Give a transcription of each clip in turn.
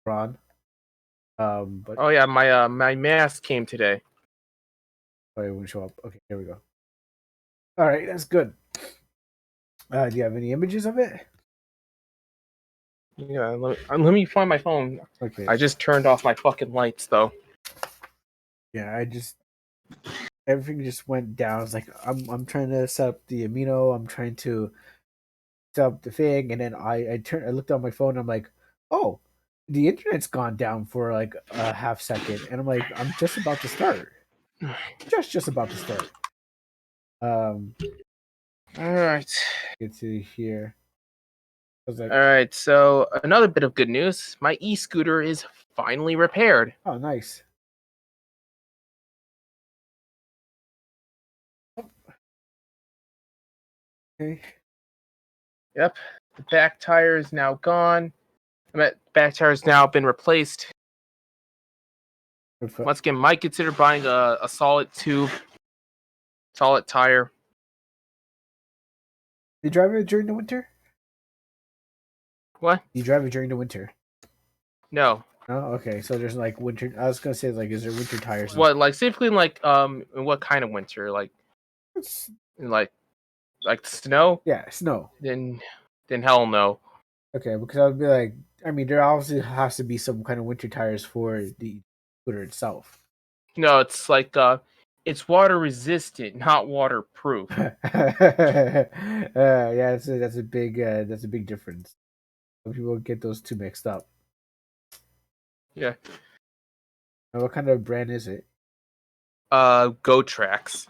Ron. But Oh yeah, my mask came today. it wouldn't show up. Okay, here we go. All right, that's good. Do you have any images of it? Yeah, let me find my phone. Okay. I just turned off my fucking lights though. Yeah, everything just went down. It's like I'm trying to set up the Amino. I'm trying to set up the thing, and then I looked on my phone. And I'm like, oh, the internet's gone down for like a half second, and I'm like, I'm just about to start. Just about to start. Um, All right. get to here. I was like, All right. So another bit of good news: my e-scooter is finally repaired. oh, nice. Okay. Yep. The back tire is now gone. Back tire has now been replaced. Once again, might consider buying a solid tube, solid tire. You drive it during the winter? What? You drive it during the winter? No. Oh, okay. So there's like winter. I was gonna say like, is there winter tires? What? Like simply in what kind of winter? Like It's, like snow? yeah, snow. Then hell no. Okay, because I would be like, I mean, there obviously has to be some kind of winter tires for the scooter itself. No, it's like it's water resistant, not waterproof. Yeah, that's a big difference. Some people get those two mixed up. Yeah. Now, what kind of brand is it? Go Tracks.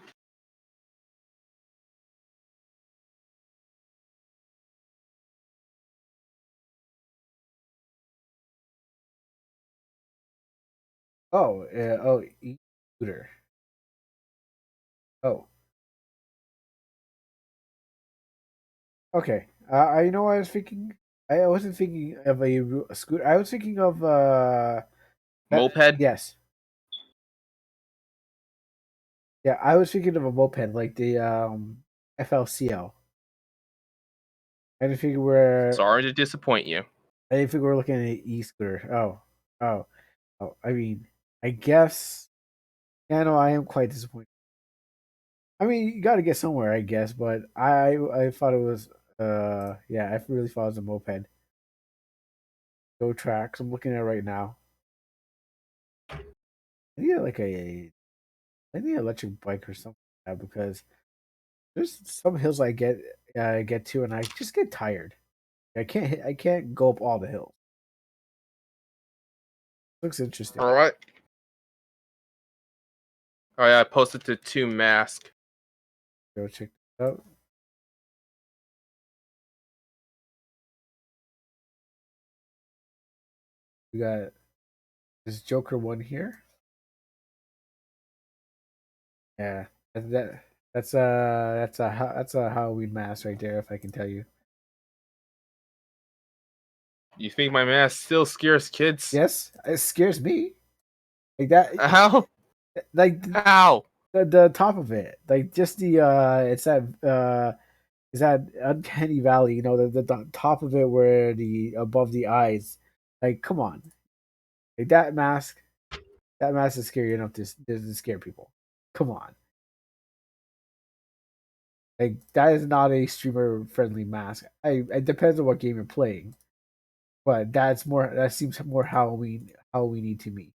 E-scooter. Oh, okay. I know what I was thinking. I wasn't thinking of a scooter. I was thinking of Moped? yes. Yeah, I was thinking of a moped like the FLCL. I didn't think Sorry to disappoint you. we're looking at an e-scooter. Oh, oh. I mean, I guess. Yeah, no, I am quite disappointed. I mean, you got to get somewhere, I guess, but I thought it was yeah, I really thought it was a moped. Go tracks. I'm looking at it right now. I need like I need an electric bike or something like that because there's some hills I get to and I just get tired. I can't go up all the hills. Looks interesting. All right. Oh yeah, I posted the 2 mask. Go check it out. We got this Joker one here. Yeah, that's a Halloween mask right there. If I can tell you. You think my mask still scares kids? Yes, it scares me. Like that, How? like How? the top of it, like just it's that uncanny valley. You know, the top of it where the above the eyes. Like, come on, like that mask is scary enough to scare people. Come on. Like that is not a streamer friendly mask. It depends on what game you're playing, but that seems more Halloweeny to me.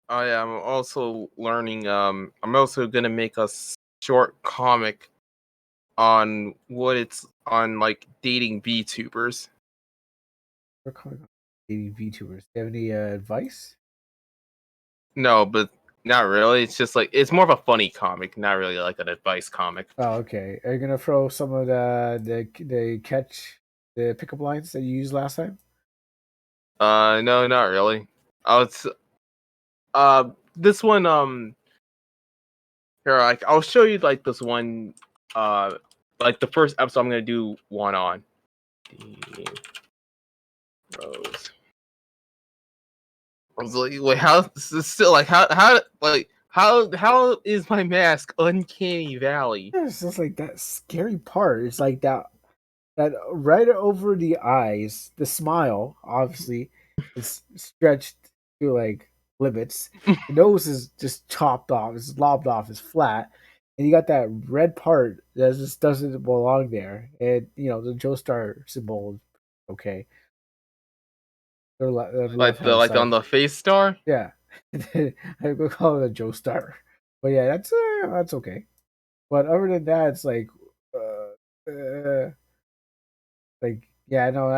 Oh yeah, I'm also learning. I'm also gonna make a short comic on what it's on like dating VTubers. We're calling on VTubers. Do you have any advice? No, but not really. It's just like it's more of a funny comic, not really like an advice comic. Oh, okay. Are you gonna throw some of the pickup lines that you used last time? No, not really. It's this one here I'll show you like this one like the first episode I'm gonna do one on the Rose. I was like, wait, how this is still like how is my mask uncanny valley? Yeah, it's just like that scary part. It's like that. that right over the eyes, the smile obviously is stretched to like limits. The nose is just chopped off, it's lobbed off, it's flat, and you got that red part that just doesn't belong there. And the Joestar symbol, okay, the left Like the hand like side, on the face star. yeah. I would call it a Joestar, but yeah, that's okay. But other than that, it's like yeah, no,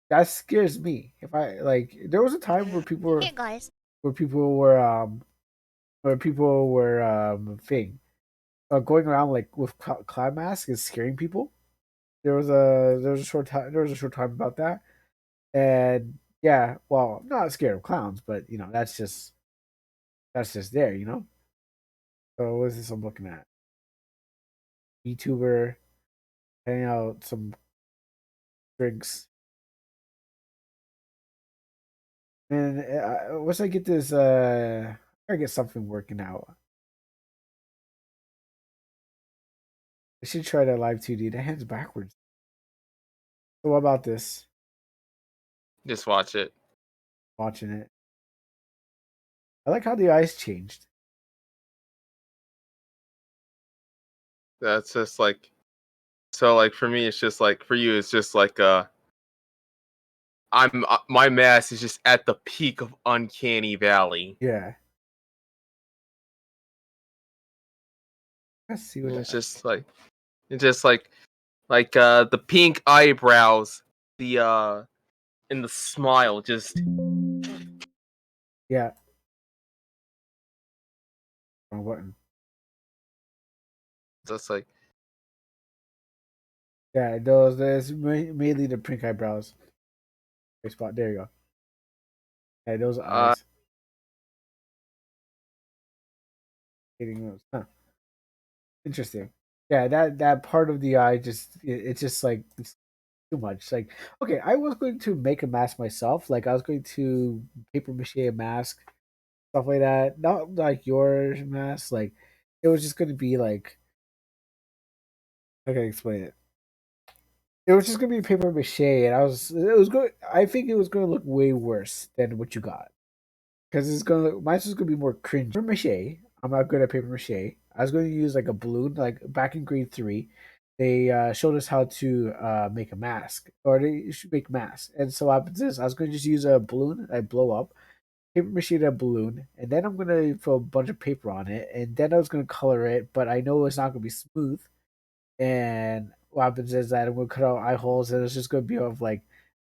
that scares me. If I like, there was a time where Hey guys. where people were thing going around like with clown masks and scaring people. There was a short time about that, and yeah, well, I'm not scared of clowns, but that's just there, you know. So what is this I'm looking at? YouTuber handing out some drinks, and once I get this, I get something working out. I should try that live 2D. That hand's backwards. So what about this? Just watch it. Watching it. I like how the eyes changed. That's just like so. Like for me, it's just like for you, it's just like I'm my mask is just at the peak of uncanny valley. Yeah. Let's see what And that. it's just like the pink eyebrows, the and the smile just Yeah. Wrong button. just like Yeah, those. There's mainly the pink eyebrows. Great spot. There you go. Yeah, those uh eyes. Hitting those. Huh. Interesting. Yeah, that part of the eye it's just like it's too much. Like, okay, I was going to make a mask myself. Like, I was going to paper mache a mask, stuff like that. Not like your mask. Like, it was just going to be like, how can I explain it? It was just gonna be paper mache, and it was going. I think it was gonna look way worse than what you got because it's gonna look. Mine's just gonna be more cringe. Paper mache. I'm not good at paper mache. I was going to use like a balloon. Like back in grade 3, they showed us how to make a mask, or they should make masks. And so what happens is I was going to just use a balloon. I blow up paper mache that balloon, and then I'm gonna throw a bunch of paper on it, and then I was gonna color it. But I know it's not gonna be smooth, and what happens is that I'm gonna cut out eye holes, and it's just gonna be of like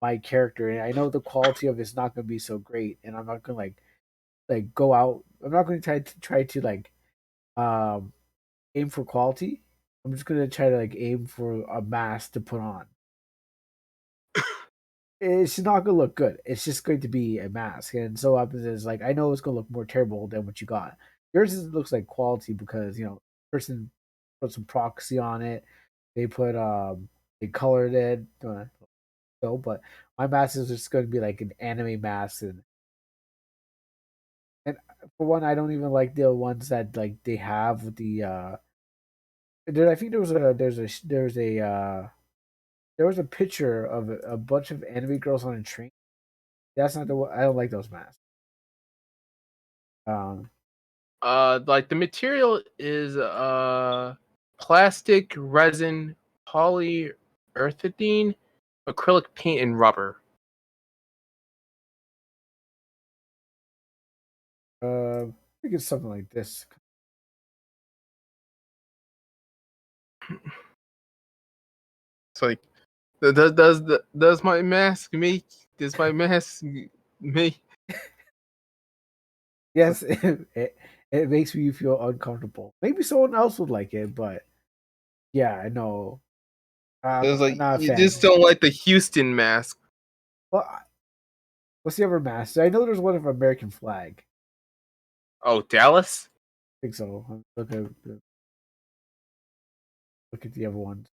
my character. And I know the quality of it's not gonna be so great, and I'm not gonna like go out. I'm not gonna try to like um aim for quality. I'm just gonna try to like aim for a mask to put on. It's not gonna look good. It's just going to be a mask, and so what happens is like I know it's gonna look more terrible than what you got. Looks like quality because person put some proxy on it. They put they colored it. So, but my mask is just going to be like an anime mask, and for one, I don't even like the ones that like they have the. I think there was a picture of a bunch of anime girls on a train. That's not the one. I don't like those masks. Um, like the material is plastic, resin, polyurethane, acrylic paint, and rubber. I think it's something like this. It's like does my mask make does my mask make Yes, it makes me feel uncomfortable. Maybe someone else would like it, but yeah, I know. I'm it's like not a you fan. just don't like the Houston mask. Well, what's the other mask? I know there's one of American flag. Oh, Dallas. I think so. Look at the other ones.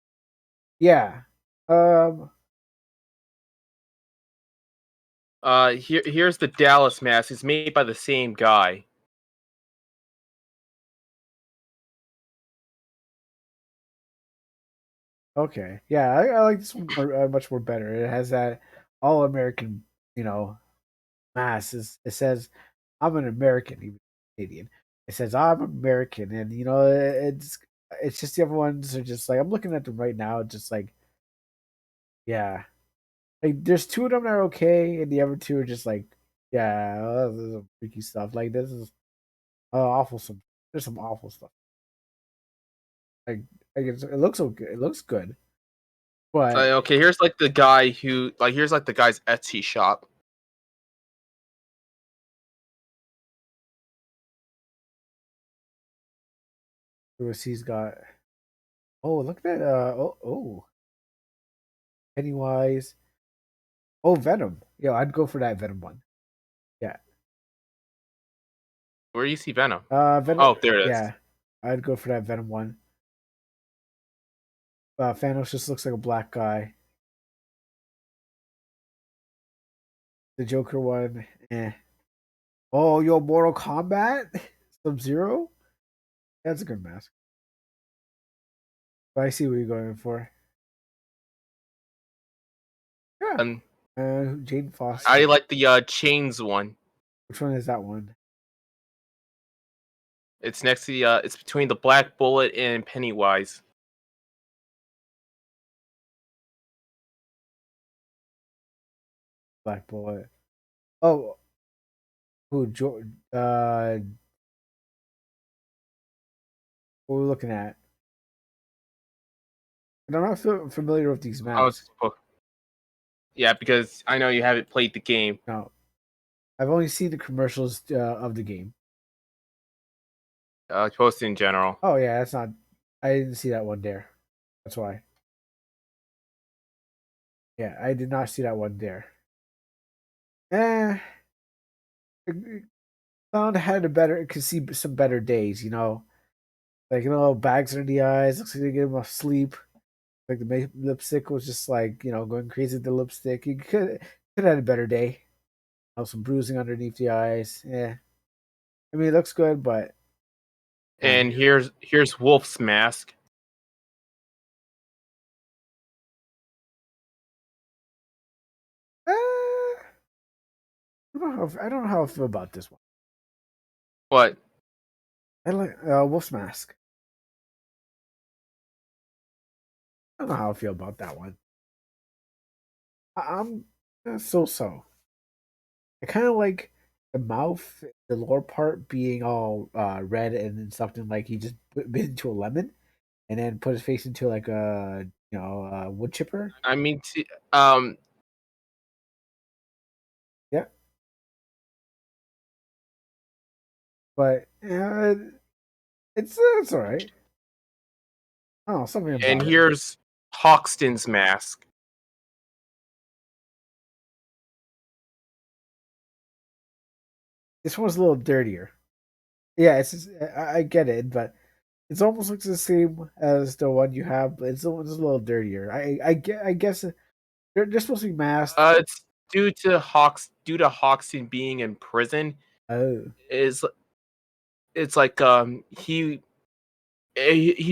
Yeah. Um. Here's the Dallas mask. It's made by the same guy. Okay, yeah, I like this one much more better. It has that all American, you know, mass. It says I'm an American, even Canadian. It says I'm American, and it's just the other ones are just like I'm looking at them right now, just like yeah, like there's two of them that are okay, and the other two are just like yeah, this is some freaky stuff. Like this is awful. There's some awful stuff. Like, it looks okay. It looks good, but Okay, here's like the guy who like here's like the guy's Etsy shop. he's got. Oh, look at that! Pennywise. Oh, Venom. Yeah, I'd go for that Venom one. Yeah. Where do you see Venom? Venom. Oh, there it is. Yeah, I'd go for that Venom one. Thanos just looks like a black guy. The Joker one, eh. Oh, yo, Mortal Kombat, Sub Zero. That's a good mask. But I see what you're going for. Yeah. And Jane I Foster. like the chains one. Which one is that one? It's next to the it's between the Black Bullet and Pennywise. Black Bullet. Oh, who? What are we looking at? I'm not familiar with these I was masks. yeah, because I know you haven't played the game. No, I've only seen the commercials of the game. Posted in general. Oh yeah, that's not. I didn't see that one there. That's why. Yeah, I did not see that one there. Eh, Clown had a better. Could see some better days. Like bags under the eyes. Looks like they get him off sleep. Like the lipstick was just like going crazy with the lipstick. He could have had a better day. Some bruising underneath the eyes. Yeah, I mean it looks good, but And here's Wolf's mask. I don't know how I feel about this one. What? I like Wolf's Mask. I don't know how I feel about that one. I'm so so. I kind of like the mouth, the lower part being all red and then something like he just bit into a lemon and then put his face into like a wood chipper. I mean, um, Yeah, but it's all right. Oh, something and about it. here's Hoxton's mask. This one's a little dirtier. Yeah, I get it, but it's almost looks the same as the one you have, but it's the one's a little dirtier. I guess they're supposed to be masked. It's due to Hoxton being in prison. Oh, Is it's like he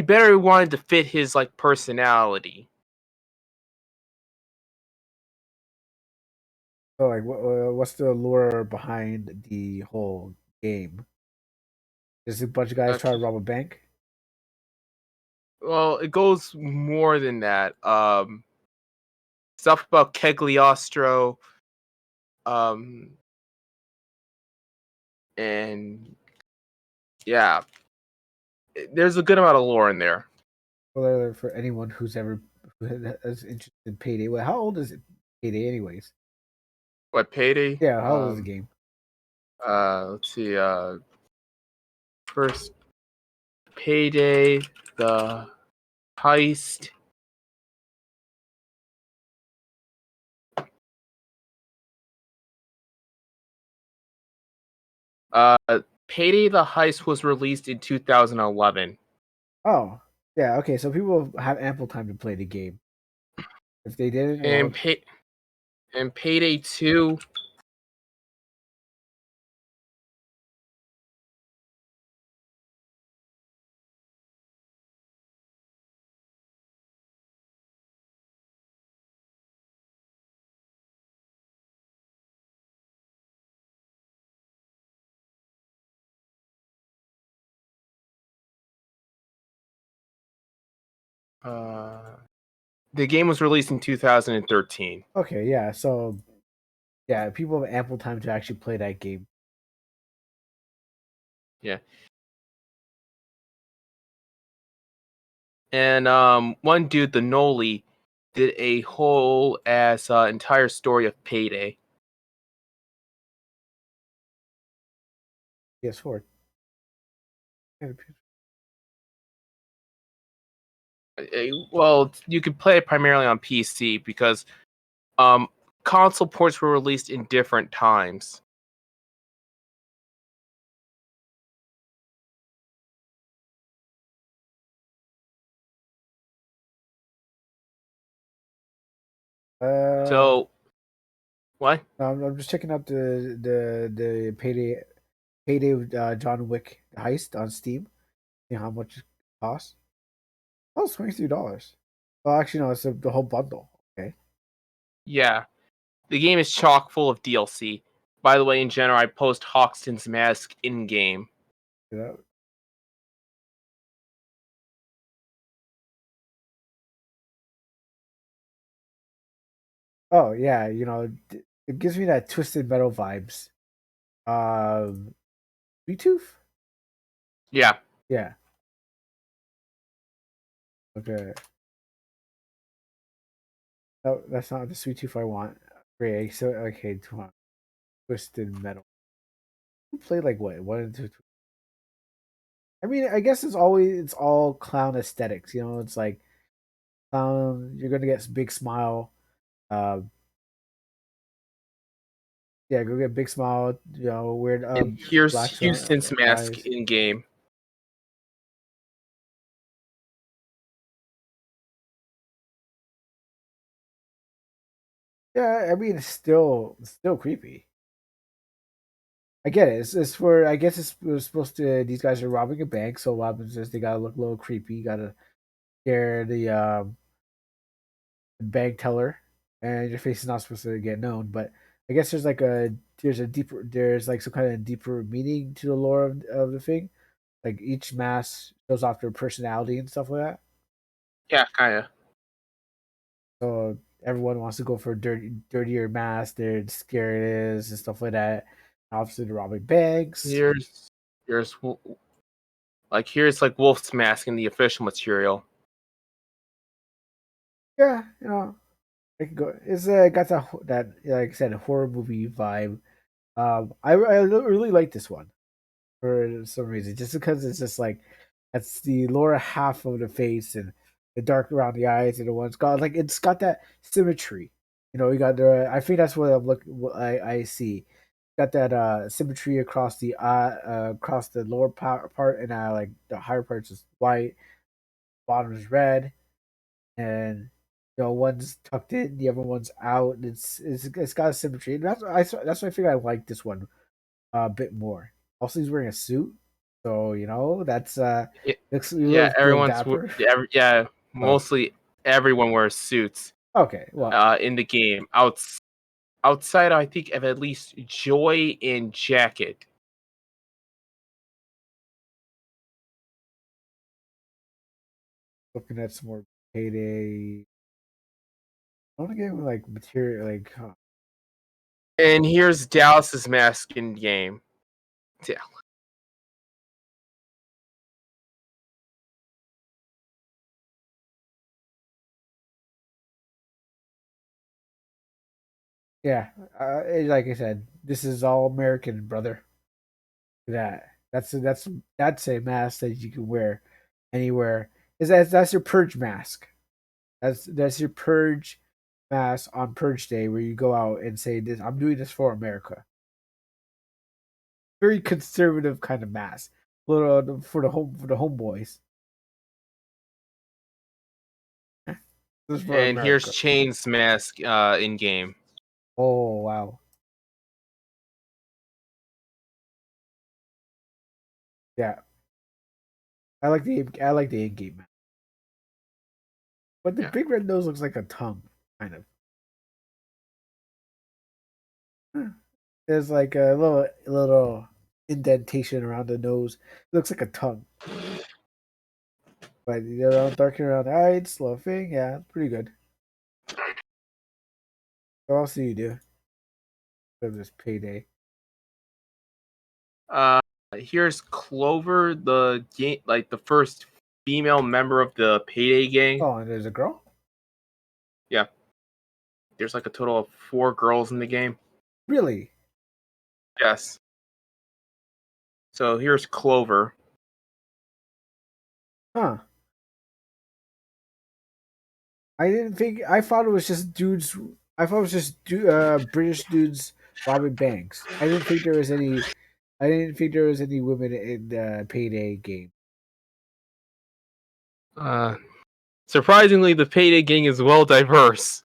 better wanted to fit his like personality. so like what's the lure behind the whole game? Is a bunch of guys try to rob a bank? Well, it goes more than that. Stuff about Kegliostro, um, and yeah, there's a good amount of lore in there. Well, for anyone who's ever is interested in Payday. Well, how old is it? Payday, anyways. What Payday? Yeah, how old is the game? Let's see. First Payday, the heist. Uh, Payday the Heist was released in 2011, Oh, yeah. Okay, so people have ample time to play the game. If they didn't, and well, Payday 2. Uh, the game was released in 2013. Okay, yeah. So yeah, people have ample time to actually play that game. Yeah. And one dude, the Noli, did a whole ass entire story of Payday. PS4. Well, you could play it primarily on PC because um, console ports were released in different times. Uh, So what? I'm just checking out the payday John Wick heist on Steam. You know how much it costs? Oh, it's $23. Well, actually, no, it's the whole bundle. Okay. Yeah, the game is chock full of DLC. By the way, in general, I post Hoxton's mask in game. Yeah. Oh yeah, it gives me that Twisted Metal vibes. Sweet Tooth? Yeah, Yeah. Okay. No, that's not the Sweet Tooth I want. Great. So okay, Twisted Metal. You play like what? One and two. I mean, I guess it's all clown aesthetics. It's like clown. You're gonna get big smile. Uh, yeah, go get big smile. Weird and here's black Houston's mask eyes. in game. Yeah, I mean, it's still creepy. I get it. It's for I guess it's supposed to. These guys are robbing a bank, so what happens is they gotta look a little creepy. You gotta scare the bank teller, and your face is not supposed to get known. But I guess there's like some kind of deeper meaning to the lore of the thing. Like each mask shows off their personality and stuff like that. Yeah, kind of. So everyone wants to go for a dirtier mask. They're scared it is and stuff like that. Obviously, they're robbing banks. Here's here's like Wolf's mask in the official material. Yeah, it could go. It's got that like I said, a horror movie vibe. I really like this one for some reason, just because it's just like that's the lower half of the face and the dark around the eyes, and the one's got like it's got that symmetry. You got the. I think that's what I'm looking. What I see. Got that symmetry across the across the lower part, and like the higher parts is white, bottom is red, and one's tucked in, the other one's out. And it's got a symmetry. And that's why I figure I like this one a bit more. Also, he's wearing a suit, so that's Yeah, he yeah, looks real dapper. yeah, Oh, mostly everyone wears suits okay. Well, in the game. Outside, I think of at least Joy and Jacket. looking at some more payday. I want to get like material, like And here's Dallas's mask in game. Yeah, yeah. Like I said, this is all American, brother. That that's a mask that you can wear anywhere. Is that's your purge mask? That's your purge mask on purge day where you go out and say this. I'm doing this for America. Very conservative kind of mask. Little for the homeboys. This is for and here's America. Chain's mask in game. Oh wow. Yeah. I like the in game mask. But the Yeah, big red nose looks like a tongue, kind of. Huh. There's like a little indentation around the nose. It looks like a tongue. But darking around the eyes, slouging, yeah, pretty good. What else do you do for this payday? Uh, Here's Clover, the game, like the first female member of the Payday gang. Oh, and there's a girl? Yeah, there's like a total of 4 girls in the game. Really? Yes. So here's Clover. Huh. I didn't think. I thought it was just dudes. I thought it was just British dudes robbing banks. I didn't think there was any. I didn't think there was any women in the payday game. Uh, Surprisingly, the Payday gang is well diverse.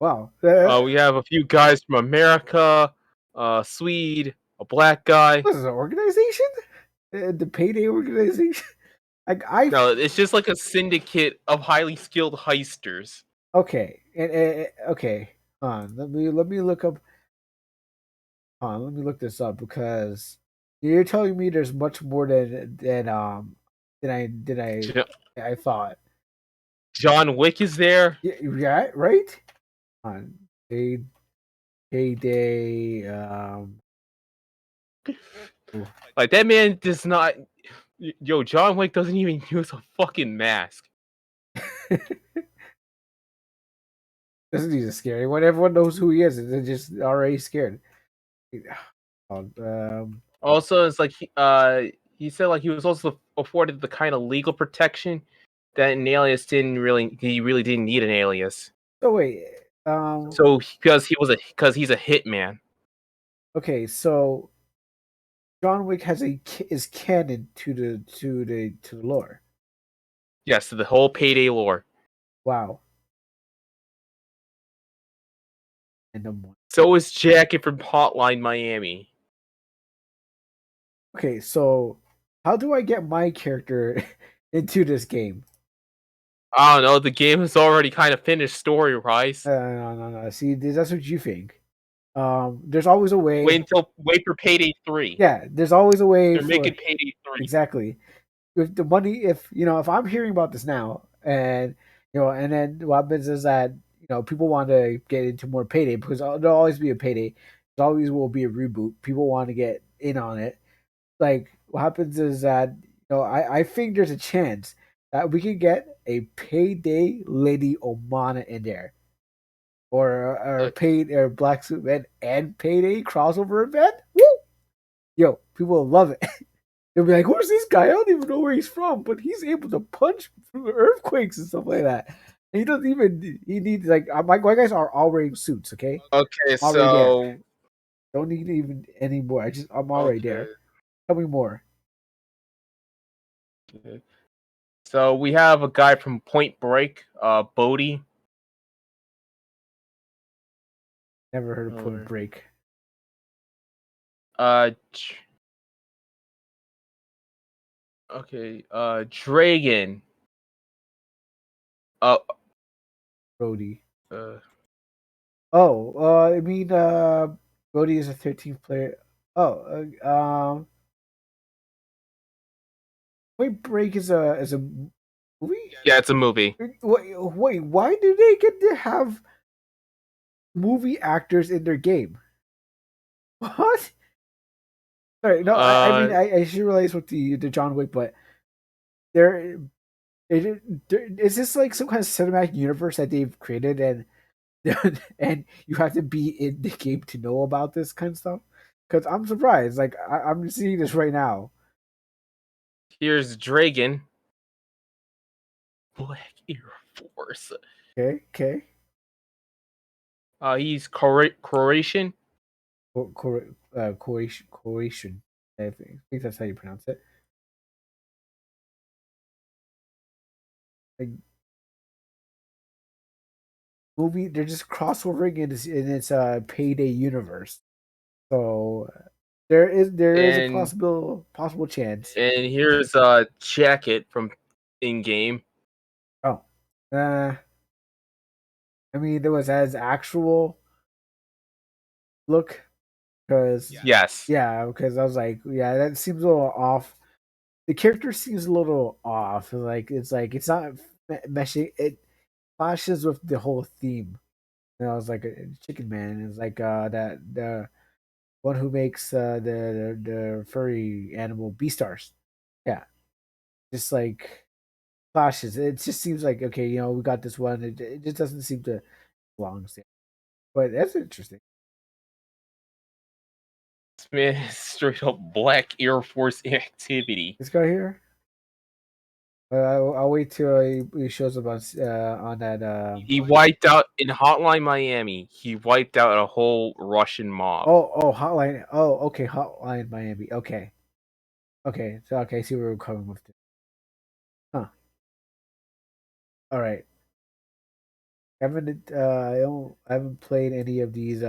Wow. We have a few guys from America, Swede, a black guy. What is this, an organization? The payday organization? Like I. No, it's just like a syndicate of highly skilled heisters. Okay. Okay. Hold on. Let me look up. Hold on. Let me look this up because you're telling me there's much more than I thought. John Wick is there. Yeah. Yeah. Right. On payday. Ooh. Like that man does not. Yo, John Wick doesn't even use a fucking mask. Doesn't he scare anyone? Everyone knows who he is. They're just already scared. Also, it's like he said like he was also afforded the kind of legal protection that an alias didn't really. He really didn't need an alias. So wait. So because he's a hitman. Okay. So John Wick is canon to the lore. Yes, to the whole Payday lore. Wow. And then So is Jacket from Hotline Miami. okay. So how do I get my character into this game? I don't know. The game is already kind of finished story wise. No. See, that's what you think. There's always a way. Wait for Payday 3. Yeah, there's always a way They're for making Payday 3. exactly. If the money, if I'm hearing about this now, and and then what happens is that people want to get into more payday because there'll always be a payday. There always will be a reboot. People want to get in on it. Like what happens is that I think there's a chance that we could get a payday Lady Omana in there, or Uh, paid or black suit man and payday crossover event. Woo! Yo, people will love it. They'll be like, "Who's this guy? I don't even know where he's from, but he's able to punch through earthquakes and stuff like that." And he doesn't even. He needs like my guys are all wearing suits. Okay, okay, already there. so Don't need even any more. I'm already okay. there. Tell me more. So we have a guy from Point Break, Bodie. Never heard of Point Or, Break. uh, Dragon. Uh, Brody. uh, Oh, I mean, Brody is a 13th player. Oh, Point Break is a movie. yeah, it's a movie. Wait, why do they get to have movie actors in their game? What? Sorry, no, I mean Uh, I should realize with the John Wick, but there, is this like some kind of cinematic universe that they've created and and you have to be in the game to know about this kind of stuff? Because I'm surprised. Like I'm seeing this right now. Here's Dragon. Black Air Force. Okay, okay. He's Croatian. Croatian. I think that's how you pronounce it. Like movie, they're just crossovering in its payday universe. So there is a And possible chance. here's Jacket from in game. Oh, uh, I mean, there was as actual look because Yes. yeah, because I was like, yeah, that seems a little off. the character seems a little off. Like it's not meshing. It clashes with the whole theme. You know, it's like a Chicken Man. It's like that the one who makes the furry animal Beastars. Yeah, just like clashes. It just seems like okay, you know, we got this one. It just doesn't seem to belong. But that's interesting. Man, straight up Black Air Force activity. This guy here. I'll wait till he shows up on that. He wiped out in Hotline Miami. He wiped out a whole Russian mob. Oh, Hotline. Oh, okay, Hotline Miami. Okay, okay. So okay, I see where we're coming with this. Huh. All right. I haven't played any of these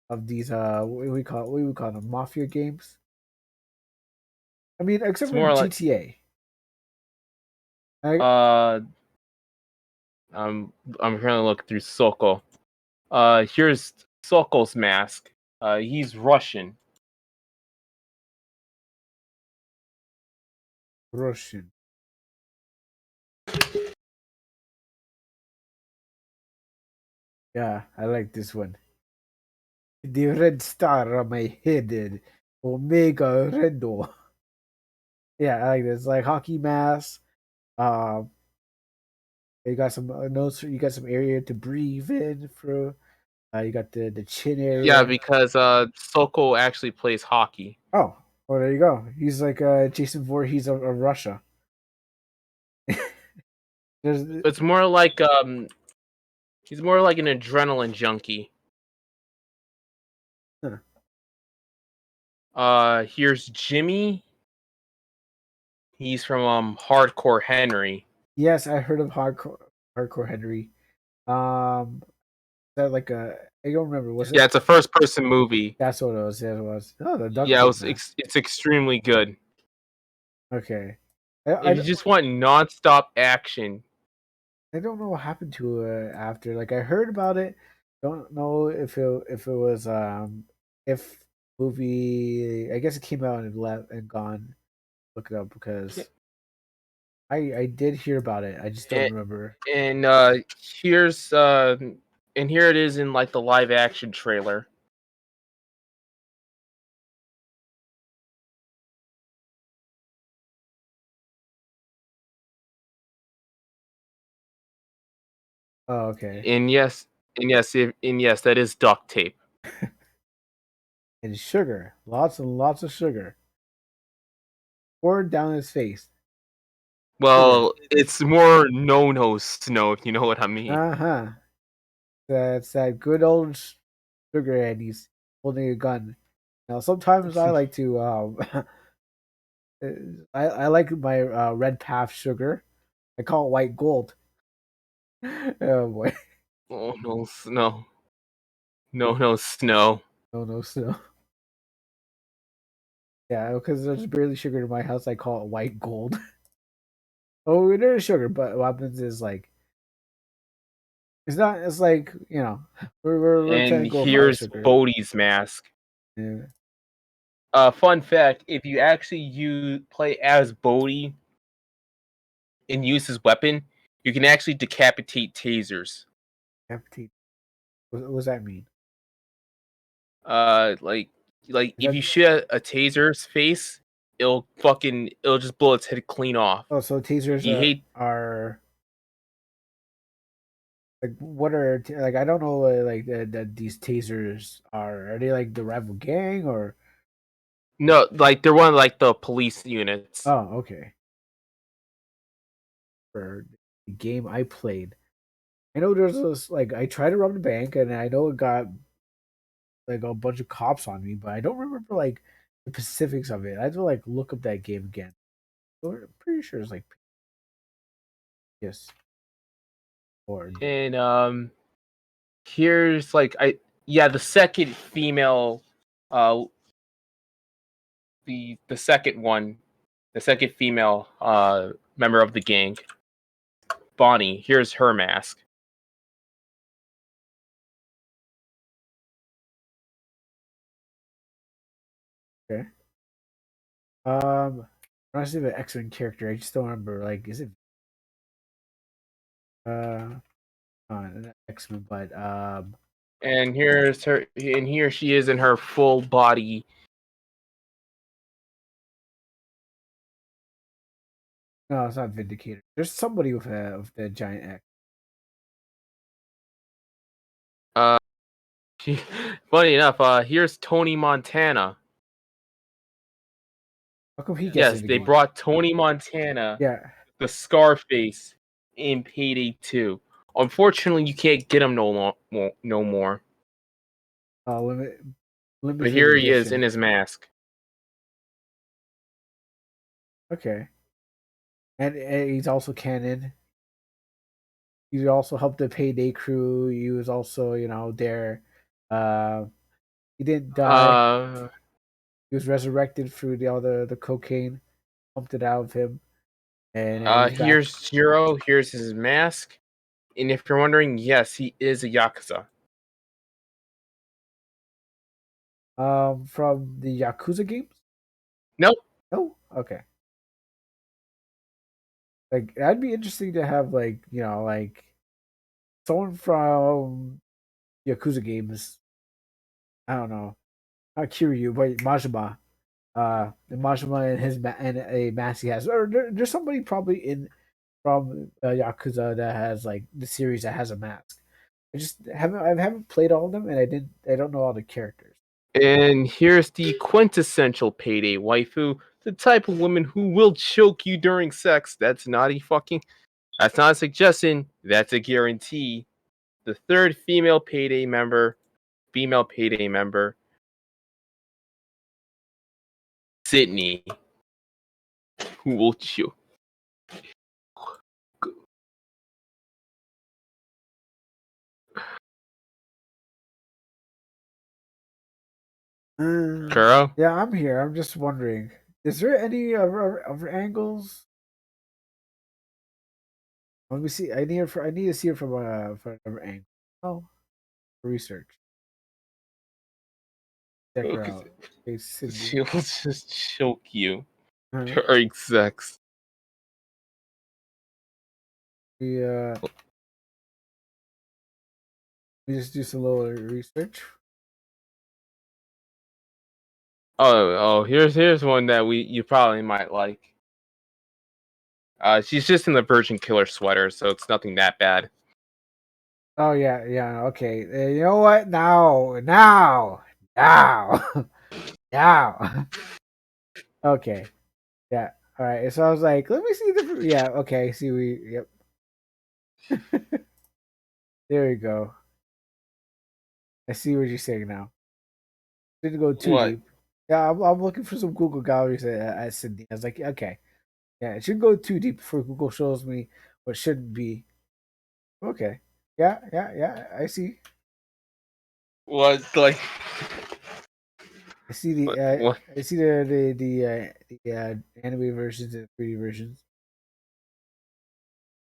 what do we call them, mafia games. I mean, except It's for more like GTA. I uh I'm trying to look through Sokol. Here's Sokol's mask. He's Russian. Russian. Yeah, I like this one. The red star on my head, Omega Redo. Yeah, I like this. Like hockey mask. Um, you got some notes. You got some area to breathe in for. You got the chin Yeah, area. because Sokol actually plays hockey. Oh, well, there you go. He's like Jason Voorhees of Russia. There's It's more like he's more like an adrenaline junkie. huh. Here's Jimmy. He's from Hardcore Henry. Yes, I heard of hardcore Henry. Um, that like a I don't remember. Was Yeah, it? it's a first person movie. That's what it was. Yeah, it was. Oh, the duct Yeah, tape man. it's extremely good. Okay. If I you just want nonstop action, I don't know what happened to it after. Like I heard about it. Don't know if it was if movie. I guess it came out and left and gone. Look it up because I did hear about it. I just don't and, remember. and here's and here it is in like the live action trailer. Oh, okay. And yes, and yes, that is duct tape. And sugar, lots and lots of sugar poured down his face. Sugar. Well, it's more no snow, if you know what I mean. Uh huh. That's that good old sugar, and he's holding a gun. Now, sometimes I like to I like my red path sugar. I call it white gold. Oh boy, Oh no, snow, no snow. no, no, snow. Yeah, because there's barely sugar in my house. I call it white gold. Oh, there is sugar, but what happens is like it's not. It's like you know we're trying And to go with our here's sugar. Bodhi's mask. Yeah. Fun fact: if you actually play as Bodhi and use his weapon, you can actually decapitate tasers. Empty. What does that mean? Uh, like Is if that you shoot a taser's face, it'll just blow its head clean off. oh? So tasers You hate are like what are like I don't know like that these tasers are. Are they like the rival gang or no, like they're one of like the police units. oh okay for the game I played. I know there's this like I tried to rob the bank and I know it got like a bunch of cops on me, but I don't remember like the specifics of it. I have to like look up that game again. I'm pretty sure it's like yes or And here's like the second female, uh, the second one, the second female member of the gang, Bonnie. Here's her mask. okay. I see the X-Men character. I just don't remember. Like, is it uh not X-Men, but And here's her, and here she is in her full body. no, it's not Vindicator. There's somebody with the giant X. Uh, she, funny enough, here's Tony Montana. How come he gets in Yes, the they game? brought Tony Montana, Yeah. the Scarface, in Payday 2. Unfortunately, you can't get him no more. Limit But limited here he is in edition. his mask. Okay. And he's also canon. He also helped the Payday crew. He was also, there. Uh, he didn't die. Uh, He was resurrected through the cocaine, pumped it out of him, and now he's back. here's Zero. Here's his mask. And if you're wondering, yes, he is a Yakuza. From the Yakuza games. Nope. No, okay. Like that'd be interesting to have, like like someone from Yakuza games. I don't know, not Kiryu, but Majima. Majima and and a mask he has, or there's somebody probably in from Yakuza that has like the series that has a mask. I haven't played all of them, and I don't know all the characters. And here's the quintessential Payday waifu, the type of woman who will choke you during sex. That's not a fucking. That's not a suggestion. That's a guarantee. The third female Payday member, Sydney, who will choke. Kuro? Yeah, I'm here. I'm just wondering, is there any other angles? Let me see. I need to see it from another angle. Oh, research. Check her Because out. Hey, Sydney. she'll just choke you Uh, during sex. we we just do some little research. Here's one that you probably might like. She's just in the Virgin Killer sweater, so it's nothing that bad. Oh yeah, yeah. Okay. You know what? Now, now. Okay. Yeah. All right. So I was like, let me see the. Yeah. Okay. See, Yep. There we go. I see what you're saying now. Didn't go too What? deep. Yeah, I'm looking for some Google galleries at Sydney. I was like, okay, yeah, it shouldn't go too deep before Google shows me what shouldn't be. Okay, yeah, yeah, yeah. I see. What? Like I see the. what? I see the anime versions and 3D versions.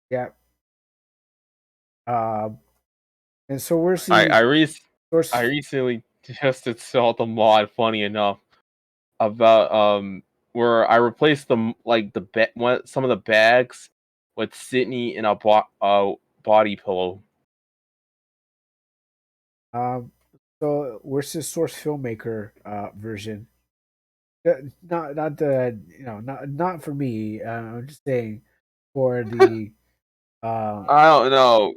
Yeah. Um. And so where's I the I re- I source? recently just installed the mod. Funny enough, about where I replaced some of the bags with Sydney in a body pillow. Um. So where's the source filmmaker version? Not the not for me. I'm just saying for the uh I don't know.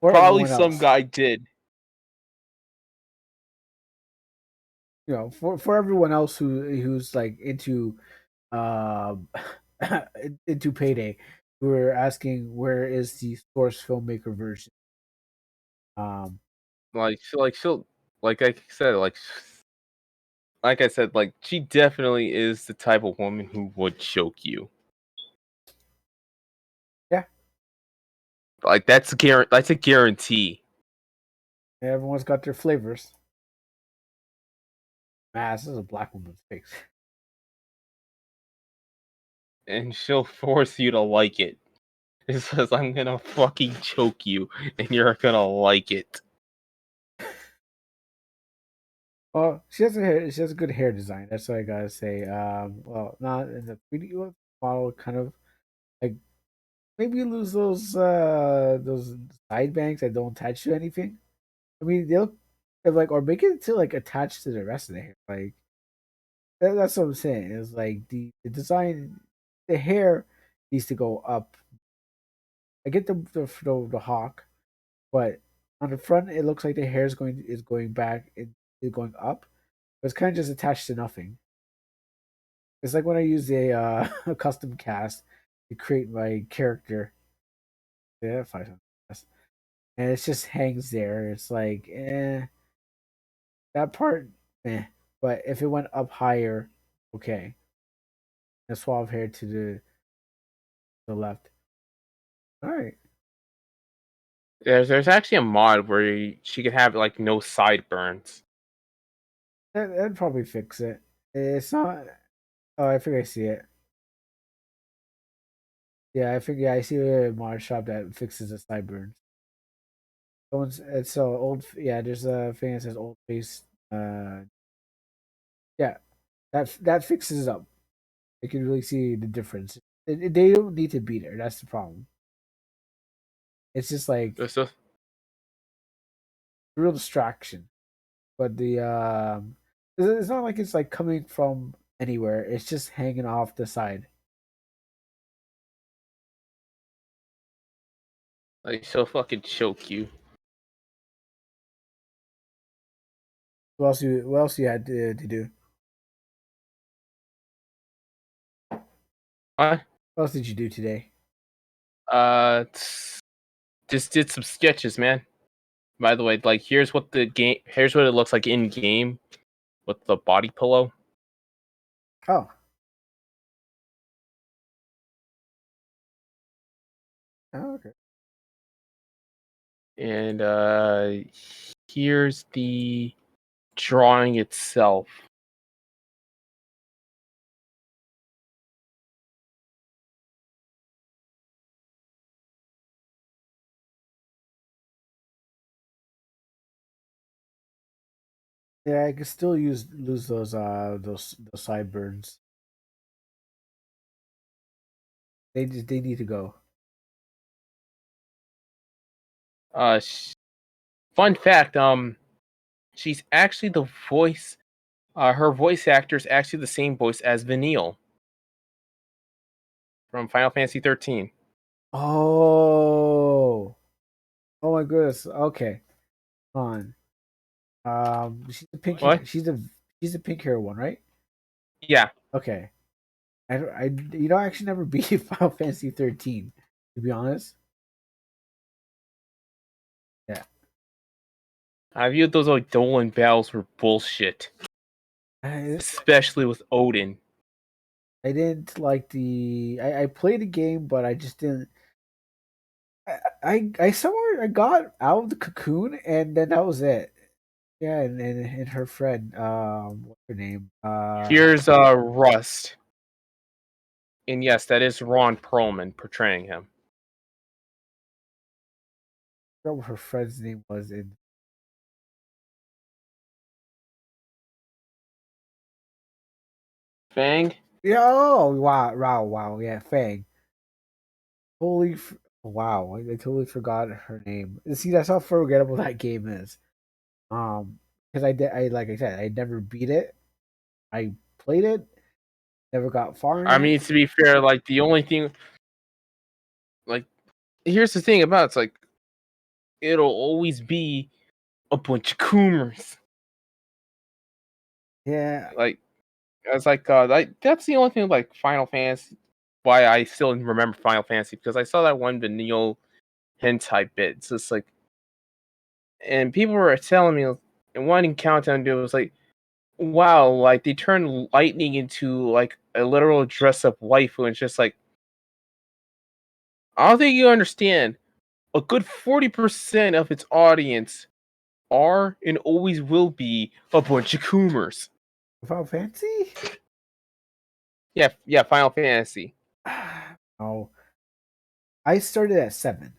for Probably everyone some else. guy did. For everyone else who's like into um into Payday, who are asking where is the source filmmaker version. Um, She'll like I said, like she definitely is the type of woman who would choke you. yeah, Like that's a guarantee. everyone's got their flavors. Man, this is a black woman's face. And she'll force you to like it. It says I'm gonna fucking choke you and you're gonna like it. Well, she has a good hair design. That's what I gotta say. Well, not in the 3D model, kind of like maybe you lose those side bangs that don't attach to anything. I mean, they look like or make it to like attach to the rest of the hair. Like that's what I'm saying. It's like the design, the hair needs to go up. I get the hawk, but on the front it looks like the hair is going back. It is going up, but it's kind of just attached to nothing. It's like when I use a custom cast to create my character. Yeah, 500, and it just hangs there. It's like, that part, eh. But if it went up higher, okay. And swap hair to the left. All right, There's actually a mod where she could have like no sideburns. that'd probably fix it. It's not. Oh, I think I see it. Yeah, I think I see a mod shop that fixes the sideburns. It's so old. Yeah, there's a thing that says old face. Yeah, that fixes it up. You can really see the difference. They don't need to be there. That's the problem. It's just like There's a, real distraction. But it's not like it's like coming from anywhere. It's just hanging off the side. like she'll fucking choke you. What else you had to do? What? What else did you do today? Just did some sketches, man. By the way, like here's what it looks like in game with the body pillow. Oh, oh okay. And here's the drawing itself. Yeah, I can still use lose those sideburns. They need to go. Uh, sh- Fun fact, she's actually the voice. Her voice actor is actually the same voice as Vanille from Final Fantasy 13. Oh, oh my goodness. Okay, hold on. She's the pink hair. What? She's the pink hair one, right? Yeah. Okay. I actually never beat Final Fantasy 13, to be honest. Yeah. I viewed those like Dolan battles were bullshit, I, especially with Odin. I didn't like I played the game, but I just didn't. I somewhere I got out of the cocoon, and then that was it. Yeah, and her friend, what's her name? Here's Rust, and yes, that is Ron Perlman portraying him. I forgot what her friend's name was in. Fang. Yeah. Oh wow. Yeah, Fang. Holy, wow! I totally forgot her name. See, that's how forgettable that game is. Because I like I said, I never beat it. I played it, never got far in I it. mean, to be fair, like the only thing, like here's the thing about it's like it'll always be a bunch of coomers. Yeah, Like it's like that's the only thing like Final Fantasy. Why I still remember Final Fantasy because I saw that one Vanille hentai bit. It's just like, and people were telling me, and one in Countdown dude was like, "Wow, like they turned lightning into like a literal dress up waifu," and it's just like, I don't think you understand. A good 40% of its audience are and always will be a bunch of coomers. Final Fantasy. Yeah, yeah, Final Fantasy. Oh, I started at 7,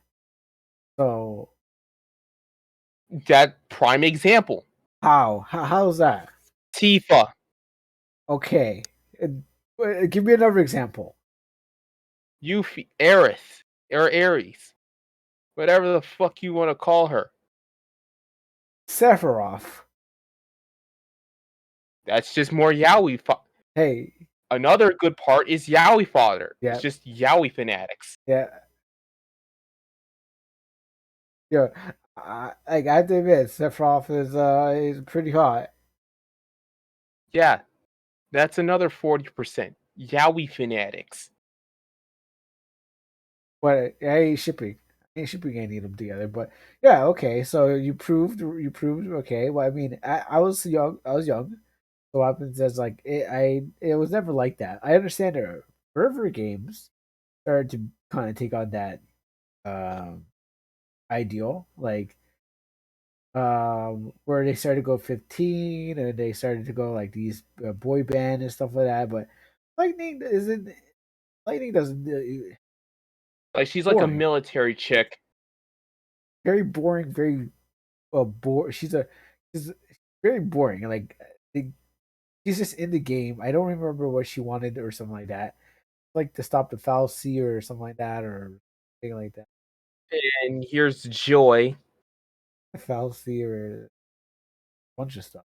so That prime example. How's that? Tifa, Okay. Give me another example. Yuffie, Aerith, or Ares, whatever the fuck you want to call her. Sephiroth. That's just more Yaoi. Hey, Another good part is Yaoi fodder. It's yeah, just Yaoi fanatics. yeah, yeah. I have to admit, Sephiroth is pretty hot. Yeah, that's another 40%. Yaoi fanatics. But I ain't shipping. I ain't shipping any of them together. But yeah, okay. So you proved okay. Well, I mean, I was young. I was young. So what happens is like it was never like that. I understand there are further games started to kind of take on that um ideal, like where they started to go 15 and they started to go like these boy band and stuff like that. But lightning isn't lightning doesn't Like she's like a boring, military chick. very boring, very she's very boring. Like the, she's just in the game. I don't remember what she wanted or something like that, like to stop the fallacy or something like that, or something like that. And here's Joy. Fallacy or a bunch of stuff.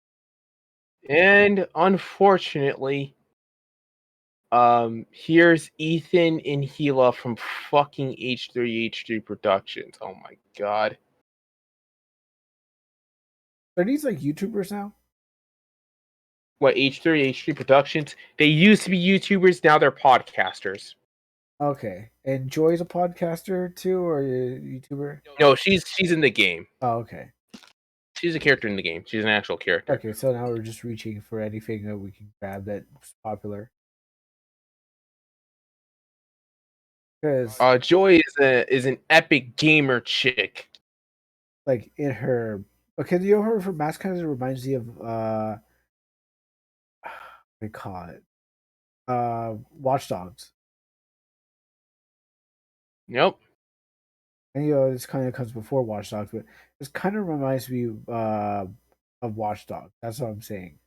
And unfortunately, here's Ethan and Gila from fucking H3 Productions. Oh my god. Are these like YouTubers now? What, H3 Productions? They used to be YouTubers, now they're podcasters. Okay, and Joy's a podcaster too, or a YouTuber? No, she's in the game. Oh, okay. She's a character in the game. She's an actual character. Okay, so now we're just reaching for anything that we can grab that's popular. Because, Joy is an epic gamer chick. like, in her. Okay, you know her mask kind of reminds me of, what do you call it? Watch Dogs. Nope. And, this kind of comes before Watch Dogs, but this kind of reminds me of Watch Dogs. That's what I'm saying.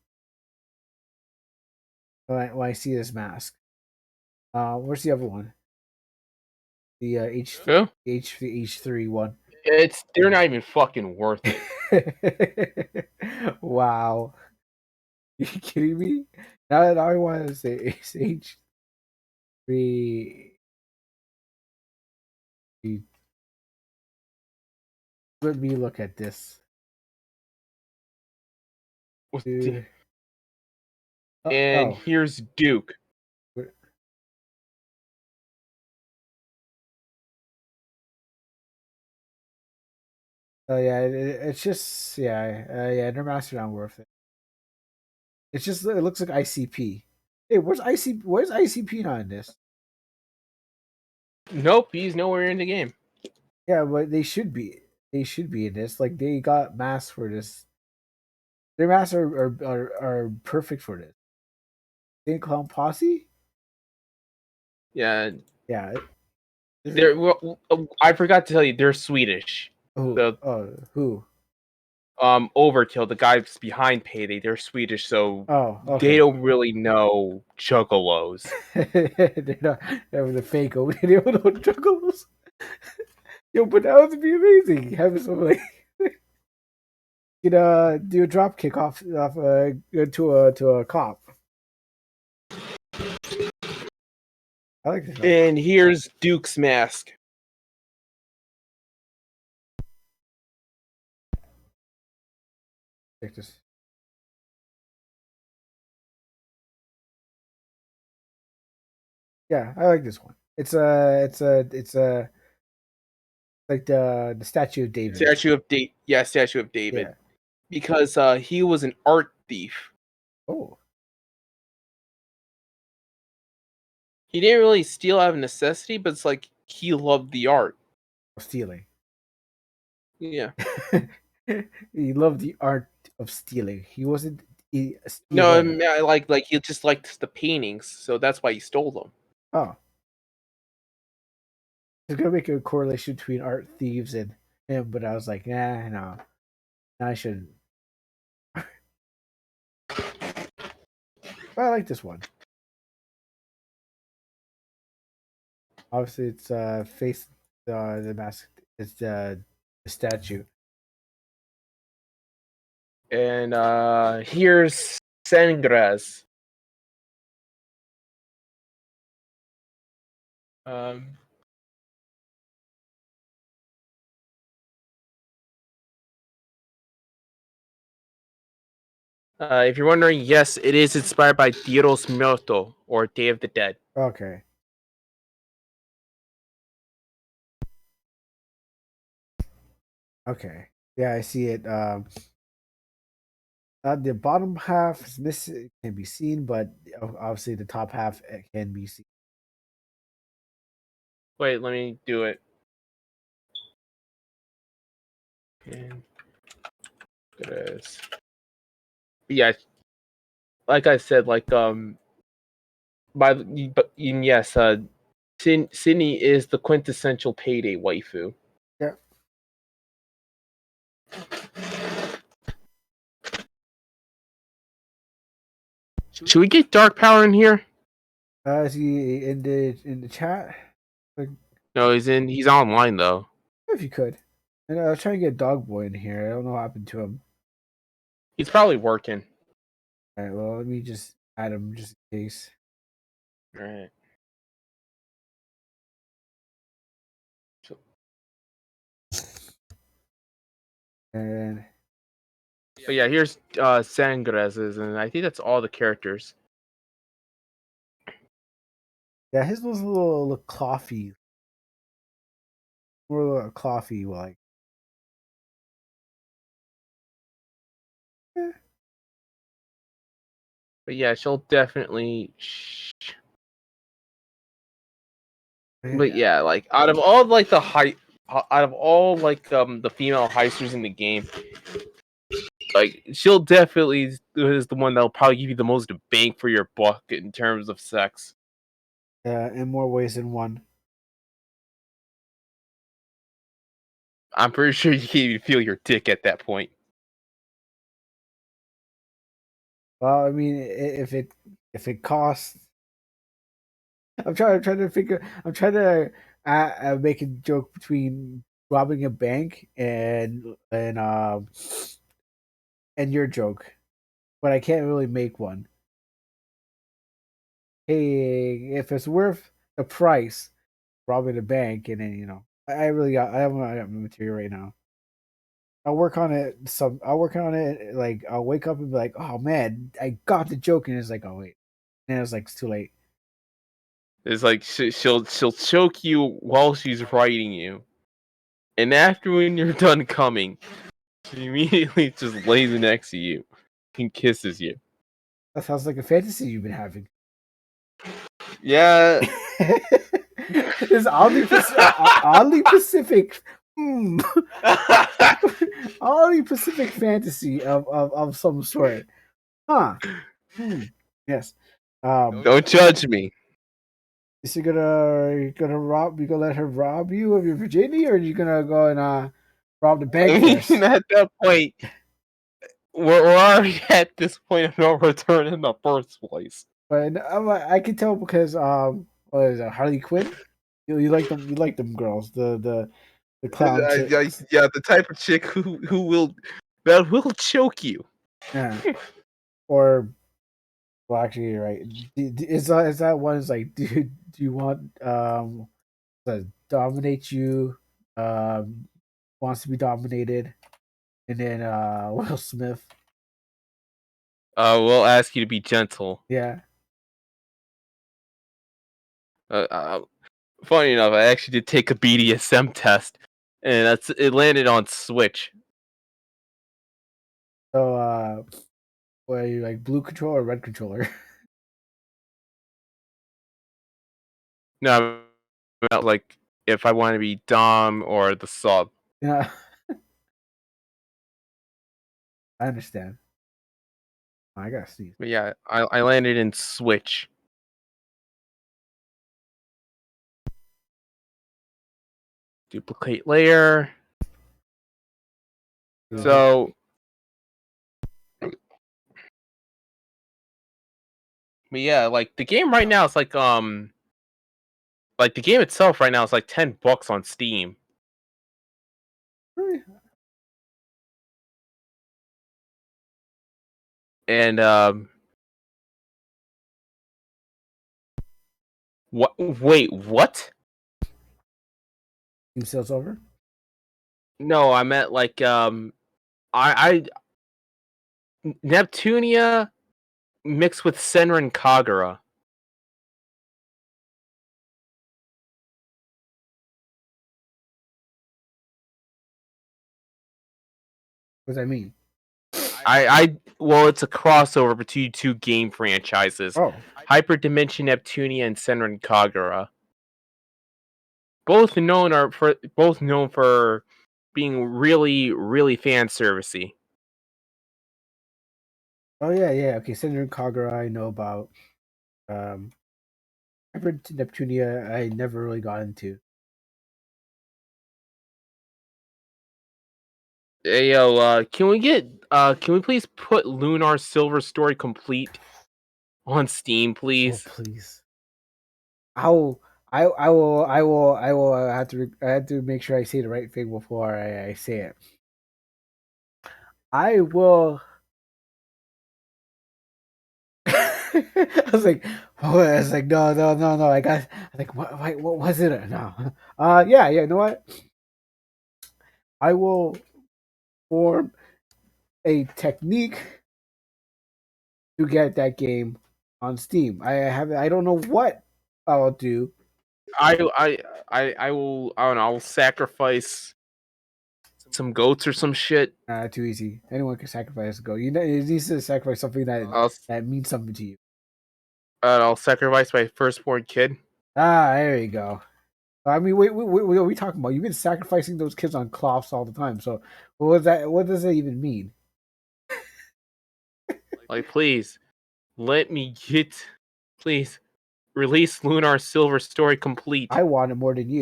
When I see this mask. Where's the other one? The Who? H3 one. They're not even fucking worth it. Wow. You kidding me? Now I want to say H3. Let me look at this. Dude. And Oh. here's Duke. Oh yeah, it's just yeah, no master not worth it. It's just it looks like ICP. Hey, where's ICP not in this? Nope, he's nowhere in the game. Yeah, but they should be. They should be in this. Like they got masks for this. Their masks are perfect for this. Insane Clown Posse? Yeah, Yeah. well, I forgot to tell you, they're Swedish. Who? The Oh, who? Overkill, the guys behind Payday, they're Swedish, so Oh, they okay. don't really know juggalos. They're not having the fake over there with no juggles. Yo, but that would be amazing. Having some like you know, do a drop kick off to a cop. I like this. And here's Duke's mask. Check this. Yeah, I like this one. It's like the statue of David. Statue of David. Yeah. Because he was an art thief. Oh, He didn't really steal out of necessity, but it's like he loved the art. stealing. Yeah. He loved the art of stealing. He wasn't a No, stealer. like he just liked the paintings, so that's why he stole them. Oh, I was gonna make a correlation between art thieves and him, but I was like, nah, no, I shouldn't. But I like this one. Obviously, it's face the mask. It's the statue. And here's Sangres. Um, if you're wondering, yes, it is inspired by Dios Muerto, or Day of the Dead. Okay. Okay. Yeah, I see it. The bottom half is missing, can be seen, but obviously the top half can be seen. Wait, let me do it. And yeah, like I said, like but yes, Sydney is the quintessential payday waifu. Yeah. Should we get Dark Power in here? Is he in the chat? Like, No, he's online though. if you could. And I was trying to get Dog Boy in here. I don't know what happened to him. He's probably working. All right. Well, let me just add him just in case. All right. And But yeah, here's Sangres's, and I think that's all the characters. yeah, his was a little clothhy, more clothhy like. Eh, But yeah, she'll definitely. But yeah, yeah, like out of all like out of all like the female heisters in the game, like she'll definitely is the one that'll probably give you the most bang for your buck in terms of sex. in more ways than one. I'm pretty sure you can't even feel your dick at that point. Well, I mean, if it costs, I'm trying to figure. I'm trying to make a joke between robbing a bank and your joke, but I can't really make one. Hey, if it's worth the price, robbing a bank, and then I haven't got material right now. I'll work on it. I'll work on it. Like I'll wake up and be like, "Oh man, I got the joke," and it's like, "Oh wait," and it's like it's too late. It's like she'll choke you while she's writing you, and after when you're done coming, she immediately just lays next to you and kisses you. That sounds like a fantasy you've been having. Yeah. This oddly Pacific, hmm, oddly Pacific fantasy of some sort, huh? Hmm. Yes. Don't judge me. Is he gonna rob? You gonna let her rob you of your virginity, or are you gonna go and rob the bank I first? mean, at that point, we're already at this point of no return in the first place. But I can tell because what is it, Harley Quinn? You like them? You like them girls? The clown chicks? Yeah, the type of chick who will that will choke you. Yeah. Or well, actually, you're right. Is that one? Is like, do you want to dominate you? Wants to be dominated, and then Will Smith. We'll ask you to be gentle. Yeah. Uh, uh, Funny enough, I actually did take a BDSM test, and it landed on Switch. So what are you like, blue controller or red controller? No, about like if I want to be Dom or the sub. Yeah, I understand. I gotta sneeze. But yeah, I landed in Switch. Duplicate layer. So But yeah, like the game right now is like the game itself right now is like $10 on Steam. Eh, And what? Wait, what? Steam sales over. No, I meant like I Neptunia mixed with Senran Kagura. What does that mean? I well, it's a crossover between two game franchises, Oh, Hyperdimension Neptunia and Senran Kagura. Both known for being really, really fan servicey. oh yeah, yeah. Okay, Senator Kagura, I know about. Um, I've heard Neptunia. I never really got into. Hey yo, can we please put Lunar Silver Story Complete on Steam, Oh please? please, I will. I will have to. I have to make sure I say the right thing before I say it. I will. I was like, oh, I was like, no, no, no, no. I got. I was like, what? Wait, what was it? No. Yeah, yeah. You know what? I will form a technique to get that game on Steam. I have. I don't know what I'll do. I I I will I don't know, I'll sacrifice some goats or some shit. Too easy. Anyone can sacrifice a goat. You know, you need to sacrifice something I'll that means something to you. I'll sacrifice my firstborn kid. There you go. I mean, what are we talking about? You've been sacrificing those kids on cloths all the time. So, what was that? What does that even mean? Like, please let me get, please release Lunar Silver Story Complete. I want it more than you.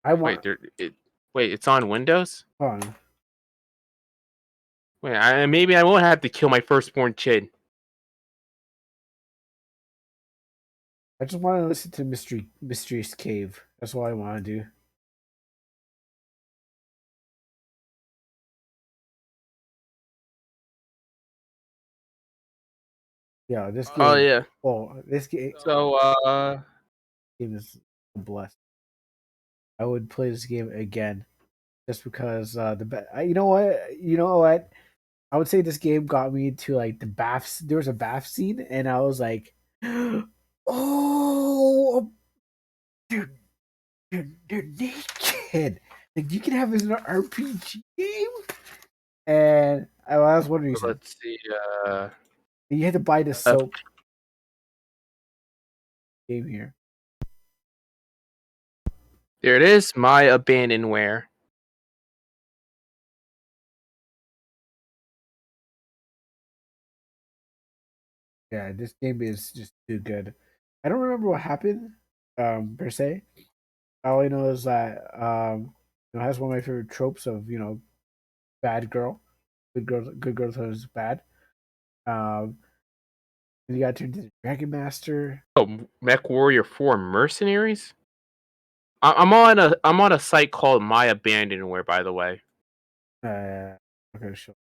I want. Wait, wait, it's on Windows. Hold on. Wait, maybe I won't have to kill my firstborn kid. I just want to listen to Mysterious Cave. That's all I want to do. Yeah, this Oh game. yeah. Oh, So game is blessed. I would play this game again just because you know what? You know what? I would say this game got me to like the baths. There was a bath scene, and I was like, "Oh, dude, they're naked. Like you can have this in an RPG game." And I was wondering, you said let's see. you had to buy the Uh, soap game here. there it is. My abandonware. Yeah, this game is just too good. I don't remember what happened, per se. All I know is that it has one of my favorite tropes of bad girl, good girl is bad. Um, and you got turned into Dragon Master. Oh, Mech Warrior 4 Mercenaries. I'm on a site called My Abandonware, by the way. Okay, sure.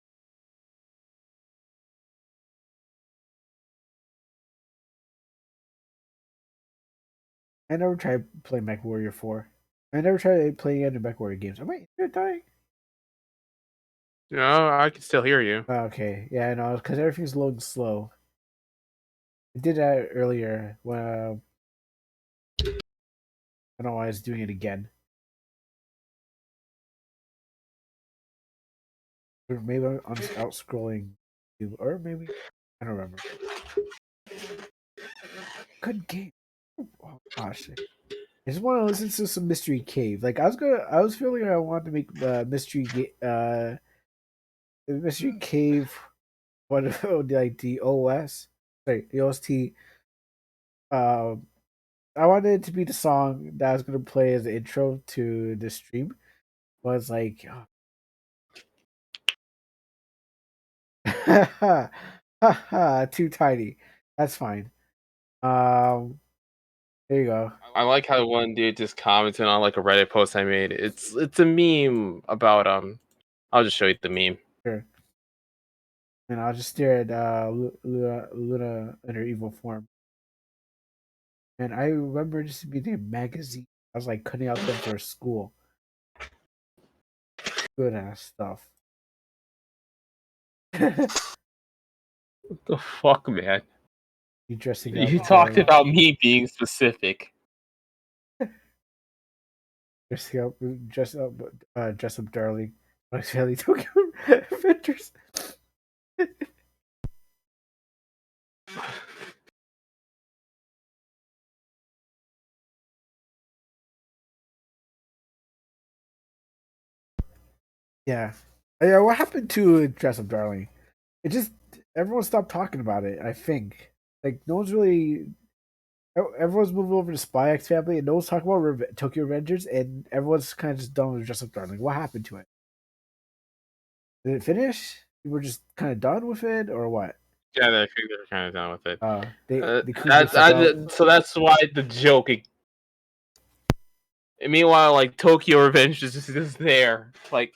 I never tried playing Mech Warrior 4. I never tried playing any Mech Warrior games. Am I dying? No, I can still hear you. Okay, yeah, I know, because everything's loading slow. I did that earlier when I don't know why I was doing it again. Or maybe I'm just out scrolling, or maybe I don't remember. Good game. Oh gosh, I just want to listen to some Mystery Cave. Like I was feeling I wanted to make Mystery Cave. What like the OS? Sorry, the OST. Um, I wanted it to be the song that I was gonna play as the intro to the stream. Was like, Haha, too tiny. That's fine. Um, there you go. I like how one dude just commented on like a Reddit post I made. It's a meme about I'll just show you the meme. Sure. And I'll just stare at Luna in her evil form. And I remember just reading a magazine. I was like cutting out them for school. Good ass stuff. You What the fuck, man? dressing up, You talked about me being specific. dressing up, dress up, darling. I fairly took your adventures. Yeah, yeah. What happened to dress up, darling? It just everyone stopped talking about it. I think like no one's really. Everyone's moving over to Spy X Family, and no one's talking about Tokyo Revengers, and everyone's kind of just done with Dress Up Darling. What happened to it? Did it finish? You were just kind of done with it, or what? Yeah, I think they're kind of done with it. The Coomers took out. So that's why the joke. And meanwhile, like Tokyo Revenge is just there, like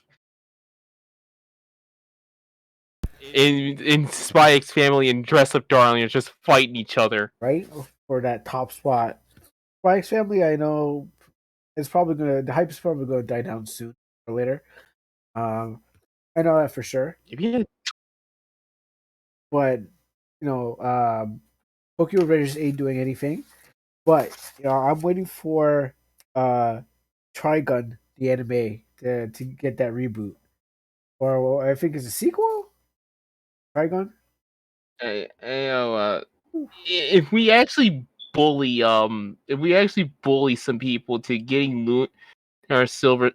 in Spy X Family and Dress Up Darling are just fighting each other. Right for that top spot. Spy X Family, I know it's probably the hype is probably gonna die down soon or later. Um, I know that for sure. Yeah, But Tokyo Revengers ain't doing anything. But I'm waiting for uh Trigun, the anime, to get that reboot. Or I think it's a sequel. Trigun. if we actually if we actually bully some people to getting Lunar Silver,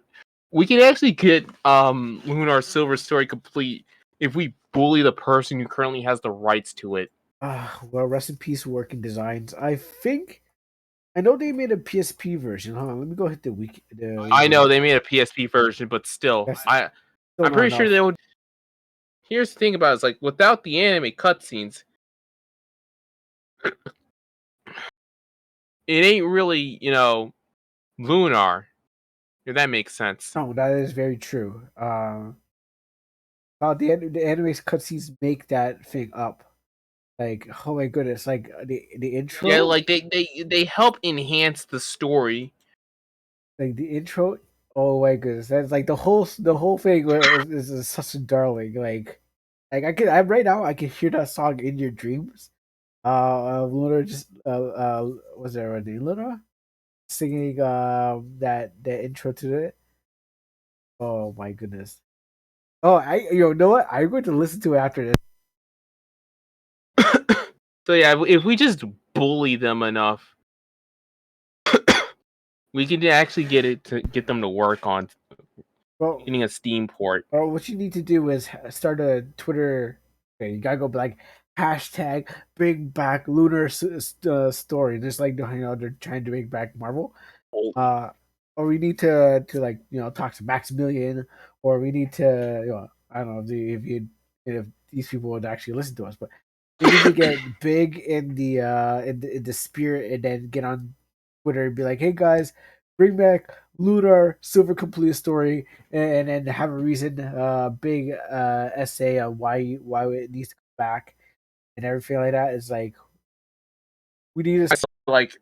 we can actually get Lunar Silver story complete if we bully the person who currently has the rights to it. Well, rest in peace, Working Designs. I know they made a PSP version. Hold on, let me go hit the wiki. I know they made a PSP version, but still, That's still I'm not pretty sure enough. they would. Here's the thing about it, it's like without the anime cutscenes, it ain't really Lunar. If that makes sense. No, that is very true. The anime's cutscenes make that thing up. Like, oh my goodness, like the Yeah, intro, like they help enhance the story. like the intro. Oh my goodness, that's like the whole thing is such a darling. Like I right now I can hear that song in your dreams. Lunar just was there a name Lunar singing that intro to it. Oh my goodness. Oh, you know what? I'm going to listen to it after this. So yeah, if we just bully them enough, we can actually get them to work on Well, getting a Steam port. what you need to do is start a Twitter. Okay, you gotta go like hashtag bring back Lunar story. Just like they're trying to bring back Marvel. Uh, or we need to like talk to Maximilian, or we need to I don't know if these people would actually listen to us, but we need to get big in the spirit, and then get on Twitter and be like, hey guys, bring back Lunar Silver Complete story, and then have a reason, big essay on why it needs to come back and everything like that. Is like we need to. Like,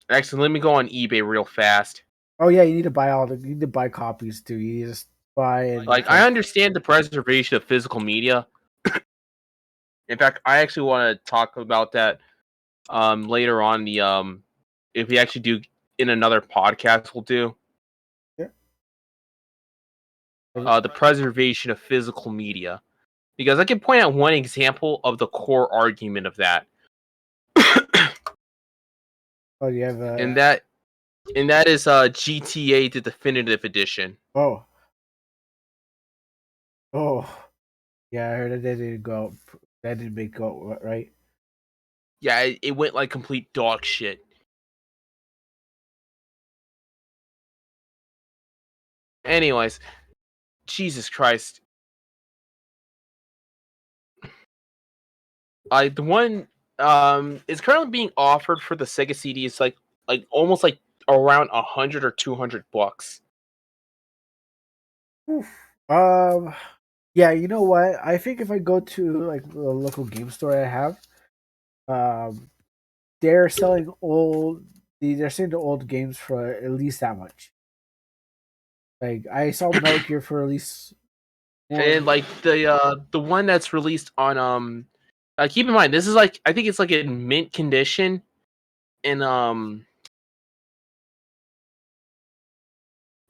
actually, let me go on eBay real fast. Oh yeah, you need to buy copies too. You need to buy and Like, I understand the preservation of physical media. In fact, I actually want to talk about that later on. The if we actually do in another podcast, we'll do yeah. the preservation of physical media, because I can point out one example of the core argument of that, Oh, you have and that is GTA the Definitive Edition. oh oh yeah, I heard that didn't go. That didn't make go right. Yeah, it went like complete dog shit. Anyways, Jesus Christ. The one is currently being offered for the Sega CD. It's like almost like around 100 or 200 bucks. Oof. Um, yeah, you know what? I think if I go to like the local game store I have, um, they're selling they're selling the old games for at least that much. Like I saw Metal Gear for at least more. And like the one that's released on keep in mind this is like I think it's like in mint condition and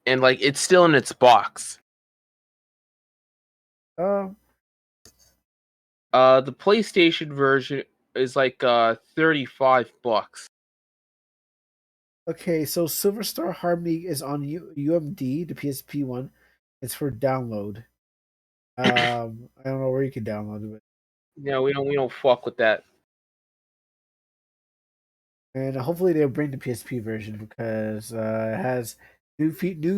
and like it's still in its box. Um, The PlayStation version is like 35 bucks. okay, so Silver Star Harmony is on UMD, the PSP one. It's for download. I don't know where you can download it, Yeah, we don't fuck with that. and hopefully they'll bring the PSP version because it has new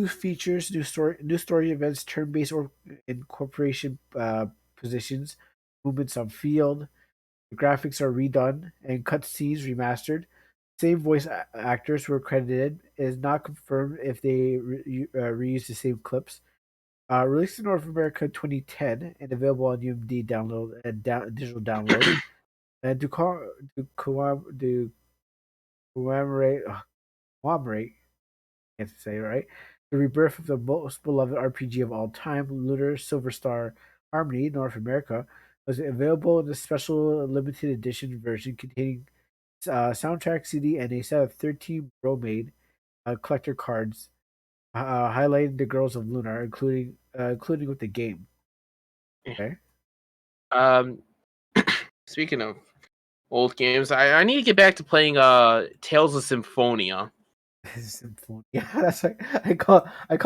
features, new story events, turn based or incorporation positions, movements on field. The graphics are redone and cutscenes remastered. Same voice actors were credited. It is not confirmed if they reuse the same clips. Released in North America in 2010 and available on UMD download and digital download. And to commemorate, commemorate, can't say it right, the rebirth of the most beloved RPG of all time, Lunar Silver Star Harmony, North America, was available in a special limited edition version containing soundtrack CD and a set of 13 Bromade collector cards highlighting the girls of Lunar, including with the game. Okay. Um, Speaking of old games, I need to get back to playing Tales of Symphonia. Symphonia. That's like I call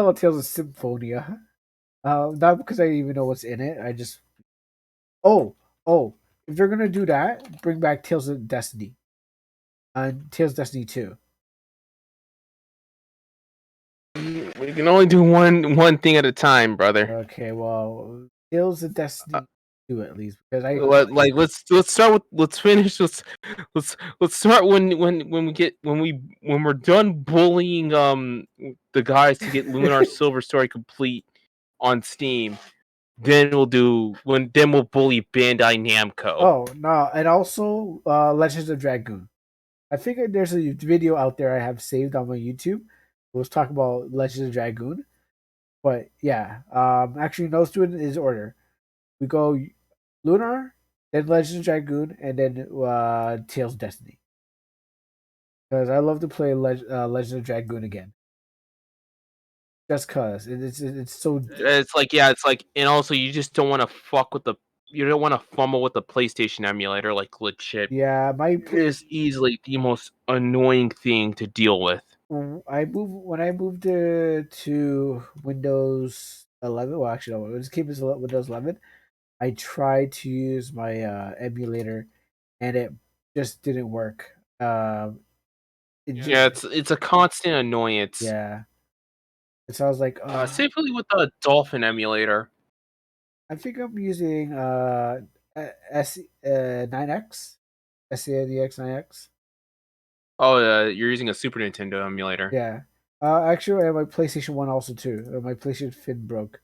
it Tales of Symphonia. Not because I even know what's in it. I just oh oh if they're gonna do that, bring back Tales of Destiny and Tales of Destiny 2. We can only do one thing at a time, brother. Okay, well Tales of Uh, Destiny 2 at least because I like let's start with let's finish let's start when we get when we're done bullying the guys to get Lunar Silver Story complete on Steam. Then we'll bully Bandai Namco. oh no, and also Legends of Dragoon. I think there's a video out there I have saved on my YouTube. It was talking about Legends of Dragoon. But yeah, actually, no student is order. We go Lunar, then Legends of Dragoon, and then Tales of Destiny. Because I love to play Legends of Dragoon again. Just cause it's so It's like yeah, it's like and also you just don't want to fuck with the you don't want to fumble with the PlayStation emulator like legit. yeah. It is easily the most annoying thing to deal with. I moved when I moved to Windows 11. Well, actually, no, let's keep this Windows 11. I tried to use my emulator, and it just didn't work. It just Yeah, it's a constant annoyance. yeah. It sounds like Safely with the Dolphin emulator. I think I'm using S 9X, SADX 9X. Oh, you're using a Super Nintendo emulator. Yeah. Actually, I have my PlayStation One also too. My PlayStation Fin broke.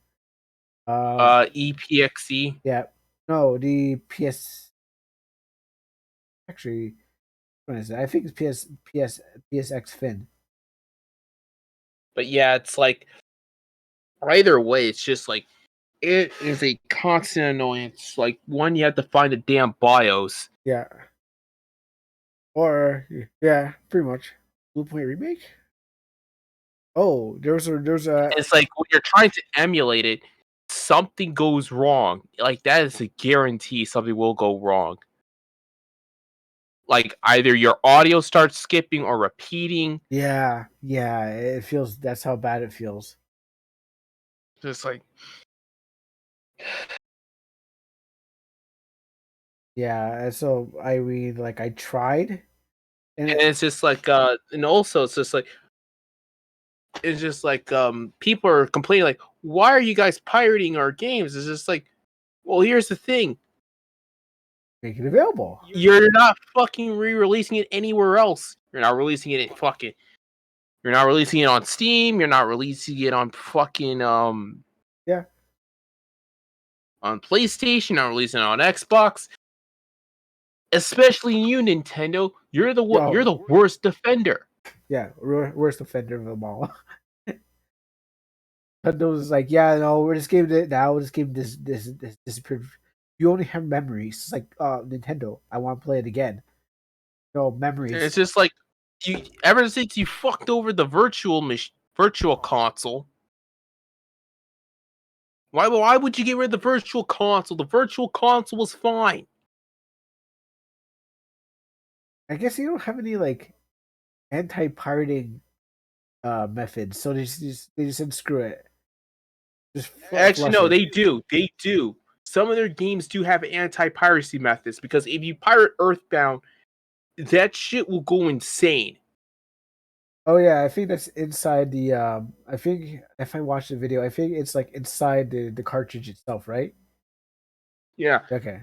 EPXE. Yeah. No, the PS. Actually, what is it? I think it's PSX Fin. But yeah, it's like either way, it's just like it is a constant annoyance. Like one, you have to find the damn BIOS. Yeah. Or yeah, pretty much. Blue Point remake. Oh, there's a It's like when you're trying to emulate it, something goes wrong. Like that is a guarantee something will go wrong. Like either your audio starts skipping or repeating. yeah. It feels that's how bad it feels. Just like Yeah, and so I mean, like I tried, and and it's just like and also it's just like people are complaining like why are you guys pirating our games? It's just like well here's the thing. make it available. You're not fucking re-releasing it anywhere else. You're not releasing it in fucking. You're not releasing it on Steam. You're not releasing it on fucking Yeah, on PlayStation. You're not releasing it on Xbox. Especially you, Nintendo. You're yo, the worst defender. yeah, worst offender of them all. Nintendo's is like, yeah, no, we're just giving it now. We're just giving this disappeared. You only have memories. It's like, Nintendo, I want to play it again. No It's memories. just like you. Ever since you fucked over the virtual console. Why would you get rid of the virtual console? The virtual console was fine. I guess you don't have any like anti-pirating methods, so they just said screw it, just Actually, flush no, it. they do. They do. Some of their games do have anti-piracy methods because if you pirate Earthbound, that shit will go insane. Oh yeah, I think that's inside the. I think if I watch the video, I think it's like inside the cartridge itself, right? Yeah. Okay.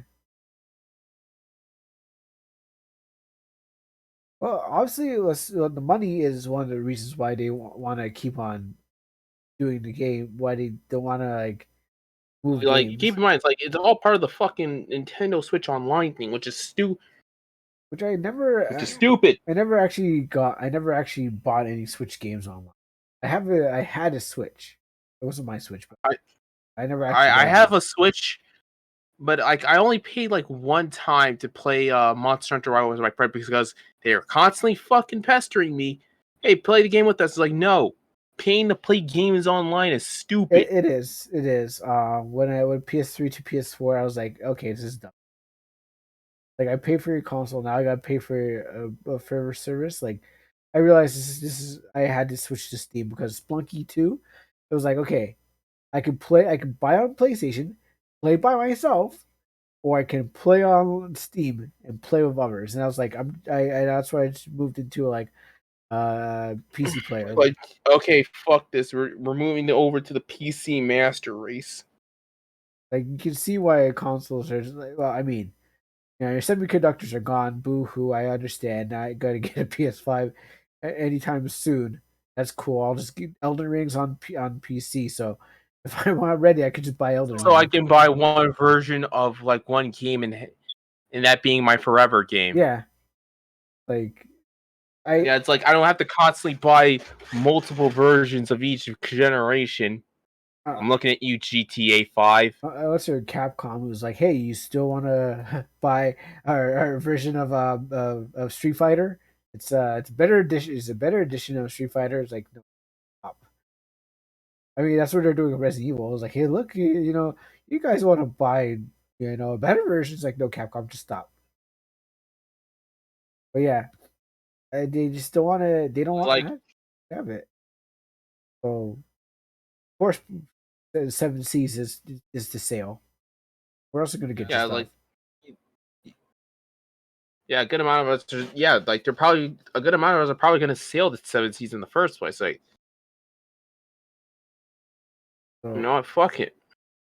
Well, obviously, the money is one of the reasons why they want to keep on doing the game. Why they don't want to like move Like, keep games, in mind, it's all part of the fucking Nintendo Switch Online thing, which I which never, is stupid. I never actually got. I never actually bought any Switch games online. I had a Switch. It wasn't my Switch, but I, I never actually I got a have game. a Switch, but like I only paid like one time to play Monster Hunter Rise with my friend because they are constantly fucking pestering me. Hey, play the game with us. Like, no, paying to play games online is stupid. It is. It is. When I went PS3 to PS4, I was like, okay, this is dumb. Like, I pay for your console now. I gotta pay for a further service. Like, I realized this is. I had to switch to Steam because Splunky 2. It was like, okay, I can play. I can buy on PlayStation, play by myself, or I can play on Steam and play with others. And I was like, I that's why I just moved into like PC player. Like, okay, fuck this. We're moving over to the PC Master Race. Like, you can see why consoles are. Like, well, I mean, yeah, your semiconductors are gone. Boo hoo! I understand. I gotta get a PS5 anytime soon. That's cool. I'll just get Elden Rings on PC. So if I'm not ready, I could just buy Elden So I Ring. can buy one version of like one game and that being my forever game. Yeah, like I Yeah, it's like I don't have to constantly buy multiple versions of each generation. uh, I'm looking at you, GTA 5. let's say Capcom was like, hey, you still want to buy our version of Street Fighter? It's a better edition. It's a better edition of Street Fighter. It's like no. Stop. I mean, that's what they're doing with Resident Evil. I was like, hey, look, you guys want to buy, a better version. It's like, no, Capcom, just stop. But yeah, they just don't want to. They don't want Like, to have it. So, of course, the Seven Seas is the sale. We're also gonna get your yeah, stuff. like, yeah, a good amount of us. Yeah, like they're probably a good amount of us are probably going to sail the 7 seas in the first place. Like, you So know what? Fuck it.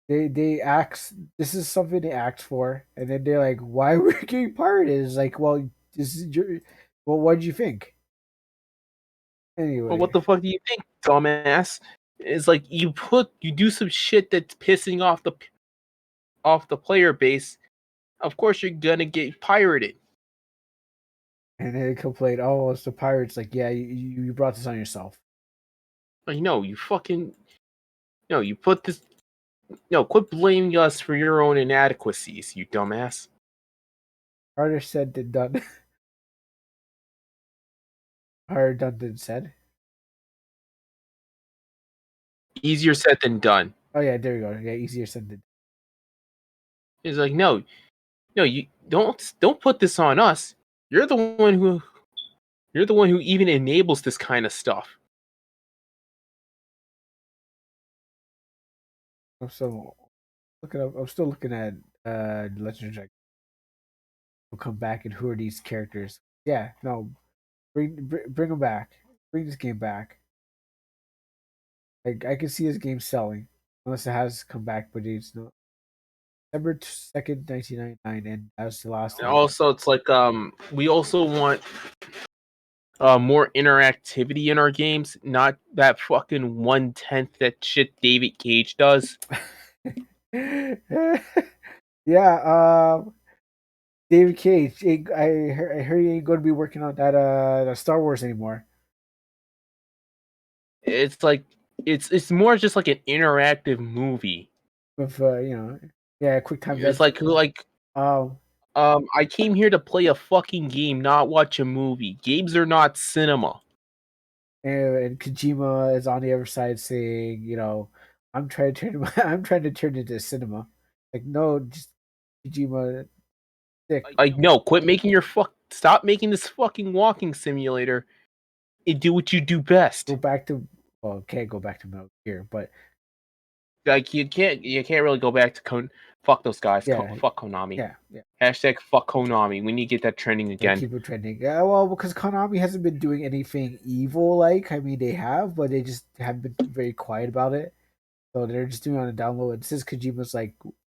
they ask. This is something they asked for, and then they're like, "Why are we getting pirated?" It's like, well, this is your. Well, what did you think? Well, what Anyway, the fuck do you think, dumbass? It's like you do some shit that's pissing off the player base. Of course, you're gonna get pirated. and they complained, "Oh, it's the pirates." Like, yeah, you brought this on yourself. Like, no, you fucking no, you put this. No, quit blaming us for your own inadequacies, you dumbass. Harder said than done. Harder done than said. Easier said than done. Oh yeah, there we go. Yeah, easier said than. It's like, no, no, you don't put this on us. You're the one who you're the one who even enables this kind of stuff. I'm still looking up. I'm still looking at Legend of Dragon. We'll come back and who are these characters? Yeah, no, bring them back. Bring this game back. I can see this game selling unless it has come back, but it's not. December 2nd, 1999, and that's the last And time. also, it's like we also want more interactivity in our games, not that fucking 1/10 that shit David Cage does. Yeah, David Cage. I heard he ain't going to be working on that Star Wars anymore. It's like it's more just like an interactive movie. With yeah, quick time It's events. like Um, I came here to play a fucking game, not watch a movie. Games are not cinema. and Kojima is on the other side saying, I'm trying to turn I'm trying to turn it into cinema. Like, no, just Kojima stick. Like, no, quit making your stop making this fucking walking simulator and do what you do Go best. back to well, can't go back to Metal Gear, but Like you can't really go back to fuck those guys. yeah, Fuck Konami. yeah. Hashtag fuck Konami. We need to get that trending Yeah, again. keep it trending. Yeah, well, because Konami hasn't been doing anything evil. Like, I mean, they have, but they just have been very quiet about it. So they're just doing it on a download. And since Kojima's like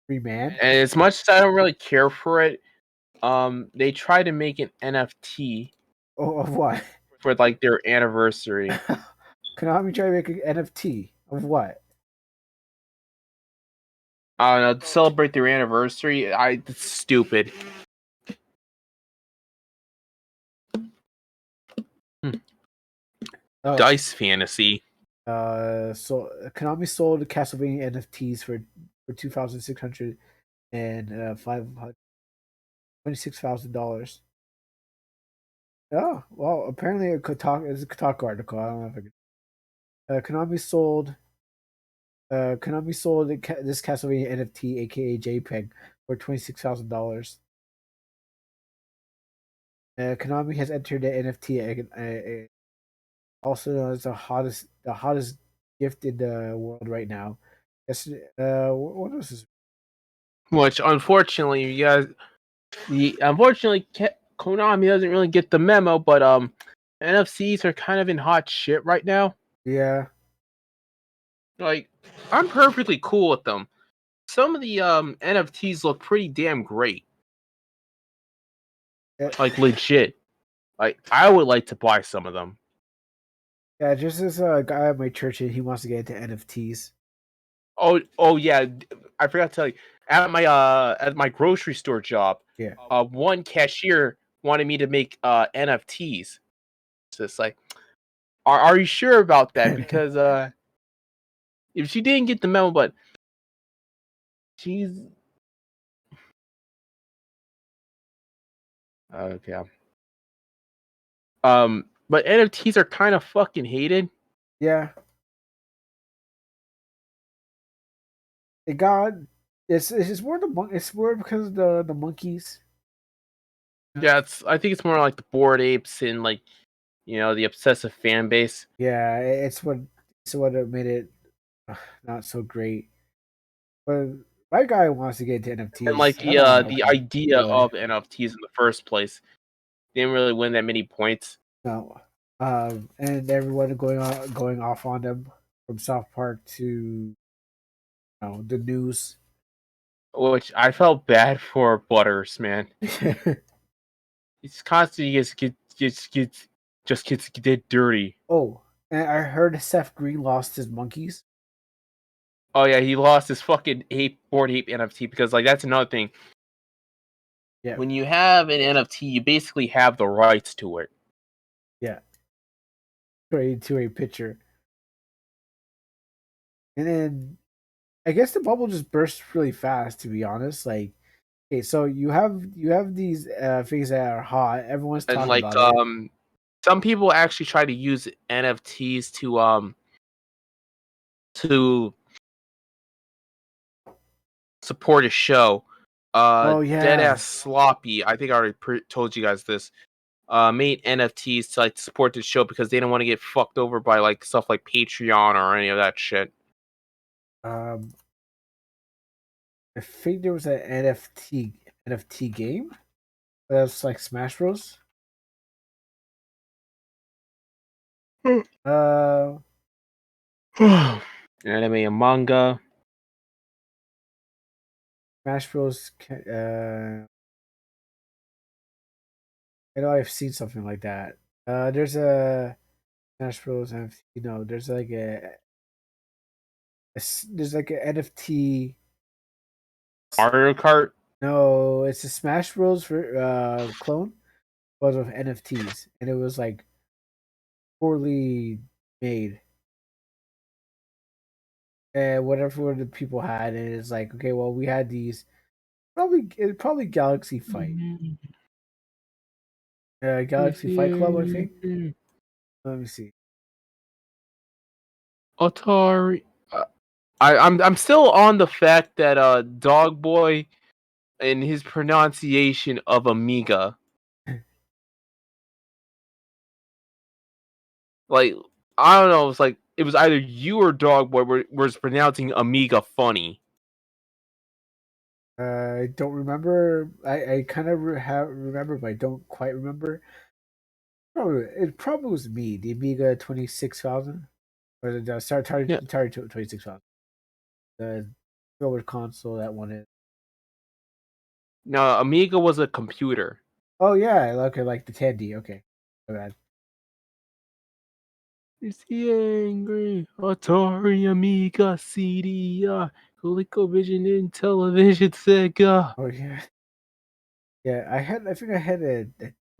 free man, And as much as I don't really care for it, they try to make an NFT oh, of what? for like their anniversary. Konami trying to make an NFT of what? I don't know, to celebrate their anniversary. It's stupid. Hmm. Oh, Dice Fantasy. so Konami sold Castlevania NFTs for 2,600 and 526,000 dollars. Oh, well, apparently it's a Kotaku article. I don't know if I can. Konami sold this Castlevania NFT, aka JPEG, for $26,000. Konami has entered the NFT, also known as the hottest gift in the world right now. Yes, what else is? Which unfortunately, you guys, unfortunately, Konami doesn't really get the memo. But NFCs are kind of in hot shit right now. Yeah, Like, I'm perfectly cool with them. Some of the NFTs look pretty damn great. yeah, Like legit. Like I would like to buy some of them. yeah. Just this guy at my church, and he wants to get into NFTs. Oh yeah, I forgot to tell you. At my grocery store job, Yeah, one cashier wanted me to make NFTs. So it's like, are you sure about that? Because if she didn't get the memo, but she's okay. But NFTs are kind of fucking hated. yeah. It got it's more it's more because of the monkeys. Yeah, I think it's more like the bored apes and like the obsessive fan base. Yeah, it's what made it not so great. But my guy wants to get into And like NFTs. I don't know the about idea why. of NFTs in the first place didn't really win that many points, No, and everyone going off on them from South Park to the news. which I felt bad for Butters, man. It's constantly gets get dirty. Oh, and I heard Seth Green lost his monkeys. Oh yeah, he lost his fucking board ape NFT because like that's another thing. Yeah, When you have an NFT, you basically have the rights to it. yeah, straight to a picture, and then I guess the bubble just burst really fast. To be honest, like, okay, so you have these things that are hot. Everyone's And talking like about it. some people actually try to use NFTs to support a show. Oh Deadass yeah, Sloppy, I think I already told you guys this. Made NFTs to like support the show because they don't want to get fucked over by like stuff like Patreon or any of that shit. um, I think there was an NFT game that's like Smash Bros. Uh, Anime and manga. Smash Bros. I know I've seen something like that. There's a Smash Bros. There's like there's like an NFT. Mario Kart. No, it's a Smash Bros. For clone, was with NFTs, and it was like poorly made. And whatever the people had, and it's like, okay, well, we had these. Probably Galaxy Fight. Mhm. Galaxy Fight Club, I think. Let me see. Atari. I'm still on the fact that Dog Boy and his pronunciation of Amiga, like I don't know, it's like it was either you or Dog Boy was pronouncing Amiga funny. I don't remember. I kind of remember, but I don't quite remember. It probably was me, the Amiga 26,000, or the Yeah. Atari 26,000, the forward console that one is. No, Amiga was a computer. Oh yeah, okay, like the Tandy. Okay, my bad. It's the angry Atari Amiga CDI ColecoVision and television Sega. Oh yeah, yeah. I think I had a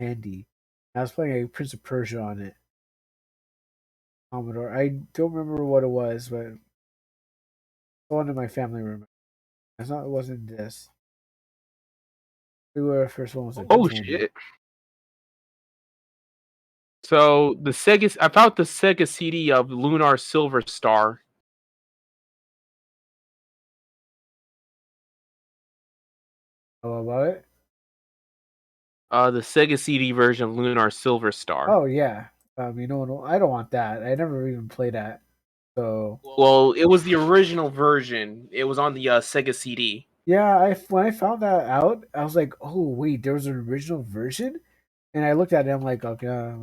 Tandy. I was playing a Prince of Persia on it, Commodore. I don't remember what it was, but one in my family room. It's not. It wasn't this. The first one was a Oh Tandy. shit! So the Sega, I found the Sega CD of Lunar Silver Star. Oh, about it? The Sega CD version of Lunar Silver Star. Oh yeah. No, I don't want that. I never even played that. So Well, it was the original version. It was on the Sega CD. yeah, I when I found that out, I was like, oh wait, there was an original version, and I looked at it. I'm like, okay,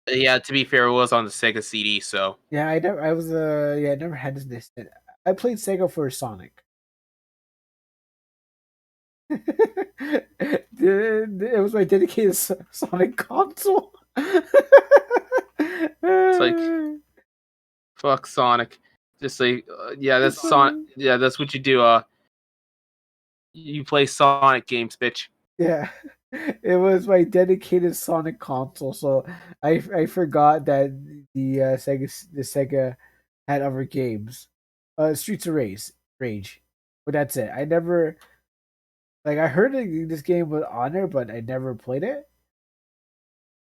Yeah, to be fair, it was on the Sega CD. So yeah, I never had this. I played Sega for Sonic. It was my dedicated Sonic console. it's like fuck Sonic. Just like yeah, that's Sonic. So Yeah, that's what you do. You play Sonic games, bitch. yeah, it was my dedicated Sonic console. So I forgot that the Sega had other games, Streets of Rage, but that's it. I never I heard this game was on there, but I never played it,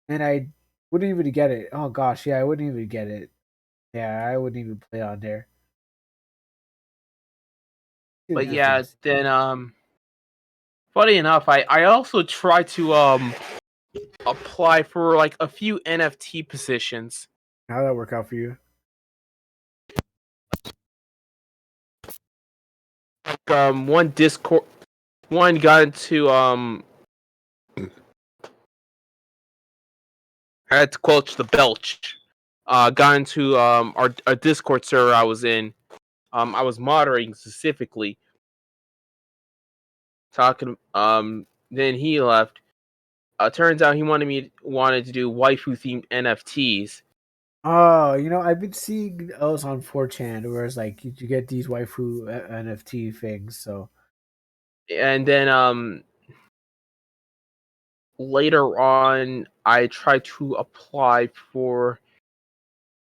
and I wouldn't even get it. Oh gosh, yeah, I wouldn't even get it. Yeah, I wouldn't even play on there. The But yeah, difference. then funny enough, I also tried to apply for like a few NFT positions. How'd that work out for you? Like one Discord, one got into I had to quench the belch. Got into our Discord server I was in. I was moderating specifically, talking. Then he left. Turns out he wanted to do waifu themed NFTs, Oh, I've been seeing those on 4chan where it's like you get these waifu NFT things. So, and then later on I tried to apply for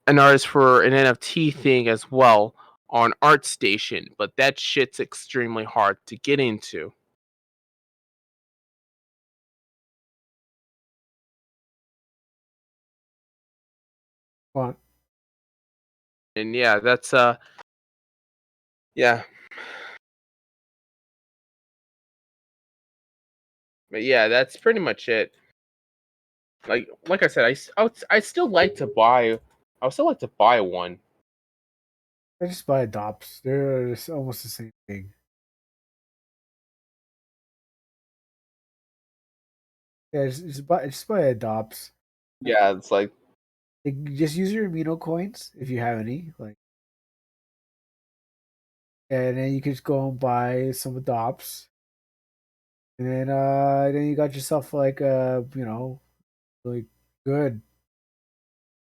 an artist for an NFT thing as well on ArtStation, but that shit's extremely hard to get into. well, And yeah, that's yeah. But yeah, that's pretty much it. Like I said, I still like to buy. I would still like to buy one. I just buy adopts. They're just almost the same thing. Yeah, just buy adopts. Yeah, it's like Just use your Amino coins if you have any. Like and then you can just go and buy some adopts, and then you got yourself like really good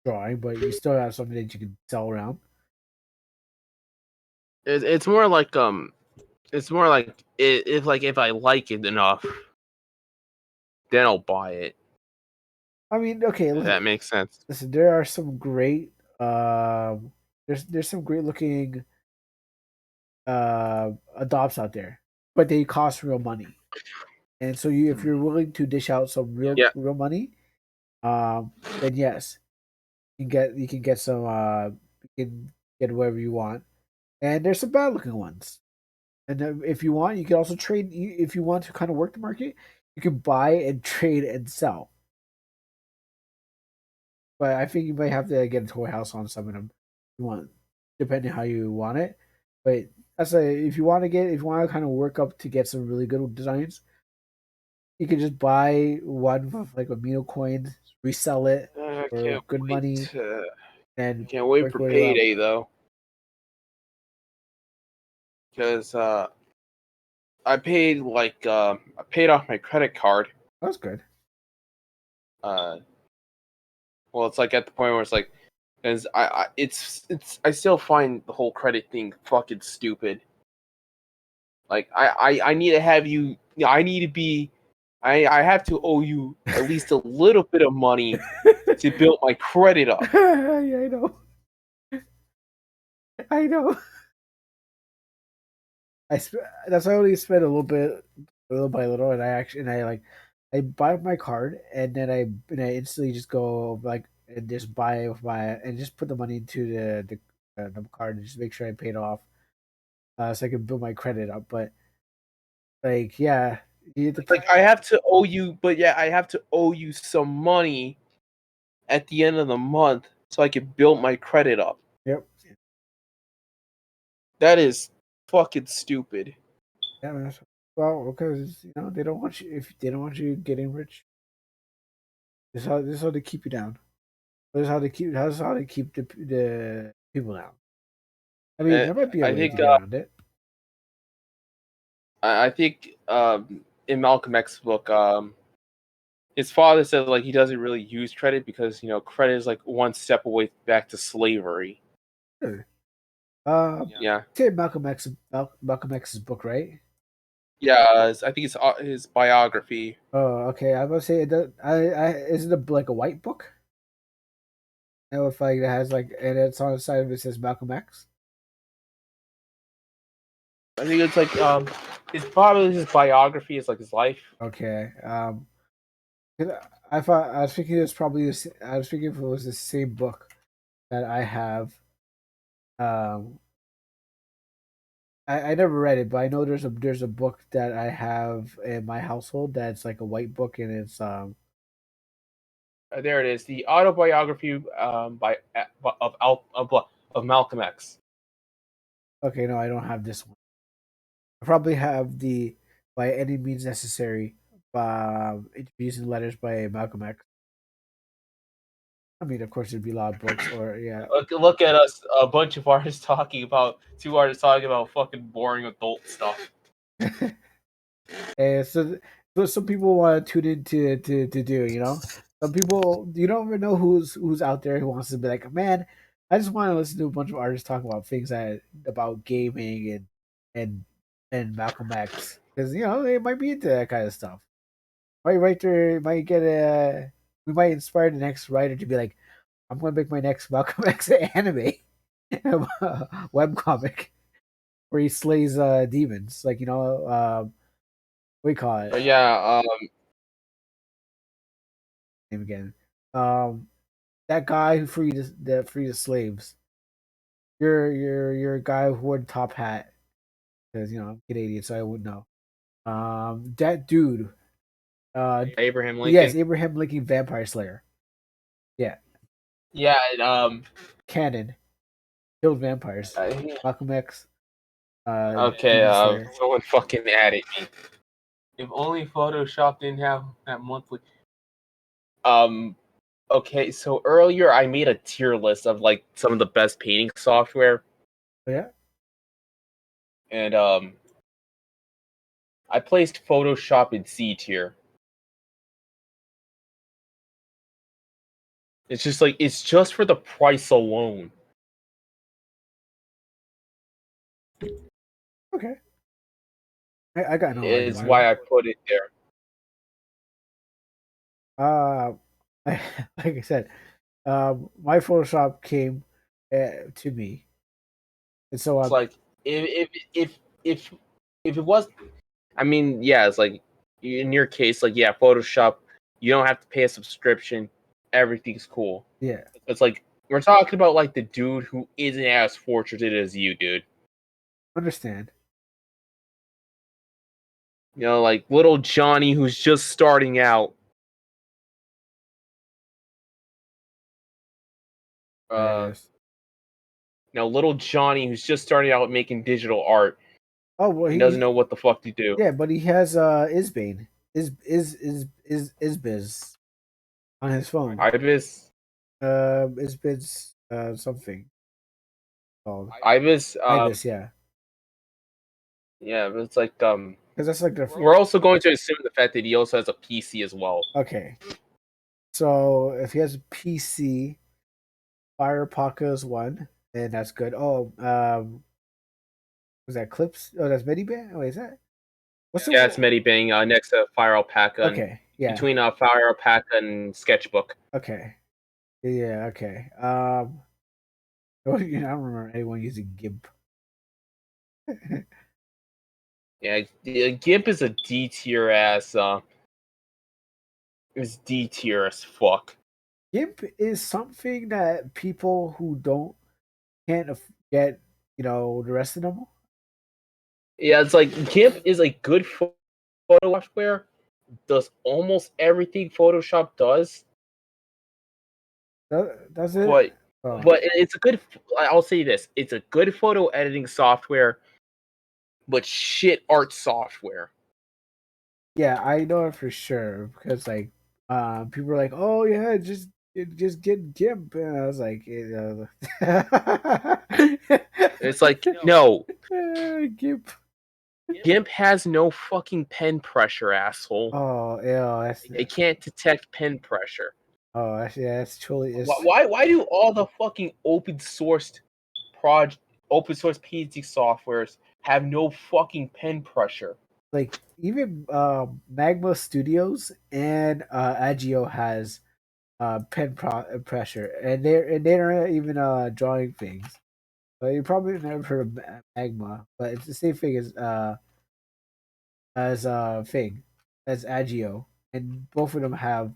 drawing, but you still have something that you can sell around. It's more like it's more like if like if I like it enough, then I'll buy it. I mean, okay, If that makes sense. listen, there are some great there's some great looking adopts out there, but they cost real money. And so you if you're willing to dish out some Yeah. real money, um, then yes, you can get some you can get whatever you want. And there's some bad looking ones. And if you want, you can also trade. If you want to kind of work the market, you can buy and trade and sell. But I think you might have to get a toy house on some of them. If you want, depending how you want it. But that's if you want to if you want to kind of work up to get some really good designs, you can just buy one with like Amino coins, resell it I for can't good wait. money, I and can't wait work for your way up. payday though, because I paid I paid off my credit card. That's good. Uh, well, it's like at the point where it's like, because it's I still find the whole credit thing fucking stupid. Like I need to have you. I need to be. I have to owe you at least a little bit of money to build my credit up. Yeah, I know. I know. That's why I only spend a little by little, and I like I buy my card, and then I instantly just go like and just buy and just put the money into the card and just make sure I paid off, so I can build my credit up. But like, yeah, you have to Like I have to owe you, but yeah, I have to owe you some money at the end of the month so I can build my credit up. yep, That is fucking stupid. yeah, man. Well, because they don't want you if they don't want you getting rich. This is how they keep you down. This is how they keep the people down. I mean, Uh, there might be a I way to think get around it. I think in Malcolm X's book, his father said like he doesn't really use credit because credit is like one step away back to slavery. Sure. Yeah, Say Malcolm X's book, right? yeah. I think it's his biography. Oh, okay. I was say it does, I is it like a white book? And if like it has like and it's on the side of it says Malcolm X. I think it's like his probably his biography is like his life. Okay. 'Cause I thought I was thinking it was probably I was thinking if it was the same book that I have. Um, I never read it, but I know there's a book that I have in my household that's like a white book and it's There it is, the autobiography of of Malcolm X. okay. No, I don't have this one. I probably have the by any means necessary introducing letters by Malcolm X. I mean, of course, there'd be a lot of books, or yeah. Look at us, a bunch of artists talking about two artists talking about fucking boring adult stuff. And so some people want to tune in to do, Some people you don't even know who's out there who wants to be like, man, I just want to listen to a bunch of artists talk about things about gaming and and Malcolm X because they might be into that kind of stuff. Right there might get a we might inspire the next writer to be like, I'm gonna make my next Malcolm X anime web comic where he slays demons, like what do you call it? But yeah, Name again. Um, that guy who freed the slaves. You're a guy who wore the top hat because I'm Canadian, so I would know. That dude. Abraham Yes, Lincoln. Abraham Lincoln Vampire Slayer. Yeah, Yeah, canon killed vampires. uh, Malcolm X. okay, Demon Slayer. someone fucking added me. If only Photoshop didn't have that monthly. Um, okay, so earlier I made a tier list of like some of the best painting software. Oh, yeah. and I placed Photoshop in C tier. It's just like it's just for the price alone. Okay. I got no Is argument. why I put it there. Uh, like I said, my Photoshop came to me, and so It's like if if it was, I mean, yeah, it's like in your case, like yeah, Photoshop, you don't have to pay a subscription. Everything's cool. yeah, It's like we're talking about like the dude who isn't as fortunate as you, dude. understand. You know, like little Johnny who's just starting out. Uh, Yes. you know, little Johnny who's just starting out making digital art Oh well, and doesn't know what the fuck to do. yeah, but he has Isbane Isbiz on his phone. Ibis, Isbiz something called Ibis, Ibis, yeah, yeah, but it's like because that's like the we're also going to assume the fact that he also has a PC as well. okay. So if he has a PC, Fire Pocket is one, and that's good. Oh, was that Clips? Oh, that's Mediband. Oh, is that what's Yeah, it's the Medibang next to Fire Alpaca and okay? Yeah, between Fire Alpaca and Sketchbook. okay, yeah, okay. Oh, you know, I don't remember anyone using GIMP. Yeah, Gimp is a D tier ass. Is D tier as fuck. GIMP is something that people who don't can't get, you know, the rest of them. Yeah, it's like Gimp is a good photo software. Does almost everything Photoshop does, Does it? but Oh, it's a good. I'll say this: it's a good photo editing software, but shit art software. yeah, I know it for sure because like, people are like, oh yeah, just get GIMP, and I was like, It's like no, GIMP. GIMP has no fucking pen pressure, asshole. Oh yeah, It can't detect pen pressure. yeah, that's truly Why, is why why do all the fucking project open source PC softwares have no fucking pen pressure? like even Magma Studios and Agio has pressure, and they're not even drawing things. You probably never heard of Magma, but it's the same thing as thing as Agio, and both of them have.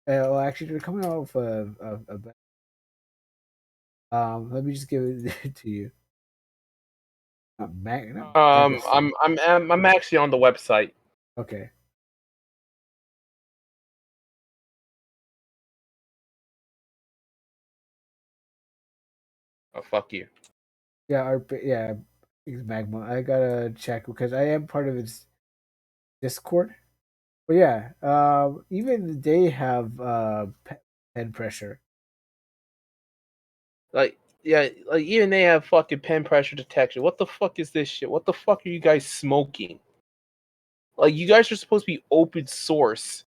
Well, actually, they're coming out with let me just give it to you. Not Magma Studio. I'm actually on the website. Okay. Oh fuck you. Yeah, yeah, I think it's Magma. I gotta check because I am part of its Discord. But yeah, even they have pen pressure. Like yeah, like even they have fucking pen pressure detection. What the fuck is this shit? What the fuck are you guys smoking? Like you guys are supposed to be open source.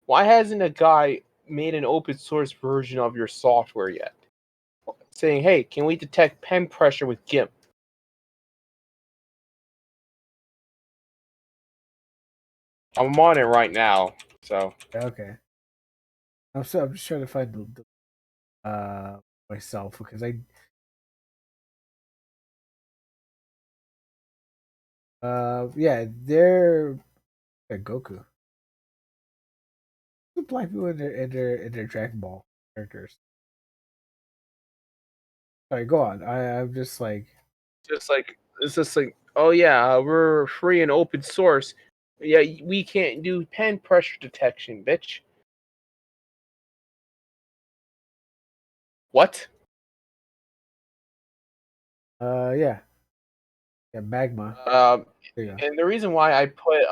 Why hasn't a guy made an open source version of your software yet? Saying, hey, can we detect pen pressure with GIMP? I'm on it right now. So Okay. I'm just trying to find myself because yeah, they're Goku. The black people in their Dragon Ball characters. Sorry, go on. I'm just like just like it's just like, oh yeah, we're free and open source. Yeah, we can't do pen pressure detection, bitch. What? yeah. Yeah, Magma. Um, There you go. and the reason why I put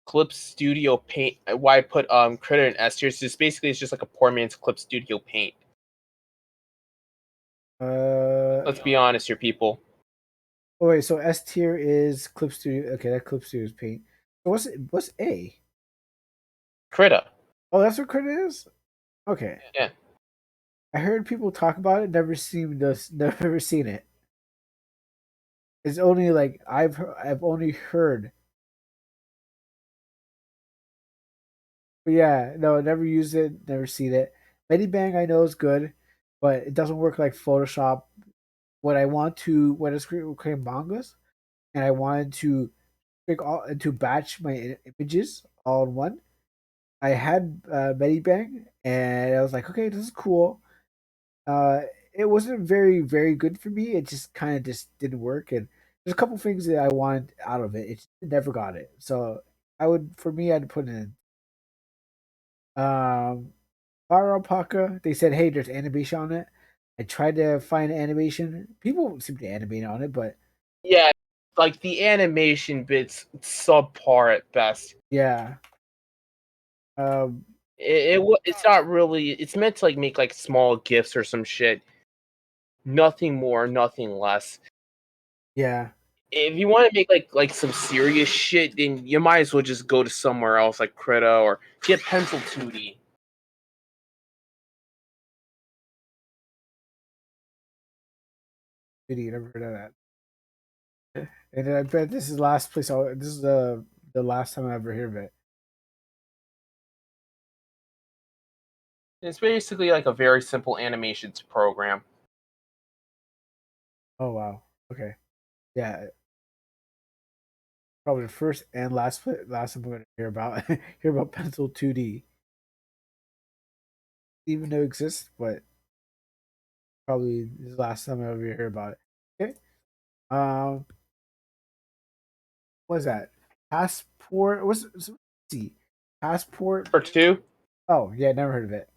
Clip Studio Paint, why I put Critter and S tier, is just basically it's just like a poor man's Clip Studio Paint. Let's be honest here, people. Oh wait, so S tier is Clip Studio. Okay, that Clip Studio is Paint. So what's A? Krita. Oh, that's what Crit is. Okay, Yeah. I heard people talk about it. Never seen it. It's only like I've only heard. But yeah, no, never used it. Never seen it. Medibang I know is good, but it doesn't work like Photoshop. When I create mangas, and I wanted to batch my images all in one. I had Medibang, and I was like, okay, this is cool. Uh, it wasn't very good for me. It just kind of just didn't work, and there's a couple things that I wanted out of it. It never got it. So for me, I'd put it in. Fire Alpaca. They said, hey, there's animation on it. I tried to find animation. People seem to animate on it, but Yeah, like the animation bits subpar at best. yeah. Um, It's not really. It's meant to like make like small gifs or some shit. Nothing more, nothing less. yeah. If you want to make like some serious shit, then you might as well just go to somewhere else like Krita or get Pencil 2D. 2D, never heard of that. And I bet this is the last place. This is the last time I ever hear of it. It's basically like a very simple animations program. Oh wow. Okay. Yeah. Probably the first and last time I'm going to hear about hear about Pencil 2D. Even though it exists, but probably this is the last time I ever hear about it. Okay. Um, what is that? Passport. Let's see. Passport. For two, Oh yeah, never heard of it.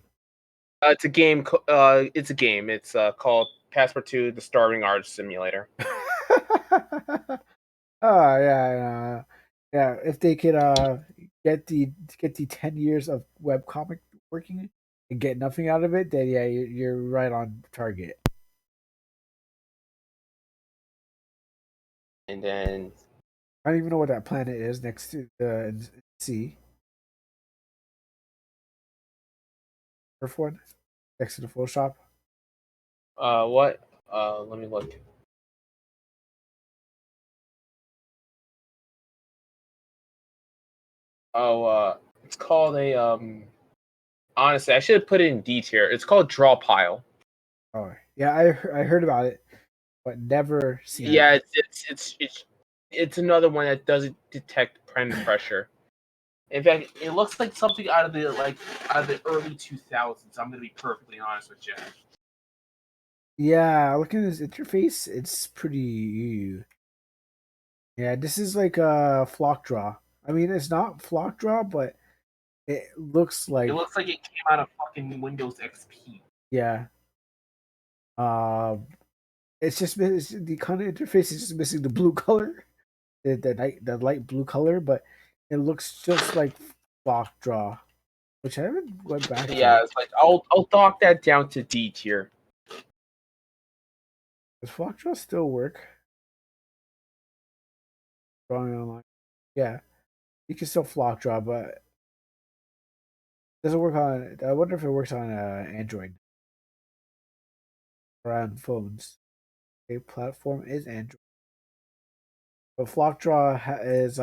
it's a game. It's a game. It's called Passport 2: The Starving Artist Simulator. Oh yeah, yeah. If they could get the 10 years of webcomic working and get nothing out of it, then yeah, you're right on target. And then I don't even know what that planet is next to the sea. Earth one next to the full shop. what? Let me look. Oh, it's called a honestly, I should have put it in D tier. It's called Draw Pile. Oh yeah, I heard about it, but never seen it. Yeah, it's another one that doesn't detect pen pressure. In fact, it looks like something out of the early 2000s. I'm gonna be perfectly honest with you. Yeah, looking at this interface, it's pretty. Yeah, this is like a flock draw. I mean, it's not flock draw, but it looks It like looks like it came out of fucking Windows XP. yeah. Um, the kind of interface is just missing the blue color, the light blue color, but it looks just like flock draw, which I haven't went back to. Yeah, it's like I'll dock that down to D tier. Does flock draw still work? Drawing online, yeah, you can still flock draw, but doesn't work on. I wonder if it works on Android or on phones. A platform is Android, but flock draw is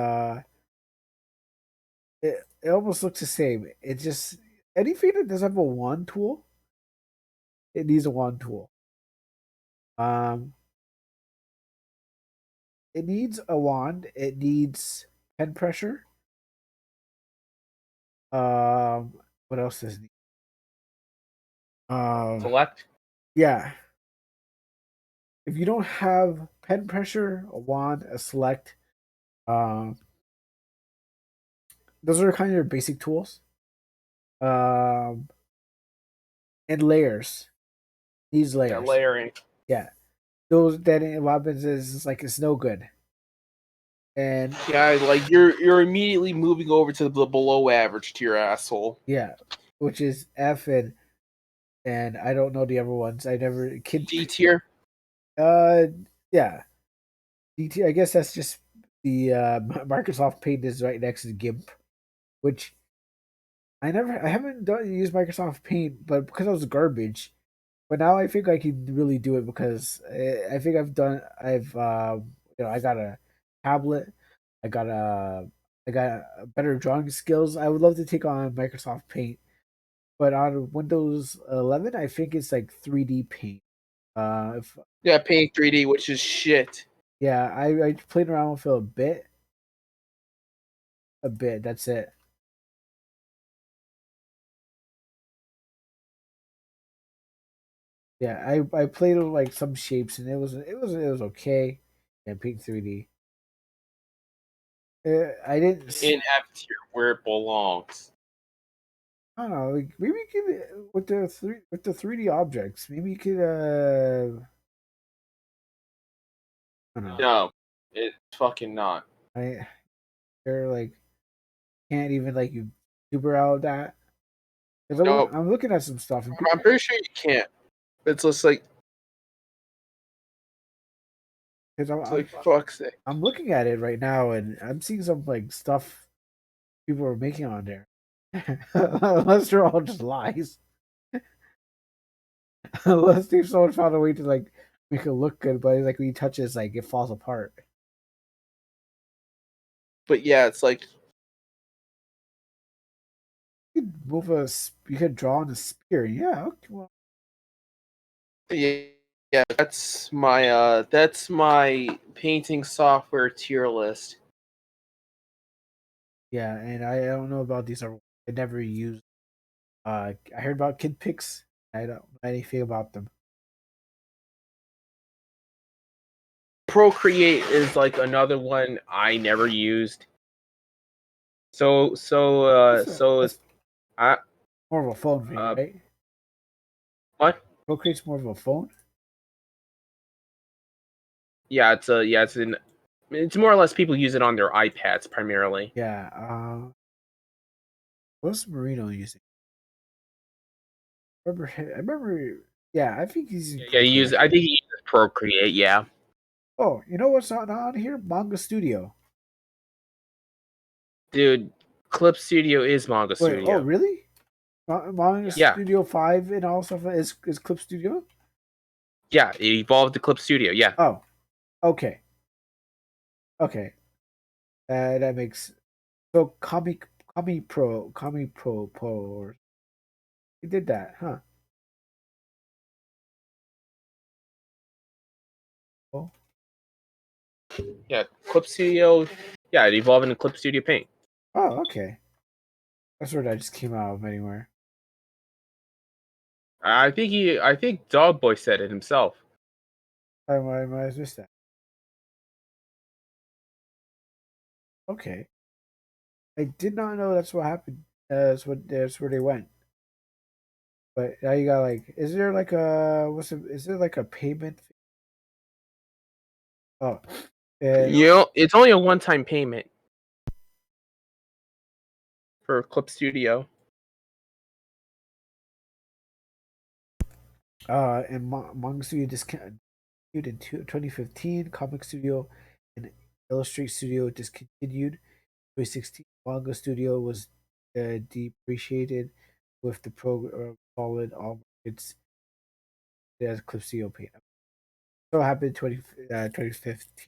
it almost looks the same. It just anything that doesn't have a wand tool, it needs a wand tool. Um, it needs a wand. It needs pen pressure. Um, what else does it need? Um, Select. yeah. If you don't have pen pressure, a wand, a select, um, those are kind of your basic tools. Um, and layers. These Yeah, layers. layering. Yeah. Those then what happens is it's like it's no good. And Yeah, like you're immediately moving over to the below average tier, asshole. yeah, which is F and I don't know the other ones. I never kid D tier. Uh, yeah. DT. I guess that's just the Microsoft Paint is right next to GIMP, which I haven't used Microsoft Paint, but because I was garbage. But now I think I can really do it because I think I've I got a tablet, I got I got better drawing skills. I would love to take on Microsoft Paint, but on Windows 11, I think it's like 3D Paint. If Yeah, Paint 3D, which is shit. Yeah, I played around with it a bit. That's it. Yeah, I played with like some shapes and it was okay. And Paint 3D. I didn't. In F tier, where it belongs. I don't know. Like maybe you could with the 3D objects. Maybe you could. I don't know. No, it's fucking not. I they're like can't even like you super out that because No, I'm looking at some stuff and I'm people pretty sure you can't. It's just like, because it's like fuck's sake. I'm looking at it right now and I'm seeing some like stuff people are making on there. Unless they're all just lies. Unless they've someone found a way to like make it look good, but like when you touch it, it's like it falls apart. But yeah, it's like, You could draw on a spear. Yeah, okay, well, yeah, yeah, that's my painting software tier list. yeah, and I don't know about these. I never used. I heard about Kid Picks. I don't know anything about them. Procreate is like another one I never used. So That's I more of a phone thing, uh right? what? Procreate's more of a phone. Yeah, it's more or less people use it on their iPads primarily. Yeah. What's Marino using? I remember. Yeah, I think he's using Yeah, Procreate. I think he uses Procreate. Yeah, Oh, you know what's not on here? Manga Studio. dude, Clip Studio is Manga Wait. Oh, Studio. really? Manga Yeah, Studio 5 and all stuff is Clip Studio. yeah, it evolved to Clip Studio. Yeah, Oh, okay, okay. That makes so Kami Pro or he did that, huh? Oh, yeah, Clip Studio. Yeah, it evolved into Clip Studio Paint. oh, okay. That's where that just came out of anywhere. I think Dog Boy said it himself. I might have missed that. Okay, I did not know that's what happened. That's where they went. But now you got like, is there like is there like a payment? Oh, and You know, it's only a one-time payment for Clip Studio. Manga Studio discontinued in 2015. Comic Studio and Illustrate Studio discontinued. 2016 Manga Studio was depreciated with the program solid all markets as Clip Studio Paint. So it happened 2015.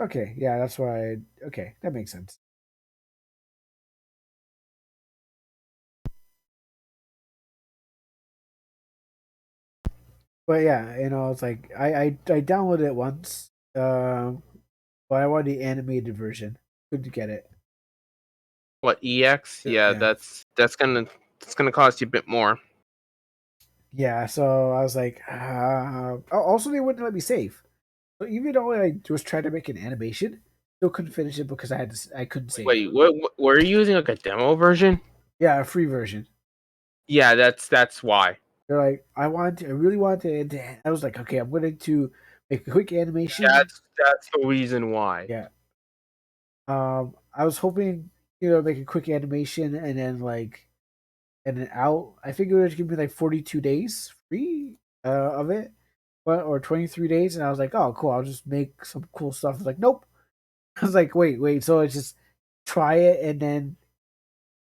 Okay, yeah, that's why. Okay, that makes sense. But yeah, it's like I downloaded it once, but I wanted the animated version. Couldn't get it. What EX? Yeah, Yeah, yeah. that's gonna cost you a bit more. Yeah, so I was like, also they wouldn't let me save. So even though I was trying to make an animation, still couldn't finish it because I couldn't save. Wait, what were you using like a demo version? Yeah, a free version. Yeah, that's why. They're like, I really wanted to. I was like, okay, I'm going to make a quick animation. That's the reason why. Yeah. I was hoping, make a quick animation and then and then out. I think it would give me like 42 days free of it. or 23 days, and I was like, oh, cool, I'll just make some cool stuff. I was like, nope. I was like, wait. So it's just try it, and then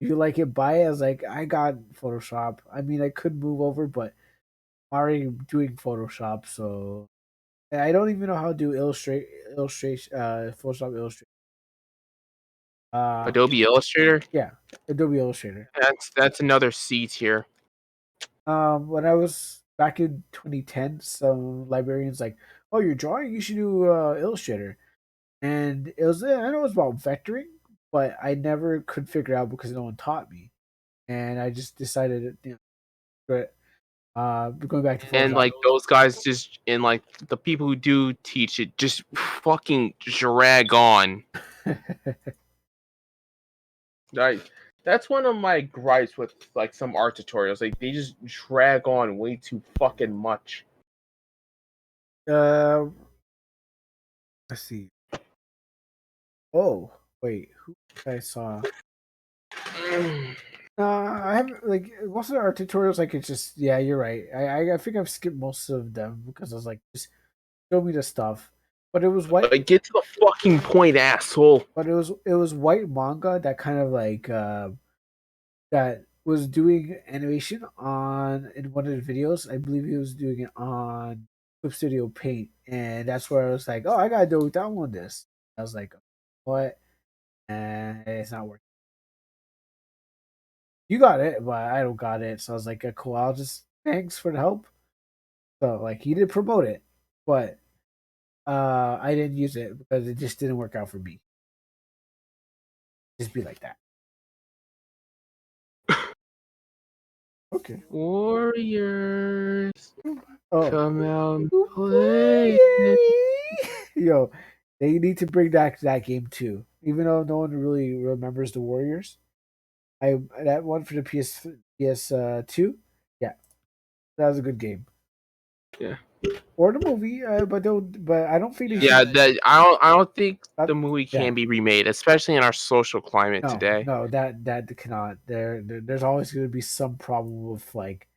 if you like it, buy it. I was like, I got Photoshop. I mean, I could move over, but I'm already doing Photoshop, so I don't even know how to do illustration, Photoshop Illustrator. Uh, Adobe Illustrator. yeah, Adobe Illustrator. That's another C tier. When I was back in 2010, some librarians like, "Oh, you're drawing? You should do Illustrator." And it was I know it was about vectoring, but I never could figure it out because no one taught me, and I just decided, but going back to And Photoshop. like those guys just and like the people who do teach it just fucking drag on. Like that's one of my gripes with like some art tutorials. Like they just drag on way too fucking much. uh, let's see. Oh, wait, who I saw? I haven't like most of the art tutorials. Like it's just yeah, you're right. I think I've skipped most of them because I was like, just show me the stuff. But it was white. Like get to the fucking point, asshole. But it was white manga that kind of like that was doing animation on in one of the videos. I believe he was doing it on Clip Studio Paint, and that's where I was like, oh, I gotta download this. I was like, what? And it's not working. You got it, but I don't got it. So I was like, cool. I'll just thanks for the help. So like he did promote it, but I didn't use it because it just didn't work out for me. Just be like that. Okay. Warriors, Oh. come out and play. Warriors! Yo, they need to bring back that game too. Even though no one really remembers the Warriors. I that one for the PS2. Yeah, that was a good game. Yeah. Or the movie, but I don't think they should. Yeah, that I don't think Uh, the movie yeah, can be remade, especially in our social climate today. no, that cannot. There's always going to be some problem with like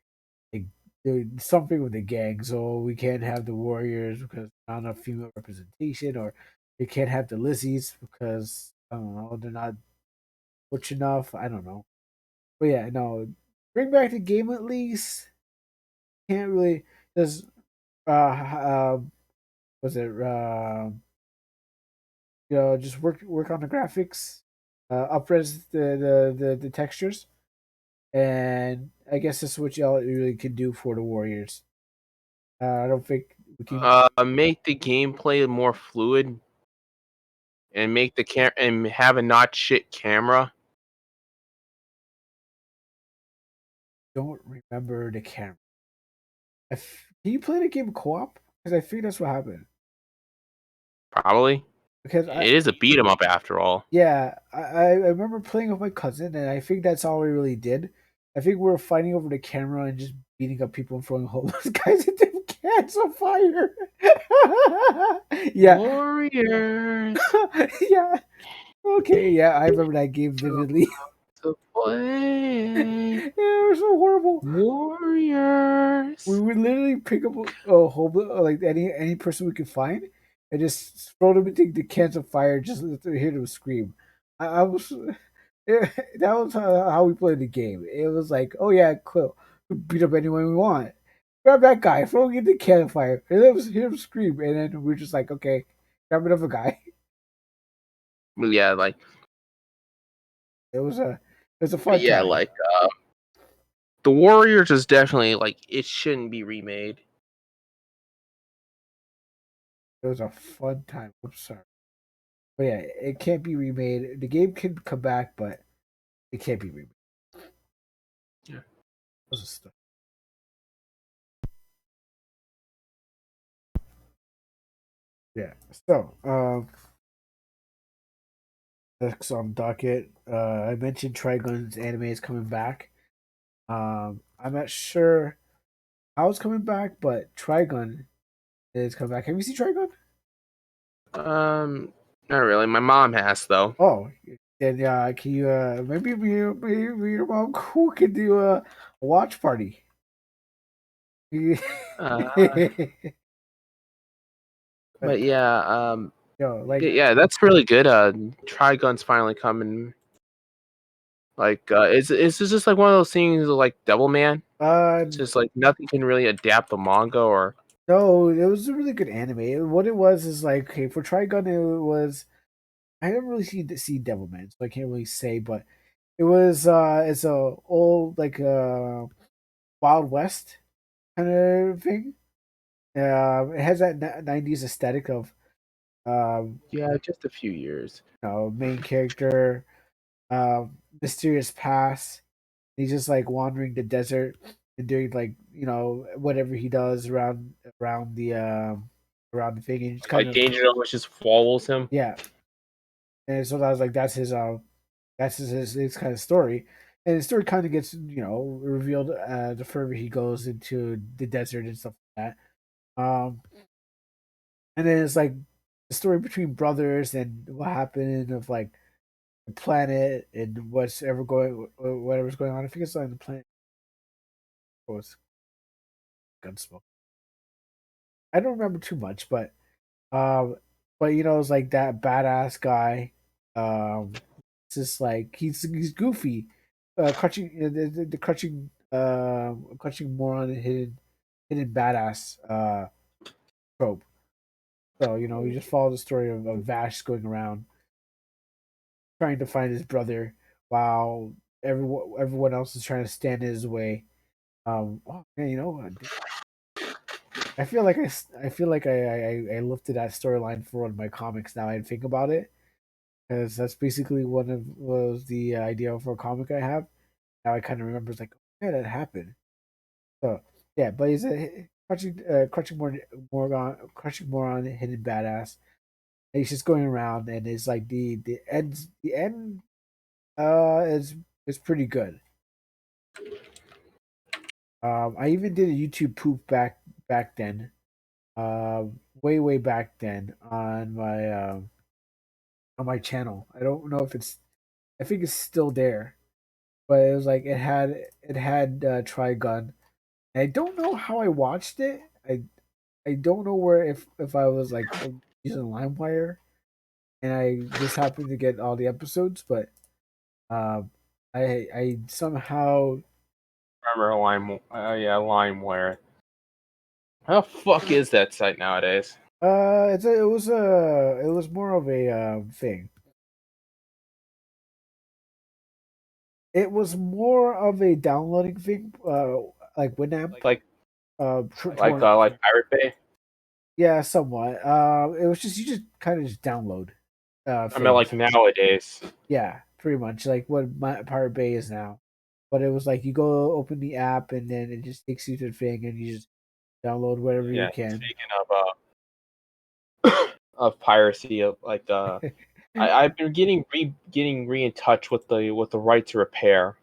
something with the gang. So we can't have the Warriors because not enough female representation, or we can't have the Lizzies because I don't know they're not butch enough. I don't know, but yeah, no, bring back the game at least. Can't really just was it just work on the graphics, upres the textures, and I guess this is what y'all really can do for the Warriors. I don't think we can. Make the gameplay more fluid and make the and have a not shit camera. Don't remember the camera. Can you play the game co-op? Because I think that's what happened. Probably. Because It is a beat 'em up after all. yeah, I remember playing with my cousin, and I think that's all we really did. I think we were fighting over the camera and just beating up people and throwing homeless guys into cans of fire. Yeah, Warriors yeah. Okay, yeah, I remember that game come vividly. to play. Yeah, it was so horrible. We Warriors. would literally pick up a whole like any person we could find and just throw them into the cans of fire just to hear them scream. I was that was how we played the game. It was like, oh yeah, cool, we beat up anyone we want. Grab that guy, throw him in the can of fire, and then hear him scream, and then we're just like, okay, grab another guy. Yeah, like It was a but fun yeah, time. like the Warriors is definitely like it shouldn't be remade. It was a fun time. I'm sorry, but yeah, it can't be remade. The game can come back, but it can't be remade. Yeah. That was stuff. Yeah. So, next on docket, I mentioned Trigun's anime is coming back. I'm not sure how it's coming back, but Trigun is coming back. Have you seen Trigun? Not really. My mom has though. Oh, then can you maybe your mom cool can do a watch party? Uh, But But yeah, like yeah, that's really good. Trigun's finally coming. Like, is this just like one of those things like Devilman? uh It's just like nothing can really adapt the manga, or no, it was a really good anime. What it was is like, okay, for Trigun, it was I didn't really see Devilman, so I can't really say, but it was it's a old like Wild West kind of thing. It has that '90s aesthetic of um, yeah, just a few years. main character, mysterious past. He's just like wandering the desert and doing like whatever he does around the thing, and just kind Like of Danger always just follows him. yeah. And so that was like that's his kind of story, and the story kind of gets revealed the further he goes into the desert and stuff like that. And then it's like the story between brothers and what happened of like the planet and whatever's going on. I think it's on the planet. Oh, it's Gunsmoke. I don't remember too much, um, but it's like that badass guy. It's just like he's goofy, crutching the crutching moron hidden badass trope. So you just follow the story of Vash going around trying to find his brother while everyone else is trying to stand in his way. Oh man, I feel like I feel like I lifted that storyline for one of my comics. Now I think about it, because that's basically was the idea for a comic I have. Now I kind of remember it's like, yeah, that happened. So yeah, but he's a crushing moron, hidden badass. And he's just going around, and it's like the end is pretty good. I even did a YouTube poop back then, way back then on my channel. I don't know if I think it's still there, but it was like it had Trigun. And I don't know how I watched it. I don't know where if I was like using LimeWire and I just happened to get all the episodes, but um, I somehow Remember yeah, LimeWire. How the fuck is that site nowadays? it was more of a thing. It was more of a downloading thing, like Winamp, Like torrent. like Pirate Bay. Yeah, somewhat. It was just you just kind of just download I mean, like things. nowadays. Yeah, pretty much like what my Pirate Bay is now. But it was like you go open the app and then it just takes you to the thing and you just download whatever you Yeah. can. Speaking of piracy, of like I've been getting re in touch with the right to repair.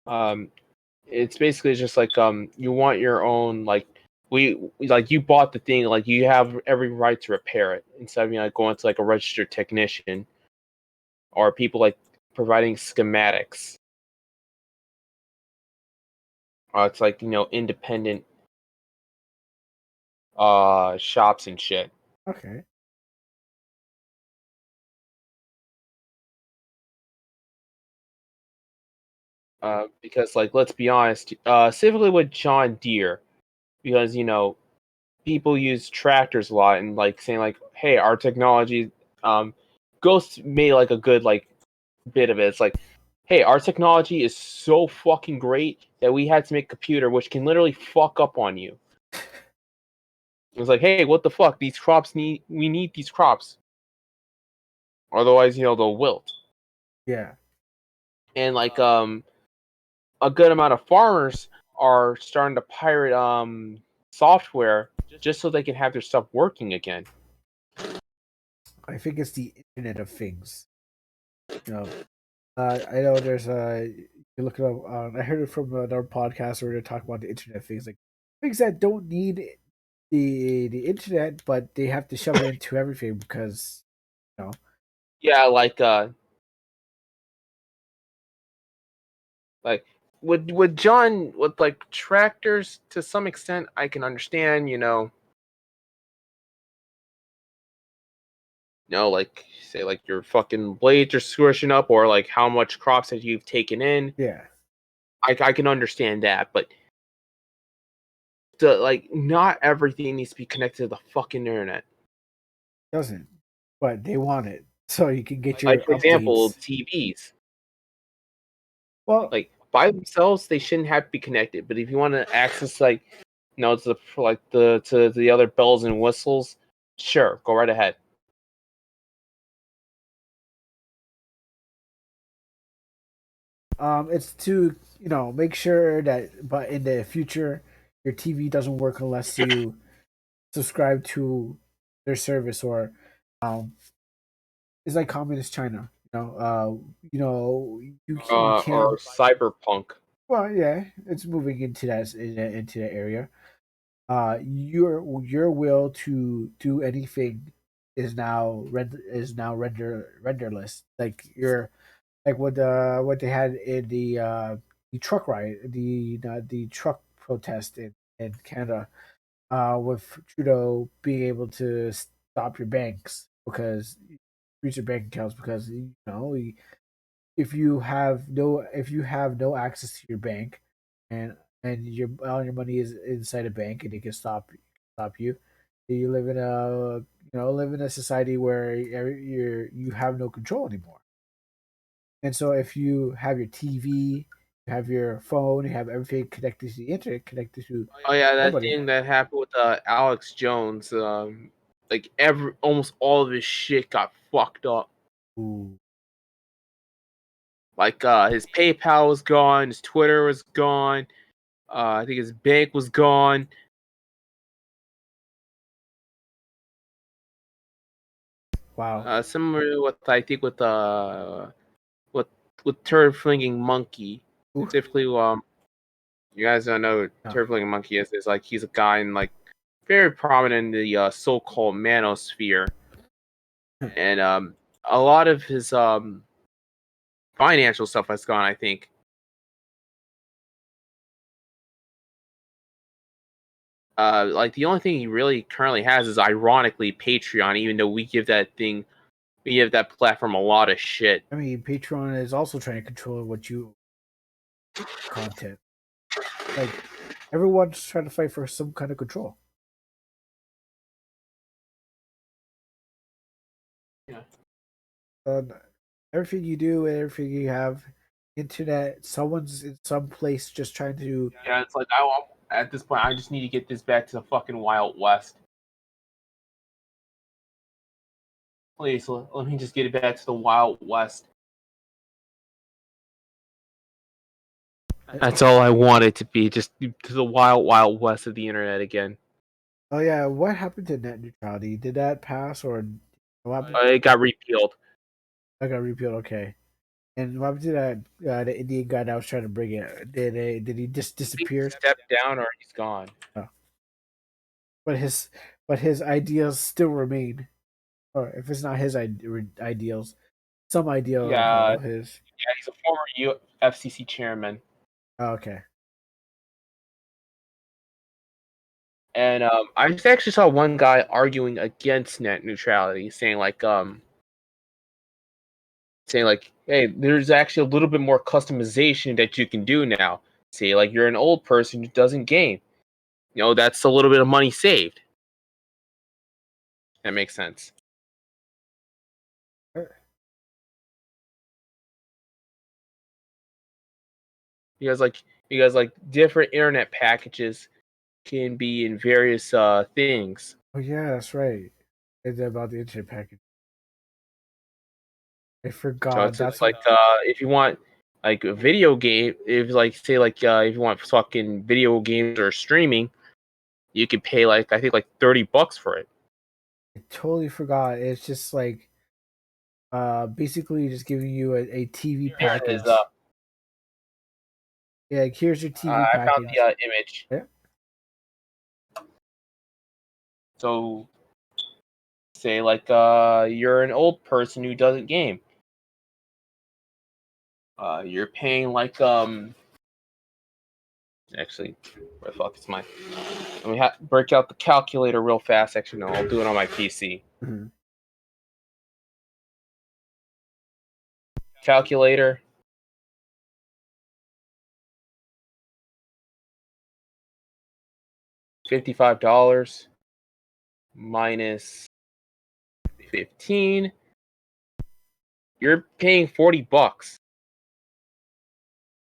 Um, it's basically just like you want your own like like you bought the thing, like you have every right to repair it instead of like going to like a registered technician or people like providing schematics. It's like independent shops and shit. Okay. Because like let's be honest, specifically with John Deere, because people use tractors a lot and like saying like, hey, our technology, um, Ghost made like a good like bit of it. It's like, hey, our technology is so fucking great that we had to make a computer which can literally fuck up on you. It's like, hey, what the fuck? We need these crops, otherwise they'll wilt. Yeah. And like a good amount of farmers are starting to pirate software just so they can have their stuff working again. I think it's the Internet of Things. You know, I know there's you look it up. I heard it from another podcast where they're talking about the Internet of Things, like things that don't need the internet, but they have to shove it into everything because you know. Yeah, like with John with like tractors to some extent I can understand, like say like your fucking blades are squishing up or like how much crops that you've taken in. Yeah, I can understand that, but the like not everything needs to be connected to the fucking internet. doesn't. But they want it so you can get Like your for example, updates. TVs. Well, Like by themselves they shouldn't have to be connected, but if you want to access like to the like the other bells and whistles, sure, go right ahead. it's to make sure that, but in the future, your TV doesn't work unless you subscribe to their service, or um, it's like communist China. You can't. Or cyberpunk. Well, yeah, it's moving into that area. Your will to do anything is now renderless. Like you're like what they had in the truck riot, the truck protest in Canada, with Trudeau being able to stop your banks because freeze your bank accounts because if you have no access to your bank, and your all your money is inside a bank and it can stop you. You live in a society where you have no control anymore. And so if you have your TV, you have your phone, you have everything connected to the internet, connected to Oh yeah, that somebody. thing that happened with Alex Jones. Like every almost all of his shit got fucked up. Ooh, Like his PayPal was gone, his Twitter was gone. I think his bank was gone. wow. Similar to what I think with Turd Flinging Monkey. Ooh, Specifically, you guys don't know what no. Turd Flinging Monkey is. Is like he's a guy in like very prominent in the so-called manosphere, and a lot of his financial stuff has gone. I think like the only thing he really currently has is ironically Patreon, even though we give that platform a lot of shit. I mean, Patreon is also trying to control what you content. Like everyone's trying to fight for some kind of control. Yeah. Um, everything you do and everything you have, internet, someone's in some place just trying to. Yeah, it's like at this point I just need to get this back to the fucking Wild West. Please let me just get it back to the Wild West. That's all I want it to be, just to the wild, wild west of the internet again. Oh yeah, what happened to net neutrality? Did that pass or what happened? It got repealed. I got repealed. Okay. And what happened to that the Indian guy that was trying to bring it? Did he just I think he disappear? stepped down or he's gone. Oh. But his ideals still remain. Or if it's not his ideals, some idea Yeah, of his. yeah, he's a former FCC chairman. Oh, okay. And I just actually saw one guy arguing against net neutrality, saying like, hey, there's actually a little bit more customization that you can do now. Say like you're an old person who doesn't game. That's a little bit of money saved. That makes sense. Because like different internet packages can be in various things. Oh yeah, that's right. It's about the internet package. I So forgot. it's That's like what. if you want like a video game, if like say like if you want fucking video games or streaming, you could pay like I think like $30 for it. I totally forgot. It's just like basically just giving you a TV Here it is. package. Yeah, like, here's your TV I found the package. image. Yeah. So say like you're an old person who doesn't game. You're paying like Actually, where the fuck is my? Let me break out the calculator real fast. Actually, no, I'll do it on my PC. Mhm. Calculator. $55 minus 15. You're paying $40.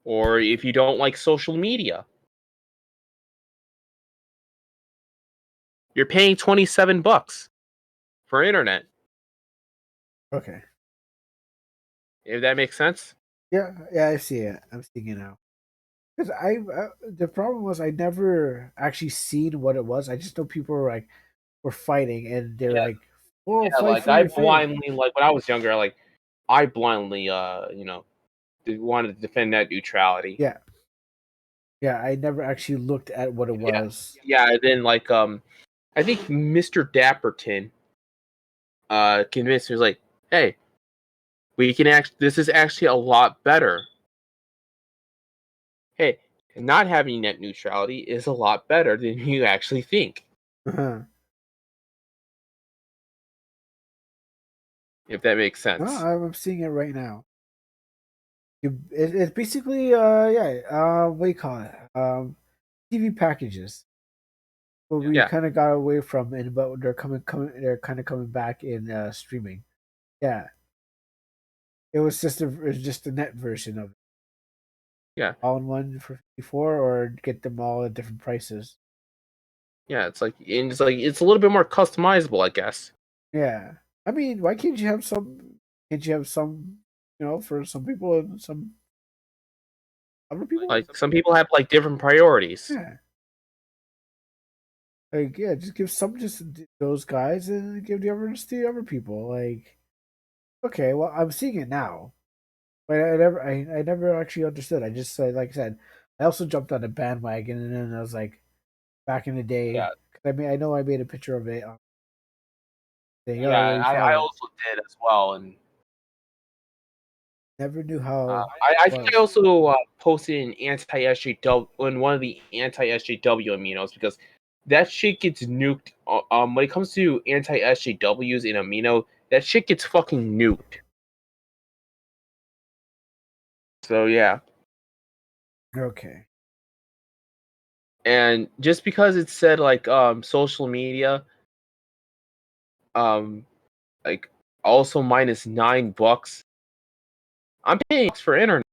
Or if you don't like social media, you're paying $27 for internet. Okay. If that makes sense. Yeah, yeah, I see it. I'm seeing it now. Because the problem was I never actually seen what it was. I just know people were fighting, and they're Yeah, like, "Oh, yeah. fight Like for I your faith." blindly, like when I was younger, I blindly, wanted to defend net neutrality. Yeah, yeah. I never actually looked at what it Yeah, was. yeah. And then I think Mr. Dapperton convinced me, was like, hey, we can this is actually a lot better. Hey, not having net neutrality is a lot better than you actually think. Uh-huh. If that makes No, sense. I'm seeing it right now. It's basically yeah, what do you call it? TV packages. But we Yeah, kind of got away from it, but coming they're kind of coming back in streaming. Yeah, it was just the net version of it, yeah, all in one for 54, or get them all at different prices. yeah. It's a little bit more customizable, I guess. Yeah, I mean, why can't you have some? Can't you have some? For some people and some other people. Like some people have like different priorities. Yeah, like yeah, just give some just those guys and give the others to the other people. Like, okay, well, I'm seeing it now. But I never actually understood. I just said, like I said, I also jumped on a bandwagon, and then I was like, back in the Yeah, day, 'cause I know I made a picture of it, saying, "Oh, yeah. you I follow it." also did as well, and Never knew how I it think I was. also posted an anti SJW in one of the anti SJW aminos because that shit gets nuked. When it comes to anti SJWs in amino, that shit gets fucking nuked. So yeah, Okay. and just because it said social media, um like also minus $9, I'm paying for internet.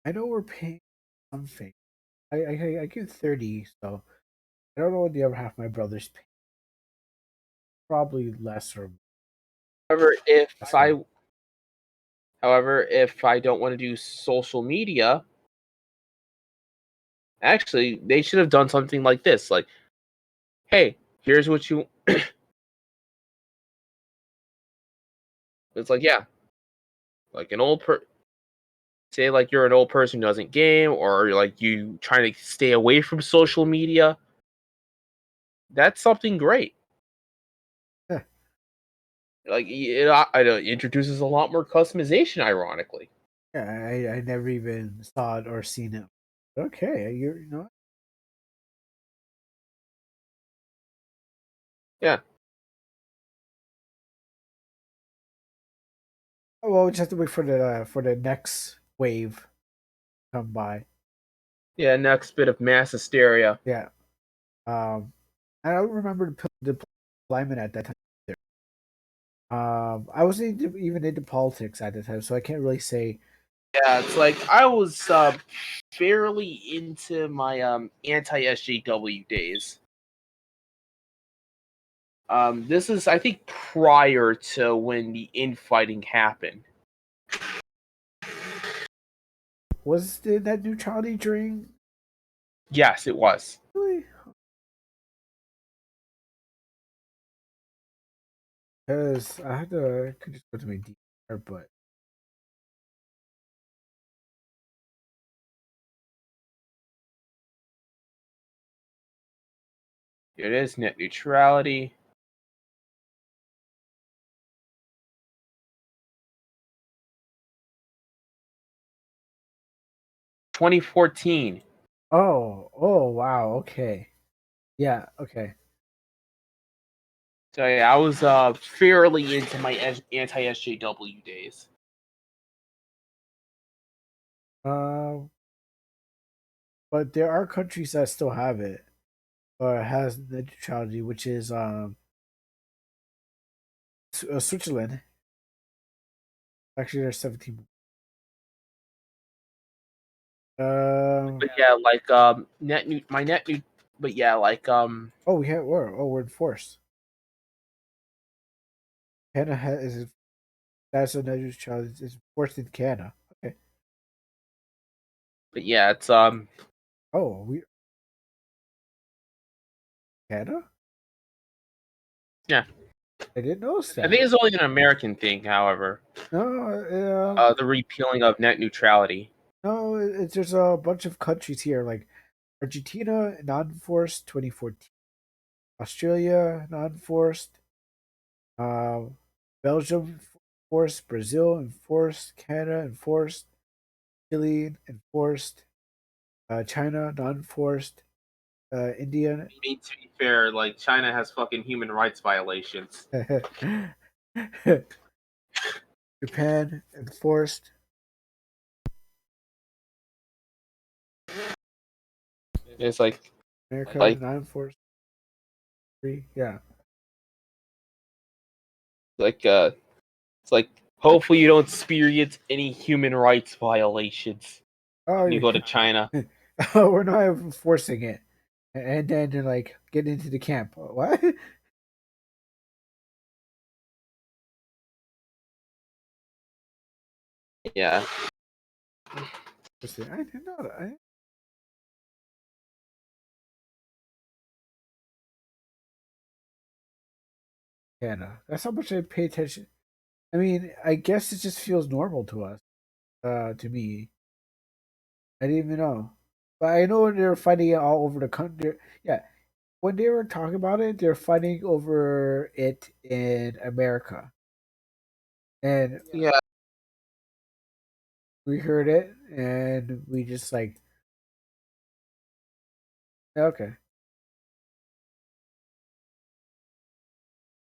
I know we're paying something. I give 30, so I don't know what the other half of my brother's paying. Probably less or However, if less I than. however if I don't want to do social media, actually they should have done something like this. Like, hey, here's what you. It's like, yeah, like an old say like you're an old person who doesn't game, or like you trying to stay away from social media. That's something great. Yeah, Like it introduces a lot more customization. Ironically, yeah. I never even saw it or seen it. Okay, you know. yeah, Oh, well, we just have to wait for the next wave to come by. yeah. Next bit of mass hysteria. Yeah. I don't remember the climate at that time. I wasn't even into politics at the time, so I can't really say. Yeah, it's like I was fairly into my anti SJW days. This is I think prior to when the infighting happened. Was the net neutrality during? Yes, it was. Really? Because I could just go to my DR, but It is net neutrality. 2014. Oh, wow. Okay. Yeah. Okay. So yeah, I was fairly into my anti SJW days. Um, but there are countries that still have it or has the neutrality, which is Switzerland. Actually, there's 17. But yeah, like but yeah, like Oh, we're enforced. Canada is that's a neutrality. It's enforced in Canada. Okay. but yeah, it's Oh, we Canada. yeah. I didn't notice I that. think it's only an American thing, however. No, The repealing of net neutrality. no. There's a bunch of countries here, like Argentina, non-enforced, 2014. Australia, non-enforced. Uh, Belgium, enforced. Brazil, enforced. Canada, enforced. Chile, enforced. China, non-enforced. India, I mean, to be fair, like China has fucking human rights violations. Japan, enforced. It's like America, like non-enforced. Free, yeah. like it's like hopefully you don't experience any human rights violations Oh, when you go to China. oh, we're not enforcing it, and then they're like get into the camp. What? Yeah. I didn't know that. Canada. That's how much I pay attention. I mean, I guess it just feels normal to us. To me, I didn't even know. But I know they're fighting it all over the country. Yeah, when they were talking about it, they're fighting over it in America, and Yeah. we heard it, and we just like, okay,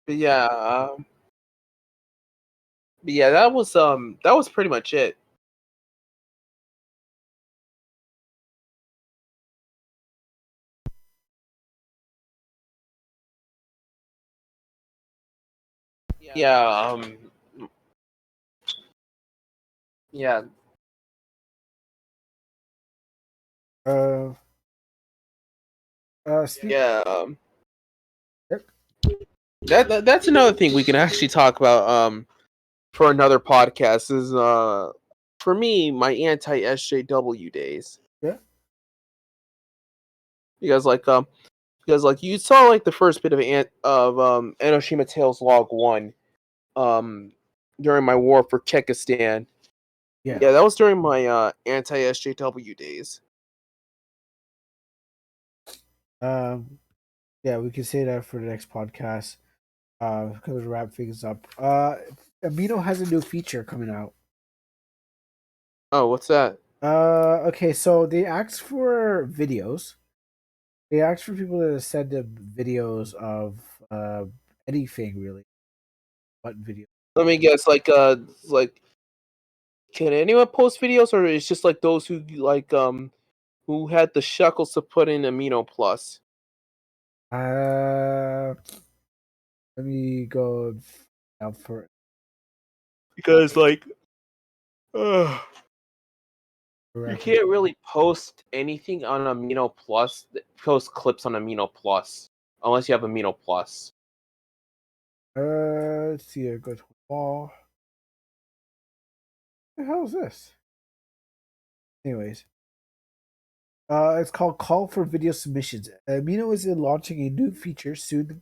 But yeah, but yeah, that was pretty much it. Yeah, yeah, uh, Steve, yeah, yep, that's another thing we can actually talk about for another podcast is for me my anti SJW days. yeah, Because like you saw like the first bit of Enoshima Tales Log 1 um during my war for Czechostan. yeah. Yeah, that was during my anti SJW days. Um, yeah, we can say that for the next podcast. Because we wrap things up. Amino has a new feature coming out. Oh, what's that? Okay, so they asked for videos. They asked for people to send them videos of anything really. What video? Let me guess, like can anyone post videos or it's just like those who who had the shuckles to put in Amino Plus? Uh, let me go out for Because like uh, you reference. can't really post anything on Amino Plus, post clips on Amino Plus, unless you have Amino Plus. Let's see. I go to wall. What the hell is this? Anyways, it's called Call for Video Submissions. Amino is launching a new feature soon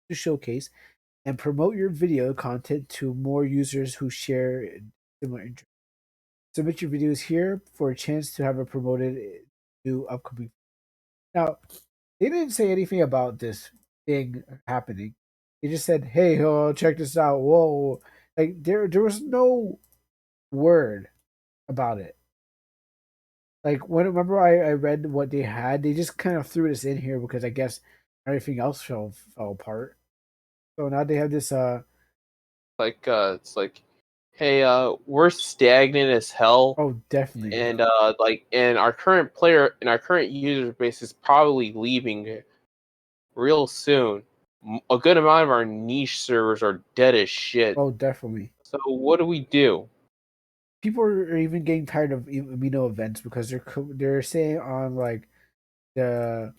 to showcase and promote your video content to more users who share similar interests. Submit your videos here for a chance to have it promoted to upcoming. Now, they didn't say anything about this thing happening. They just said, "Hey, check this out." Whoa, like there was no word about it. Like when remember I read what they had, they just kind of threw this in here because I guess everything else fell apart. So now they have this Like it's like, hey, we're stagnant as hell, oh definitely. and and our current player and our current user base is probably leaving real soon. A good amount of our niche servers are dead as shit. Oh definitely. So what do we do? People are even getting tired of amino events because they're saying on like the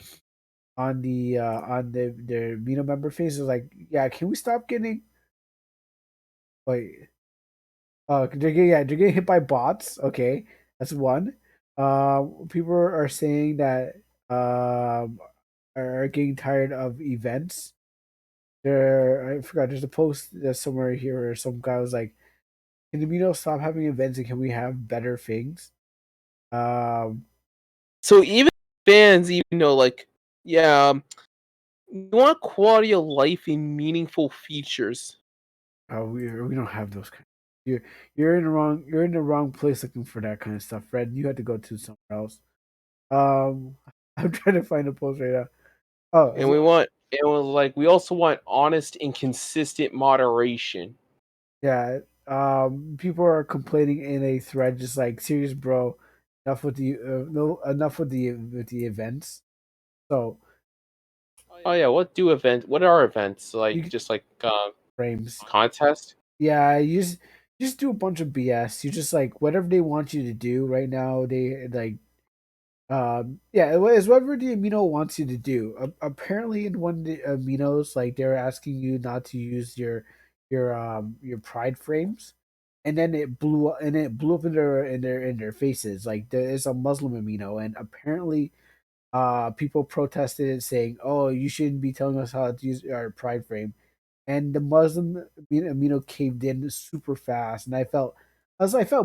on the amino member phase is like, yeah, can we stop getting like they're getting hit by bots. Okay, that's one. People are saying that are getting tired of events. I forgot. There's a post that's somewhere here where some guy was like, "Can Amino stop having events and can we have better things?" Um, So even fans, even know, like, yeah, you want quality of life and meaningful features. we don't have those kind. You're you're in the wrong place looking for that kind of stuff, Fred. You had to go to somewhere else. I'm trying to find a post right now. Oh, And we also want honest and consistent moderation. yeah, people are complaining in a thread, just like, serious, bro, enough with the no, enough with the events. So Oh yeah, what are events? you Like get just like frames, contest? yeah, you just do a bunch of BS. You just like whatever they want you to do right now. They like yeah, it's whatever the amino wants you to do. Apparently, in one of the aminos, like they're asking you not to use your pride frames, and then it blew up in their faces. Like there is a Muslim amino, and apparently, people protested it, saying, "Oh, you shouldn't be telling us how to use our pride frame." And the Muslim amino caved in super fast, and I felt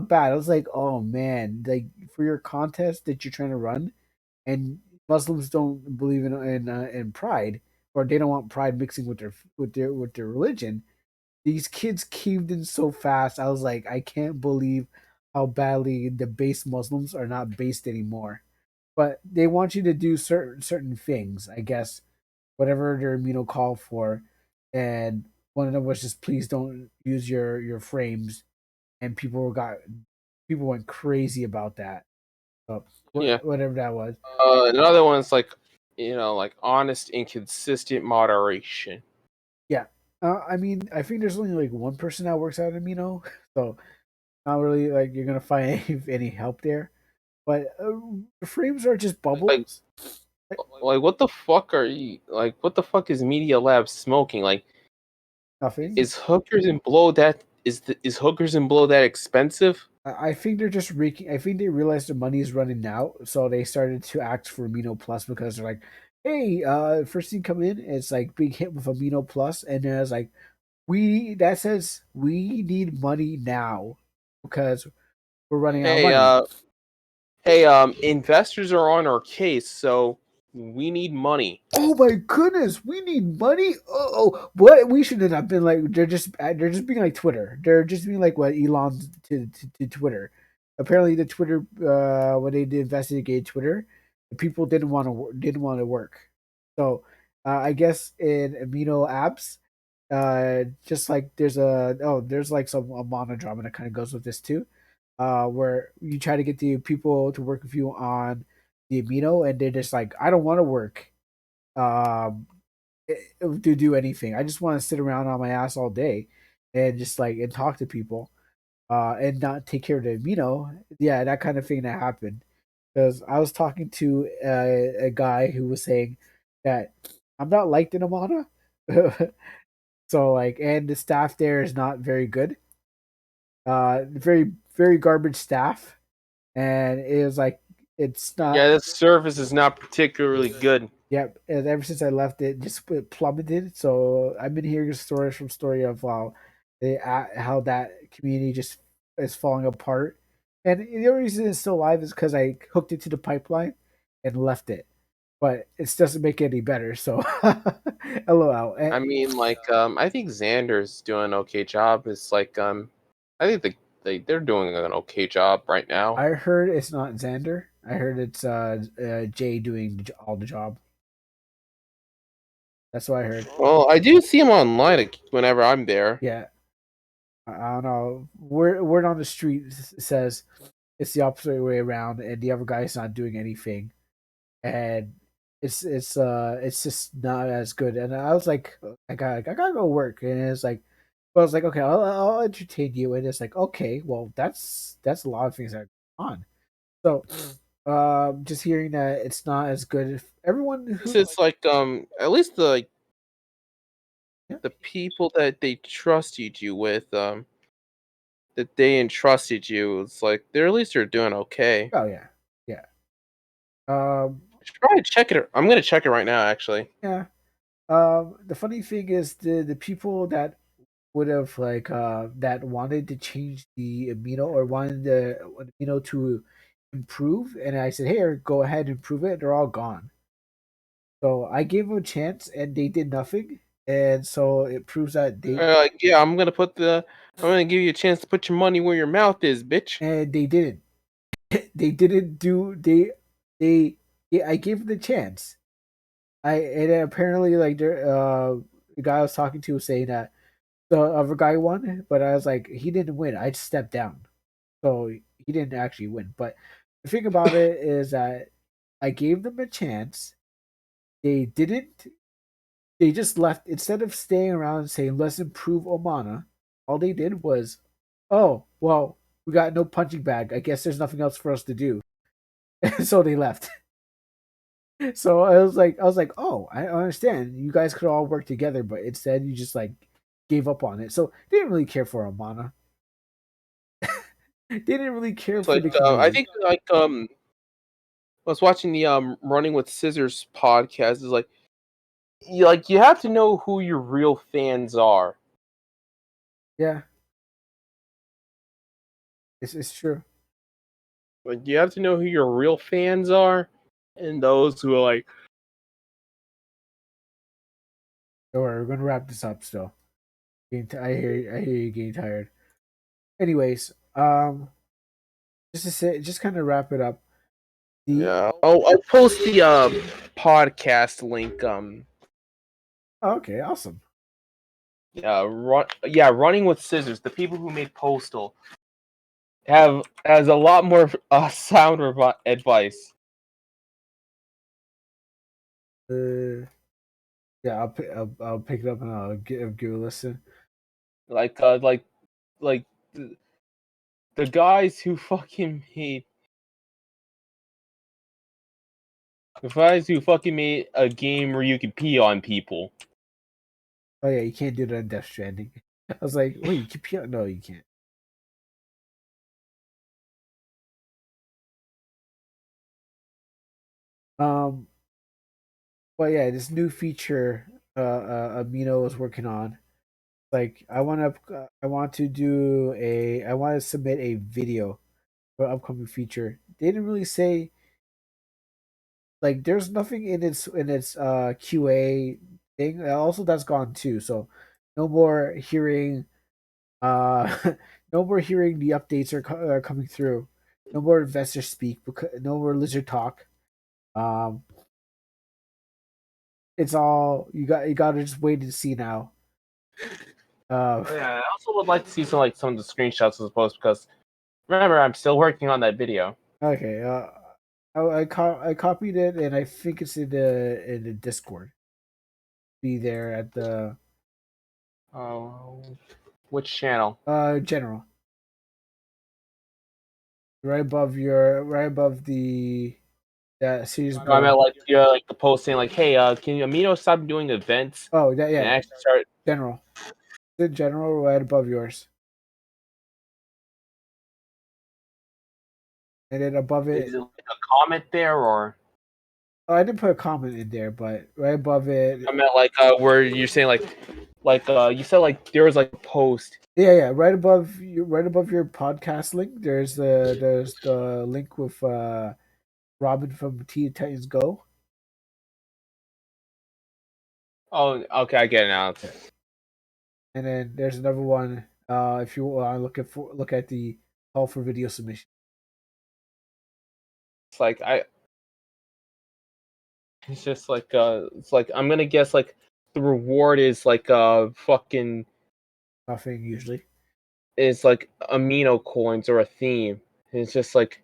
bad. I was like, "Oh man, like for your contest that you're trying to run." And Muslims don't believe in pride, or they don't want pride mixing with their religion. These kids caved in so fast. I was like, I can't believe how badly the base Muslims are not based anymore. But they want you to do certain things, I guess, whatever their amino call for, and one of them was just please don't use your frames, and people went crazy about that. So Yeah. whatever that was. Another one's like, like honest and consistent moderation. Yeah. I mean, I think there's only like one person that works out at Amino, so not really like you're gonna find any help there. But the frames are just Like bubbles. Like, like what the fuck are you like? What the fuck is Media Lab smoking? Like, nothing. is hookers and blow that is hookers and blow that expensive? I think they're just raking. I think they realized the money is running out, so they started to ask for Amino Plus because they're like, "Hey, first thing come in, it's like being hit with Amino Plus," and then it's like, "We that says we need money now because we're running out of Hey, money." investors are on our case, so we need money. Oh my goodness, we need money. Oh, what we should have been like. They're just being like Twitter. They're just being like what Elon to Twitter. Apparently, the Twitter when they did investigate Twitter, the people didn't want to work. So I guess in amino apps, just like there's like some a monodrama that kind of goes with this too, where you try to get the people to work with you on the amino, and they're just like, I don't want to work um to do anything. I just want to sit around on my ass all day and just like and talk to people and not take care of them. Yeah, that kind of thing that happened. Because I was talking to a guy who was saying that I'm not liked in Amana. So like, and the staff there is not very good. Very garbage staff, and it was like it's not. Yeah, this service is not particularly good. Yep, and ever since I left, it just plummeted. So I've been hearing stories from story of how that community just is falling apart, and the only reason it's still alive is because I hooked it to the pipeline and left it, but it doesn't make it any better. So, lol. I mean, like, I think Xander's doing an okay job. It's like, I think they're doing an okay job right now. I heard it's not Xander. I heard it's Jay doing all the job. That's what I heard. Well, I do see him online whenever I'm there. Yeah, I don't know. Word on the street says it's the opposite way around, and the other guy's not doing anything, and it's just not as good. And I was like, I gotta go work, and it's like, well, I was like, okay, I'll entertain you, and it's like, okay, well, that's a lot of things that are on. So, just hearing that it's not as good. If everyone This who is like at least yeah, the people that they trusted you with that they entrusted you. It's like they're at least they're doing okay. oh yeah, yeah, um, I should probably check it. I'm gonna check it right now, actually. yeah. The funny thing is the people that would have that wanted to change the amino or wanted the amino to improve, and I said, hey, go ahead and improve it. They're all gone. So I gave them a chance, and they did nothing, and so it proves that Like, yeah, I'm gonna give you a chance to put your money where your mouth is, bitch. they didn't. They didn't do they. Yeah, I gave them the chance. I and then apparently the guy I was talking to was saying that the other guy won, but I was like, he didn't win. I just stepped down. So he didn't actually win. But the thing about it is that I gave them a chance. They didn't. They just left instead of staying around and saying let's improve Omana. All they did was, oh well, we got no punching bag. I guess there's nothing else for us to do. So they left. So I was like, oh, I understand. You guys could all work together, but instead you just like gave up on it. So they didn't really care for Omana. They didn't really care It's for like the I community. think I was watching the Running with Scissors podcast. Is you have to know who your real fans are. Yeah, it's true. Like you have to know who your real fans are, and those who are like, Don't worry, we're gonna wrap this up still. I hear you getting tired. Anyways, just to say, just kind of wrap it up. The yeah. I'll post the podcast link. oh, okay, awesome. Running with Scissors. The people who made Postal have has a lot more sound advice. Uh, yeah, I'll pick it up and give a listen. Like like the guys who fucking made the guys who fucking made a game where you could pee on people. Oh yeah, you can't do that in Death Stranding. I was like, wait, you can pee? No, you can't. Um, but yeah, this new feature, Amino is working on. Like, I want to I want to submit a video for an upcoming feature. They didn't really say like there's nothing in its QA thing. Also, that's gone too. So no more hearing no more hearing the updates are coming through. No more investor speak. No more lizard talk. Um, it's all you got to just wait and see now. Uh, Oh, yeah, I also would like to see some of the screenshots of the post because remember I'm still working on that video. okay. I copied it and I think it's in the Discord. Be there at the Oh, which channel? general right above the that series No, I meant button. like like the post saying like, "Hey, can Amino stop doing events Oh, that and yeah, actually start?" general. The general right above yours, and then above Is it. it like a comment there or? Oh, I didn't put a comment in there, but right above I it, meant like where you're saying like you said like there was like a post. yeah, right above your podcast link. There's the link with Robin from Teen Titans Go. Oh, okay, I get it now. Yeah. And then there's another one. If you want to look at the call for video submission. It's like I. It's just like It's like I'm gonna guess like the reward is like fucking Nothing usually. is like amino coins or a theme. It's just like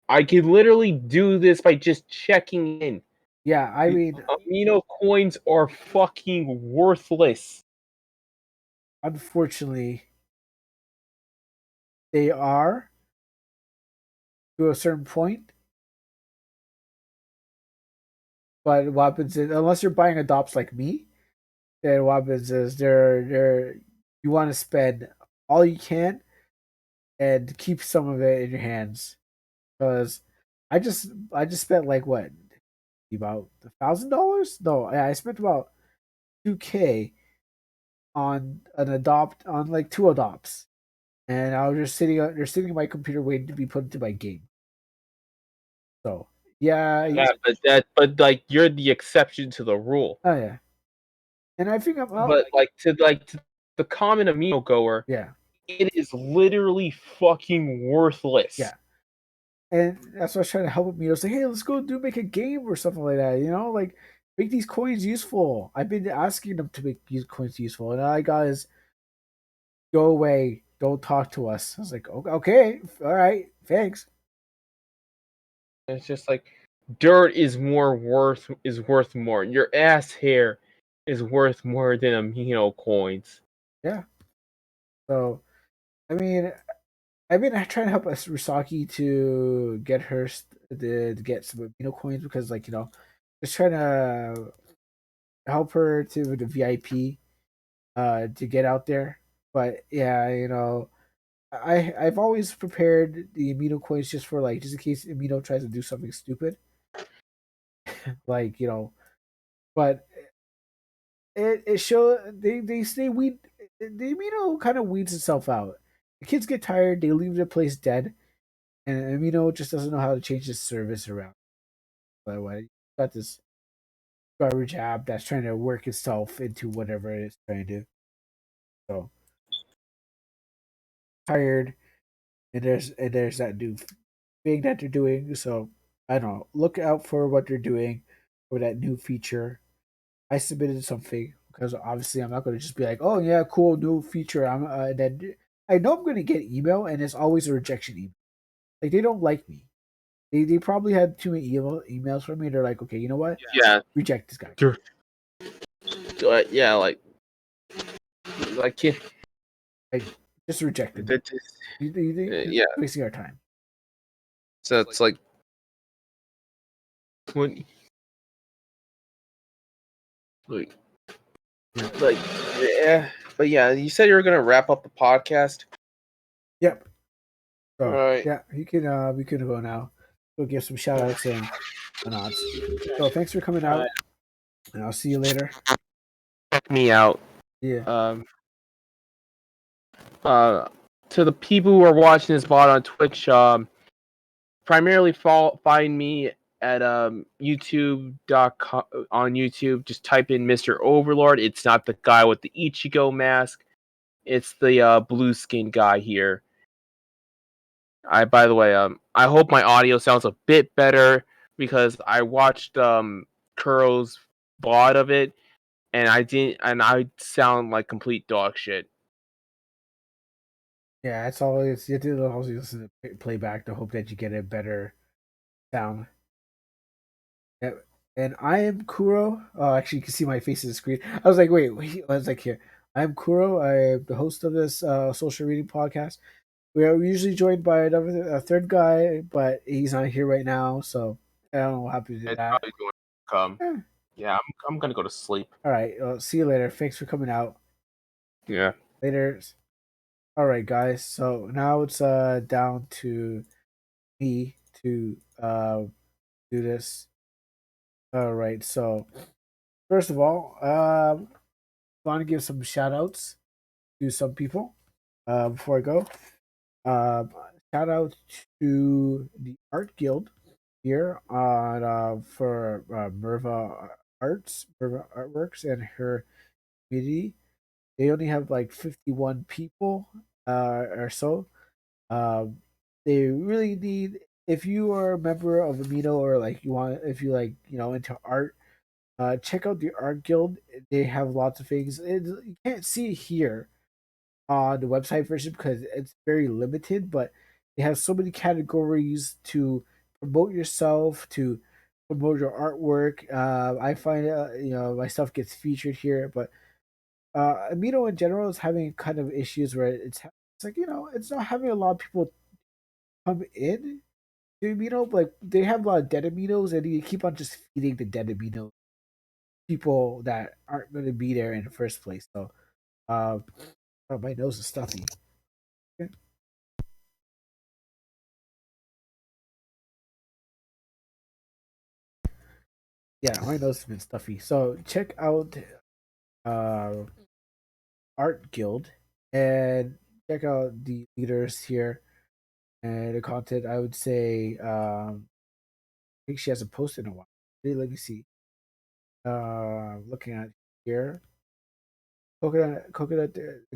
I could literally do this by just checking in. Yeah, I The mean, amino coins are fucking worthless. unfortunately, they are to a certain point. But what happens is, unless you're buying adopts like me, then what happens is they're you want to spend all you can and keep some of it in your hands. Because I just spent like what, about $1,000? No, I spent about 2K on an adopt on like two adopts, and I was just they're sitting on my computer waiting to be put into my game. So yeah, Yeah, but like you're the exception to the rule. oh yeah, and I think I'm out. But to the common amino goer, Yeah, it is literally fucking worthless. yeah, and that's what I was trying to help with me. I was like, hey, let's go make a game or something like that. Like make these coins useful. I've been asking them to make these coins useful, and all I got is go away, don't talk to us. I was like, okay, all right, thanks. It's just like dirt is worth more. Your ass hair is worth more than amino coins. Yeah. So I mean, I've been trying to help us Rusaki to get her to get some amino coins because, like, just trying to help her to the VIP to get out there. But yeah, I've always prepared the amino coins just for like just in case amino tries to do something stupid, like But it show they stay weed. The amino kind of weeds itself out. The kids get tired, they leave the place dead, and Amino just doesn't know how to change his service around. By the way, got this garbage app that's trying to work itself into whatever it is trying to do. So tired, and there's that new thing that they're doing. So I don't know. Look out for what they're doing for that new feature. I submitted something because obviously I'm not going to just be like, oh yeah, cool new feature. Then I know I'm going to get email, and it's always a rejection email. Like they don't like me. They probably had too many emails from me. They're like, okay, you know what? Yeah, Reject this guy. yeah, like yeah, Like, just reject him. that is- He's yeah. wasting our time. So it's like when like Yeah. like yeah, but yeah. You said you were gonna wrap up the podcast. Yep. All So right. yeah, we can go now. Go give some shout outs and nods. So thanks for coming All right. out, and I'll see you later. Check me out. Yeah. Um. Uh. To the people who are watching this bot on Twitch, primarily find me at youtube.com on YouTube. Just type in Mr. Overlord. It's not the guy with the Ichigo mask. It's the blue skin guy here. By the way, I hope my audio sounds a bit better because I watched Kuro's VOD of it and I sound like complete dog shit. Yeah, it's always you have to always listen to playback to hope that you get a better sound. Yeah. And I am Kuro. Oh, actually, you can see my face in the screen. I was like, wait. I was like, here. I'm Kuro. I'm the host of this social reading podcast. We are usually joined by a third guy, but he's not here right now, so I don't know what happened to It's that. probably going to come. Eh, Yeah, I'm gonna go to sleep. all right, see you later. Thanks for coming out. Yeah. Later. All right, guys. So now it's down to me to do this. All right. So first of all, I want to give some shout outs to some people before I go. Um, Shout out to the Art Guild here on for Merva Artworks, and her community. They only have like 51 people or so. Um, they really need if you are a member of Amino, or like you want, if you like, into art, check out the art guild. They have lots of things. You can't see it here on the website version because it's very limited, but they have so many categories to promote yourself, to promote your artwork. I find my stuff gets featured here, but Amino in general is having kind of issues where it's like, it's not having a lot of people come in to Amino. Like, they have a lot of dead aminos, and you keep on just feeding the dead amino people that aren't going to be there in the first place. So, oh, my nose is stuffy. Yeah, my nose has been stuffy. So check out uh Art Guild and check out the leaders here and the content. I would say I think she hasn't posted in a while. Let me see. Looking at here. Coconut,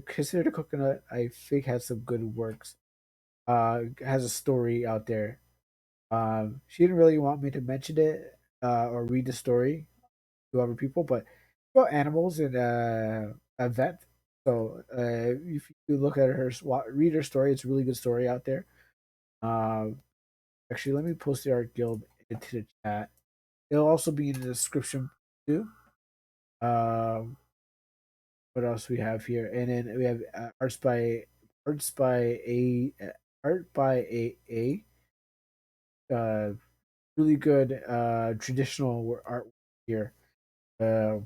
consider the coconut, I think, has some good works. Has a story out there. She didn't really want me to mention it or read the story to other people, but about animals and a vet. So if you look at her, read her story, it's a really good story out there. Um, Actually, let me post the art guild into the chat. It'll also be in the description too. Um, what else we have here? And then we have arts by a art by a uh, really good traditional art here. That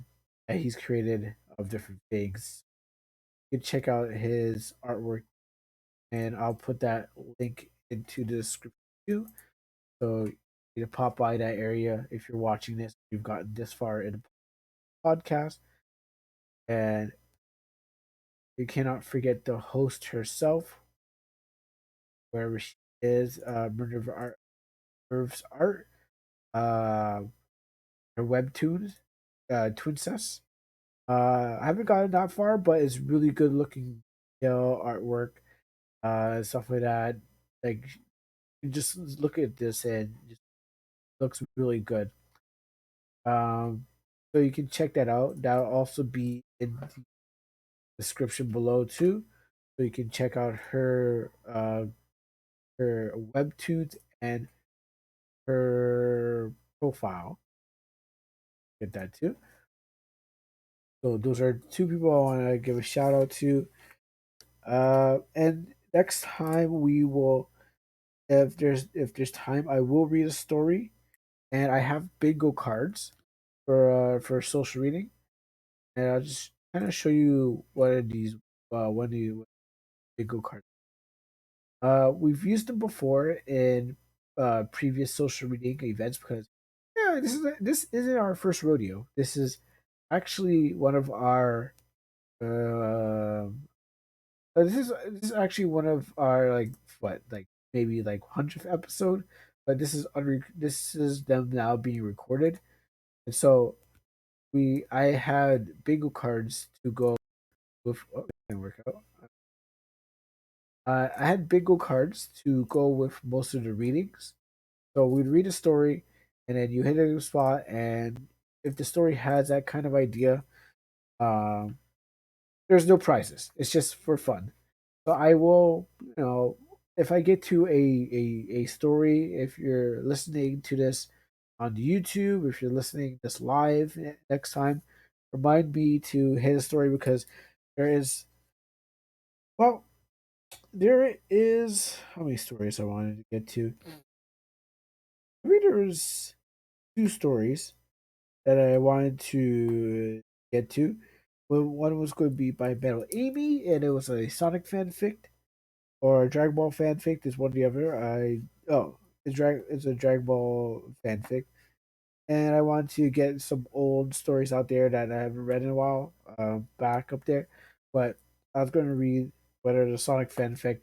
he's created of different things. You can check out his artwork, and I'll put that link into the description too. So you can pop by that area if you're watching this. You've gotten this far in the podcast, and you cannot forget the host herself, wherever she is. Merv's art, uh, her webtoons, Twincess. I haven't gotten that far, but it's really good looking, artwork, stuff like that. Like, you just look at this and it just looks really good. Um, so you can check that out. That'll also be in the description below too. So you can check out her webtoons and her profile. Get that too. So those are two people I want to give a shout out to. And next time we will, if there's time, I will read a story, and I have bingo cards for social reading, and I'll just kind of show you what are these one of the bingo cards. We've used them before in previous social reading events because, yeah, this isn't our first rodeo. This is actually one of our this is actually one of our, like, what, like, maybe like 100th episode, but this is them now being recorded, and so I had bingo cards to go with. Oh, it didn't work out. I had bingo cards to go with most of the readings. So we'd read a story, and then you hit a spot, and if the story has that kind of idea, um, there's no prizes. It's just for fun. So I will, if I get to a story, if you're listening to this on YouTube, if you're listening this live next time, remind me to hit a story because there is, well, there is, how many stories I wanted to get to? I mean, there was two stories that I wanted to get to. Well, one was going to be by Metal Amy, and it was a Sonic fanfic, or a Dragon Ball fanfic. Is one or the other. It's a Dragon Ball fanfic, and I want to get some old stories out there that I haven't read in a while, back up there. But I was going to read whether the Sonic fanfic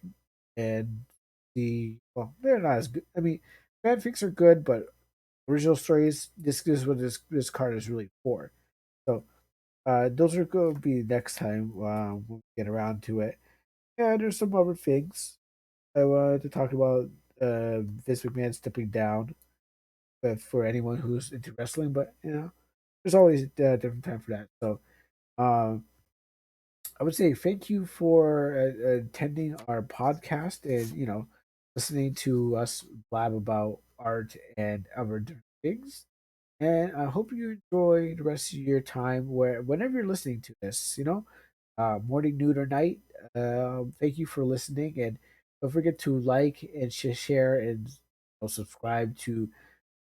and they're not as good. I mean, fanfics are good, but original stories. This is what this card is really for. So those are going to be next time when we get around to it. Yeah, there's some other things I wanted to talk about. Vince McMahon stepping down for anyone who's into wrestling, but there's always a different time for that. So um, I would say thank you for attending our podcast and listening to us blab about art and other different things. And I hope you enjoy the rest of your time whenever you're listening to this. Morning, noon, or night. Thank you for listening, and don't forget to like and share and subscribe to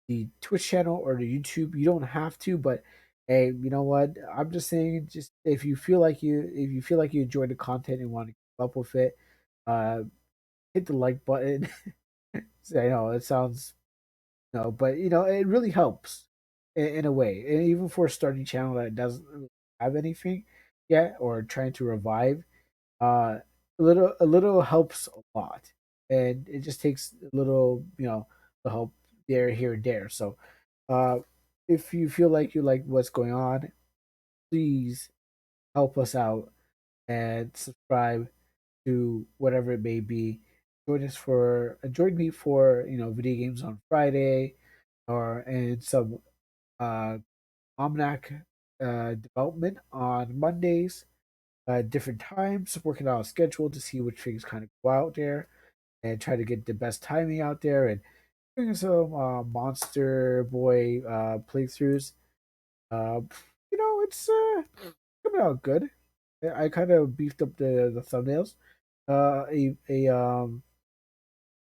the Twitch channel or the YouTube. You don't have to, but hey, you know what? I'm just saying, just if you feel like you enjoy the content and want to keep up with it, uh, hit the like button. I know it sounds but it really helps in a way, and even for a starting channel that doesn't really have anything yet or trying to revive, a little helps a lot, and it just takes a little to help there, here, and there. So uh if you feel like you like what's going on, please help us out and subscribe to whatever it may be. Join me for video games on Friday, or and some uh almanac development on Mondays, different times, working out a schedule to see which things kind of go out there and try to get the best timing out there, and doing some Monster Boy playthroughs. Uh, it's coming out good. I kind of beefed up the thumbnails. A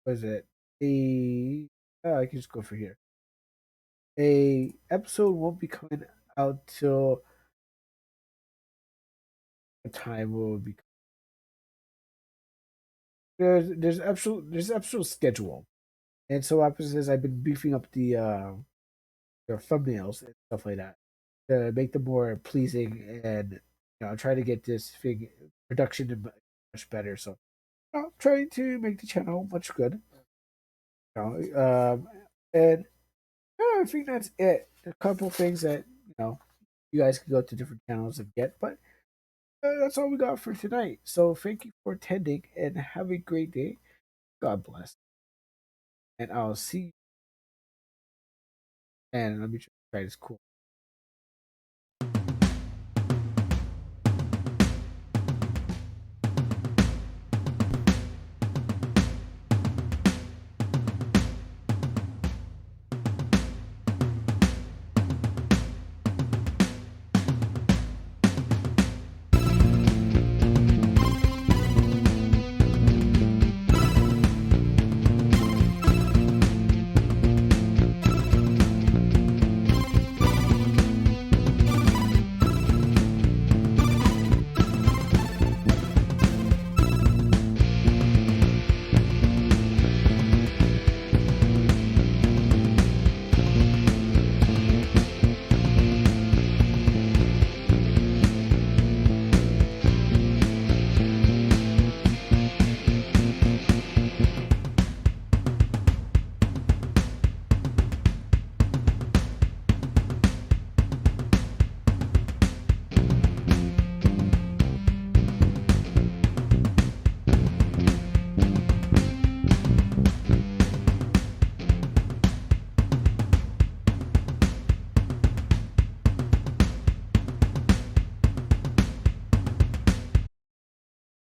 what is it? A I can just go for here. A episode won't be coming out till what time will it be? There's actual schedule, and so what happens is I've been beefing up the thumbnails and stuff like that to make them more pleasing, and try to get this thing production much better. So I'm trying to make the channel much good. And I think that's it. A couple things that you guys can go to different channels and get, but that's all we got for tonight. So thank you for attending and have a great day. God bless. And I'll see you. And let me try this cool.